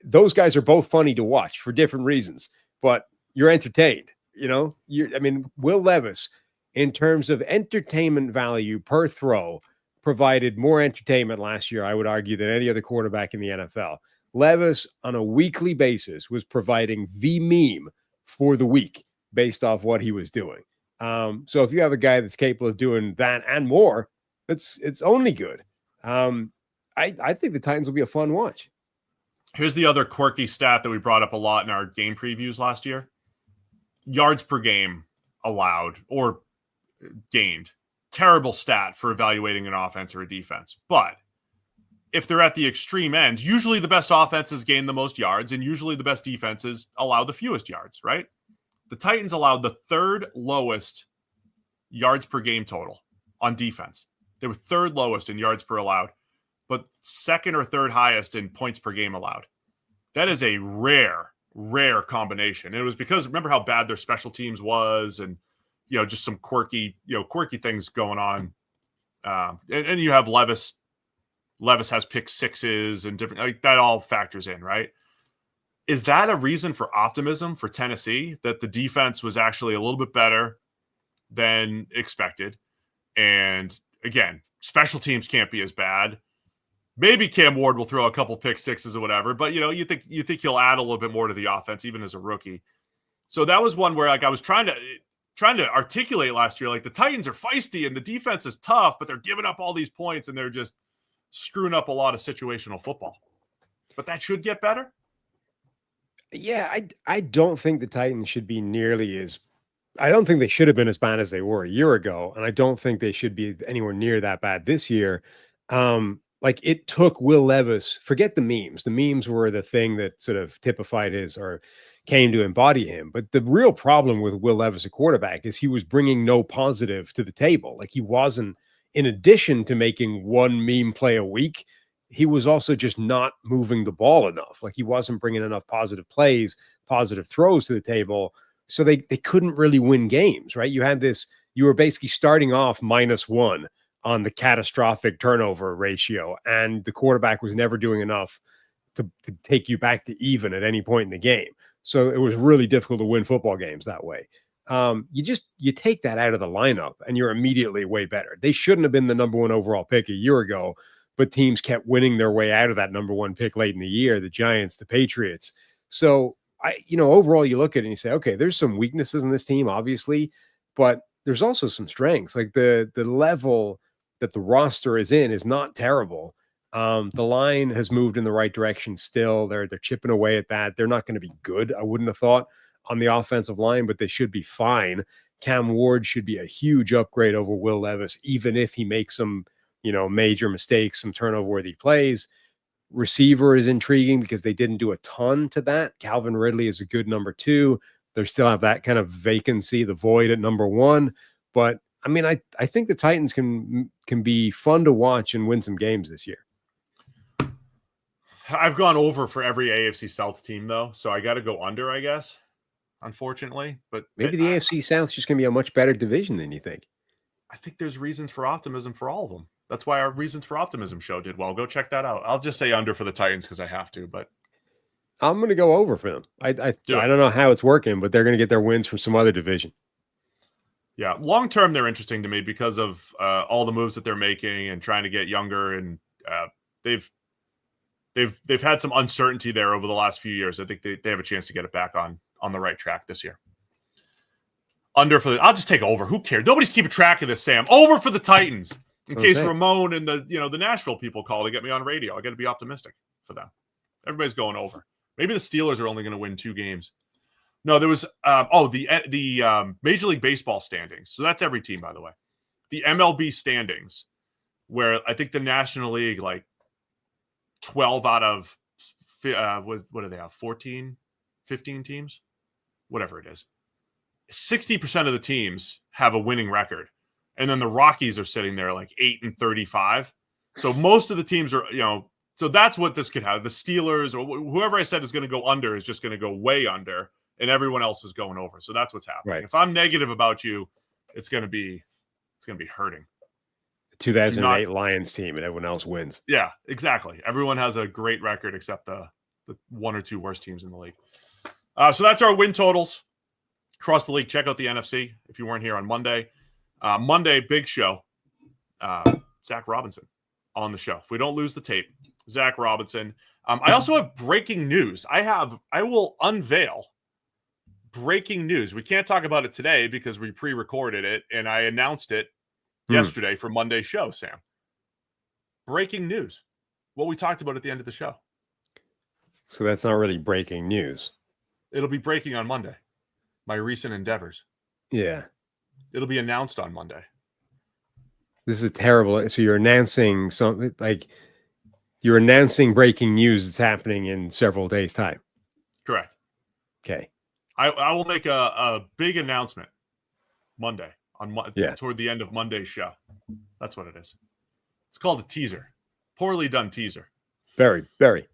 those guys are both funny to watch for different reasons, but you're entertained. You know, I mean, Will Levis, in terms of entertainment value per throw, provided more entertainment last year, I would argue, than any other quarterback in the NFL. Levis, on a weekly basis, was providing the meme for the week based off what he was doing. So if you have a guy that's capable of doing that and more, it's only good. I think the Titans will be a fun watch. Here's the other quirky stat that we brought up a lot in our game previews last year. Yards per game allowed or gained. Terrible stat for evaluating an offense or a defense. But if they're at the extreme ends, usually the best offenses gain the most yards, and usually the best defenses allow the fewest yards, right? The Titans allowed the third lowest yards per game total on defense. They were third lowest in yards per allowed, but second or third highest in points per game allowed. That is a rare combination. And it was because, remember how bad their special teams was, and just some quirky things going on. And you have Levis. Levis has pick sixes and different, like, that all factors in, right? Is that a reason for optimism for Tennessee, that the defense was actually a little bit better than expected? And again, special teams can't be as bad. Maybe Cam Ward will throw a couple pick sixes or whatever, but you think he'll add a little bit more to the offense, even as a rookie. So that was one where, like, I was trying to articulate last year, like, the Titans are feisty and the defense is tough, but they're giving up all these points and they're just screwing up a lot of situational football. But that should get better. Yeah, I don't think the Titans should be nearly as, I don't think they should have been as bad as they were a year ago, and I don't think they should be anywhere near that bad this year. Like, it took Will Levis, forget the memes. The memes were the thing that sort of typified his, or came to embody him. But the real problem with Will Levis, a quarterback, is he was bringing no positive to the table. Like, he wasn't, in addition to making one meme play a week, he was also just not moving the ball enough. Like, he wasn't bringing enough positive plays, positive throws to the table. So they couldn't really win games, right? You had this, you were basically starting off -1 on the catastrophic turnover ratio, and the quarterback was never doing enough to take you back to even at any point in the game. So it was really difficult to win football games that way. You take that out of the lineup and you're immediately way better. They shouldn't have been the number one overall pick a year ago, but teams kept winning their way out of that number one pick late in the year, the Giants, the Patriots. So overall you look at it and you say, okay, there's some weaknesses in this team, obviously, but there's also some strengths. Like the level that the roster is in is not terrible. The line has moved in the right direction still. They're chipping away at that. They're not going to be good, I wouldn't have thought, on the offensive line, but they should be fine. Cam Ward should be a huge upgrade over Will Levis, even if he makes some, major mistakes, some turnover-worthy plays. Receiver is intriguing because they didn't do a ton to that. Calvin Ridley is a good number 2. They still have that kind of vacancy, the void at number 1. But I mean, I think the Titans can be fun to watch and win some games this year. I've gone over for every AFC South team, though, so I got to go under, I guess, unfortunately. But maybe the AFC South is just going to be a much better division than you think. I think there's reasons for optimism for all of them. That's why our Reasons for Optimism show did well. Go check that out. I'll just say under for the Titans because I have to, but I'm going to go over for them. I don't know how it's working, but they're going to get their wins from some other division. Yeah, long term they're interesting to me because of all the moves that they're making and trying to get younger, and they've had some uncertainty there over the last few years. I think they have a chance to get it back on the right track this year. Under for I'll just take over. Who cares? Nobody's keeping track of this, Sam. Over for the Titans. In case Ramon and the Nashville people call to get me on radio. I got to be optimistic for them. Everybody's going over. Maybe the Steelers are only going to win 2 games. No, there was the Major League Baseball standings. So that's every team, by the way. The MLB standings, where I think the National League, like 12 out of what do they have? 14, 15 teams, whatever it is. 60% of the teams have a winning record. And then the Rockies are sitting there like 8-35. So most of the teams are, so that's what this could have. The Steelers or whoever I said is going to go under is just going to go way under, and everyone else is going over. So that's what's happening. Right. If I'm negative about you, it's going to be hurting. 2008 Lions team and everyone else wins. Yeah, exactly. Everyone has a great record except the 1 or 2 worst teams in the league. So that's our win totals across the league. Check out the NFC if you weren't here on Monday. Monday, big show. Zach Robinson on the show. If we don't lose the tape, Zach Robinson. I also have breaking news. I will unveil breaking news. We can't talk about it today because we pre-recorded it, and I announced it yesterday for Monday's show, Sam. Breaking news. What we talked about at the end of the show. So that's not really breaking news. It'll be breaking on Monday. My recent endeavors. Yeah. It'll be announced on Monday. This is terrible. So you're announcing something like you're announcing breaking news that's happening in several days' time. Correct. Okay. I will make a big announcement Monday toward the end of Monday's show. That's what it is. It's called a teaser. Poorly done teaser. Very, very.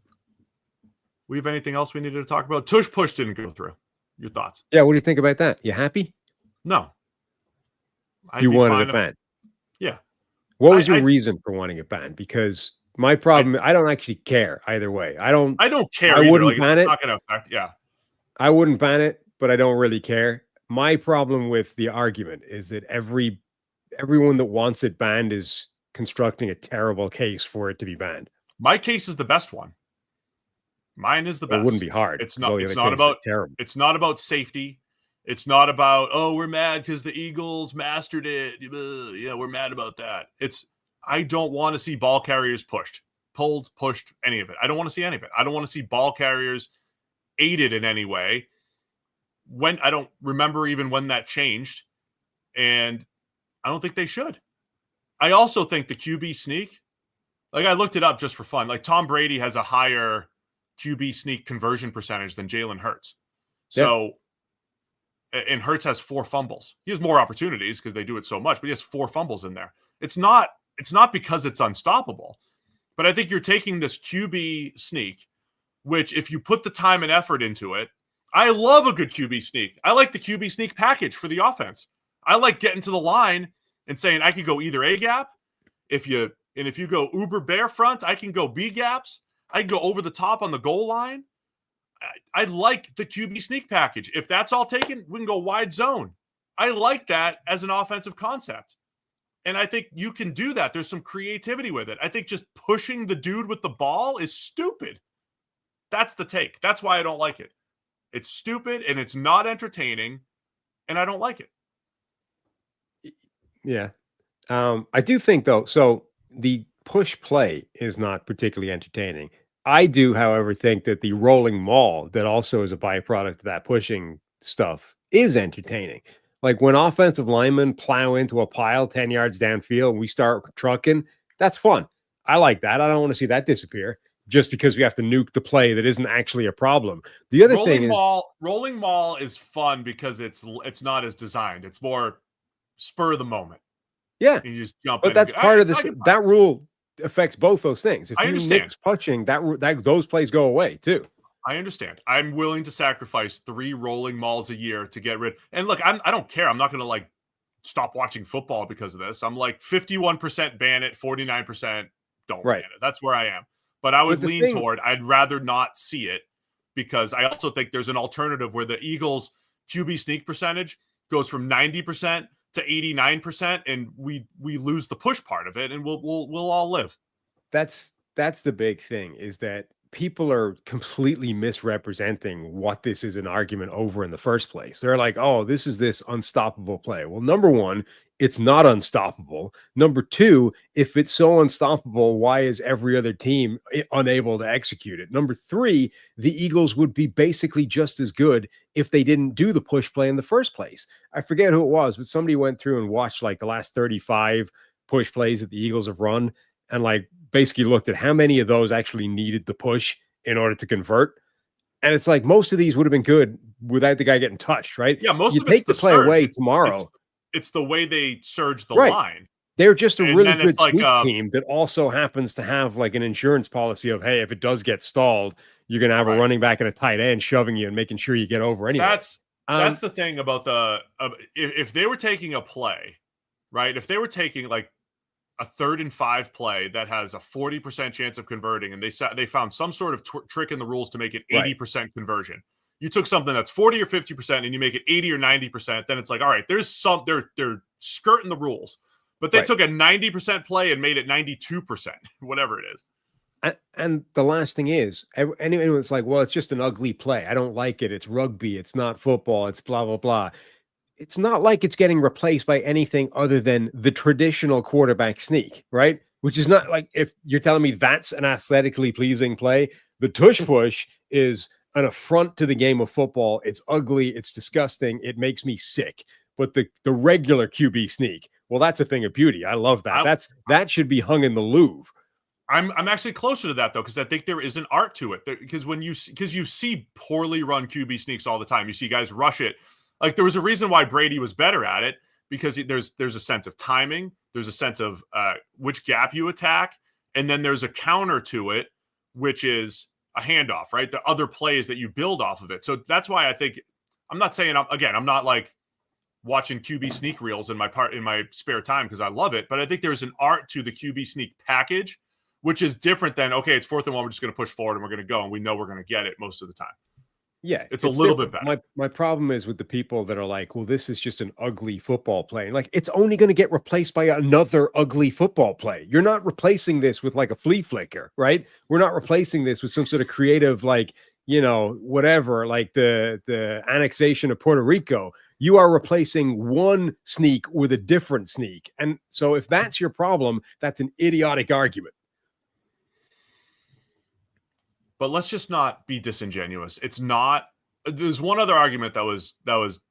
We have anything else we needed to talk about? Tush Push didn't go through. Your thoughts? Yeah, what do you think about that? You happy? No. You wanted it banned? Yeah. What was your reason for wanting it banned? Because my problem, I don't actually care either way. I don't care. I wouldn't ban it. It's not going to affect. Yeah. I wouldn't ban it, but I don't really care. My problem with the argument is that everyone that wants it banned is constructing a terrible case for it to be banned. My case is the best one. Mine is the best. It wouldn't be hard. It's not about safety. It's not about, we're mad because the Eagles mastered it. Yeah, we're mad about that. I don't want to see ball carriers pulled, pushed, any of it. I don't want to see any of it. I don't want to see ball carriers aided in any way. I don't remember even when that changed, and I don't think they should. I also think the QB sneak, like I looked it up just for fun. Like Tom Brady has a higher QB sneak conversion percentage than Jalen Hurts. So, and Hurts has 4 fumbles. He has more opportunities because they do it so much, but he has 4 fumbles in there. It's not because it's unstoppable, but I think you're taking this QB sneak, which if you put the time and effort into it, I love a good QB sneak. I like the QB sneak package for the offense. I like getting to the line and saying I could go either A gap, If you go uber bear front, I can go B gaps. I can go over the top on the goal line. I like the QB sneak package. If that's all taken, we can go wide zone. I like that as an offensive concept. And I think you can do that. There's some creativity with it. I think just pushing the dude with the ball is stupid. That's the take. That's why I don't like it. It's stupid and it's not entertaining, and I don't like it. Yeah. I do think, though, so the push play is not particularly entertaining. I do, however, think that the rolling maul that also is a byproduct of that pushing stuff is entertaining. Like when offensive linemen plow into a pile 10 yards downfield and we start trucking, that's fun. I like that. I don't want to see that disappear just because we have to nuke the play that isn't actually a problem. The other thing is rolling maul is fun because it's not as designed. It's more spur of the moment. Yeah. You just jump but in. That's part of this. That rule affects both those things. If I you understand. mix punching, those plays go away too. I understand. I'm willing to sacrifice 3 rolling mauls a year to get rid. And look, I don't care. I'm not going to like stop watching football because of this. I'm like 51% ban it, 49% don't ban it. That's where I am. But I would lean toward I'd rather not see it because I also think there's an alternative where the Eagles QB sneak percentage goes from 90% to 89%, and we lose the push part of it, and we'll all live. That's the big thing, is that people are completely misrepresenting what this is an argument over in the first place. They're like, oh, this is this unstoppable play. Well, number one, it's not unstoppable. Number two, if it's so unstoppable, why is every other team unable to execute it? Number three, the Eagles would be basically just as good if they didn't do the push play in the first place. I forget who it was, but somebody went through and watched like the last 35 push plays that the Eagles have run and like basically looked at how many of those actually needed the push in order to convert. And it's like most of these would have been good without the guy getting touched, right? Yeah, most you of take it's the play surge. away tomorrow. It's the way they surge the line. They're just a really good like, sneak team that also happens to have like an insurance policy of, hey, if it does get stalled, you're going to have a running back and a tight end shoving you and making sure you get over anyway. That's the thing about if they were taking a play, right? If they were taking like a 3rd and 5 play that has a 40% chance of converting, and they found some sort of trick in the rules to make it 80% conversion. You took something that's 40 or 50% and you make it 80 or 90%, then it's like, all right, there's some they're skirting the rules. But they took a 90% play and made it 92%, whatever it is. And the last thing is, anyone's like, well, it's just an ugly play. I don't like it. It's rugby. It's not football. It's blah, blah, blah. It's not like it's getting replaced by anything other than the traditional quarterback sneak, right? Which is not like, if you're telling me that's an aesthetically pleasing play, the tush push is an affront to the game of football. It's ugly. It's disgusting. It makes me sick. But the regular QB sneak, well, that's a thing of beauty. I love that. That should be hung in the Louvre. I'm actually closer to that though, because I think there is an art to it. Because you see poorly run QB sneaks all the time. You see guys rush it. Like there was a reason why Brady was better at it, because there's a sense of timing, there's a sense of which gap you attack, and then there's a counter to it, which is a handoff, right? The other plays that you build off of it. So that's why I think I'm not saying I'm not like watching QB sneak reels in my spare time because I love it, but I think there's an art to the QB sneak package, which is different than, okay, it's 4th and 1, we're just going to push forward and we're going to go, and we know we're going to get it most of the time. Yeah, it's a little bit better. My problem is with the people that are like, well, this is just an ugly football play. Like, it's only going to get replaced by another ugly football play. You're not replacing this with like a flea flicker, right? We're not replacing this with some sort of creative, like, whatever, like the annexation of Puerto Rico. You are replacing one sneak with a different sneak. And so if that's your problem, that's an idiotic argument. But let's just not be disingenuous. It's not. There's one other argument that was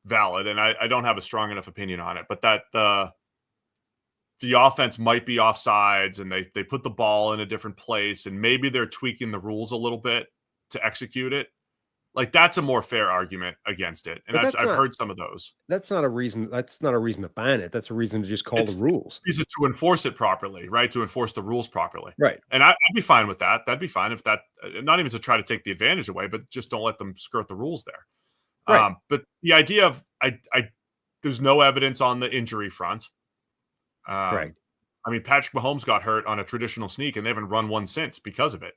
valid, and I don't have a strong enough opinion on it, but that the offense might be offsides, and they put the ball in a different place, and maybe they're tweaking the rules a little bit to execute it. Like, that's a more fair argument against it, and I've heard some of those. That's not a reason. That's not a reason to ban it. That's a reason to just call the rules. It's to enforce it properly, right? To enforce the rules properly, right? And I'd be fine with that. That'd be fine if that. Not even to try to take the advantage away, but just don't let them skirt the rules there. Right. But the idea of there's no evidence on the injury front. Right. I mean, Patrick Mahomes got hurt on a traditional sneak, and they haven't run one since because of it.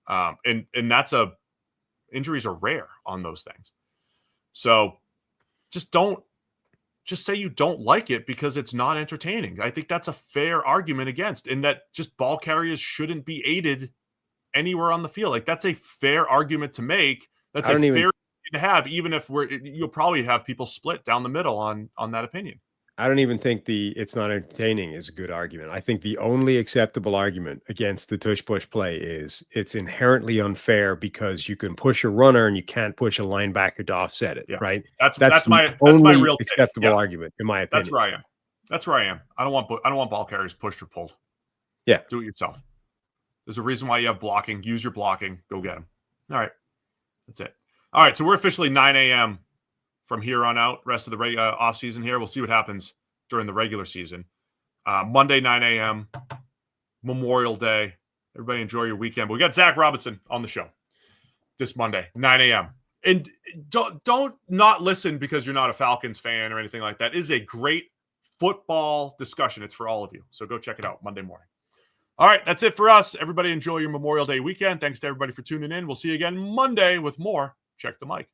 And that's injuries are rare on those things. So just say you don't like it because it's not entertaining. I think that's a fair argument against, and that just ball carriers shouldn't be aided anywhere on the field. Like, that's a fair argument to make. That's fair to have, even if you'll probably have people split down the middle on that opinion. I don't even think it's not entertaining is a good argument. I think the only acceptable argument against the tush push play is it's inherently unfair because you can push a runner and you can't push a linebacker to offset it, right? That's my real acceptable argument, in my opinion. That's where I am. I don't want ball carriers pushed or pulled. Yeah. Do it yourself. There's a reason why you have blocking. Use your blocking. Go get them. All right. That's it. All right. So we're officially 9 a.m. from here on out. Rest of the offseason here. We'll see what happens during the regular season. Monday, 9 a.m., Memorial Day. Everybody enjoy your weekend. But we got Zach Robinson on the show this Monday, 9 a.m. And don't not listen because you're not a Falcons fan or anything like that. It is a great football discussion. It's for all of you. So go check it out Monday morning. All right, that's it for us. Everybody enjoy your Memorial Day weekend. Thanks to everybody for tuning in. We'll see you again Monday with more Check the Mic.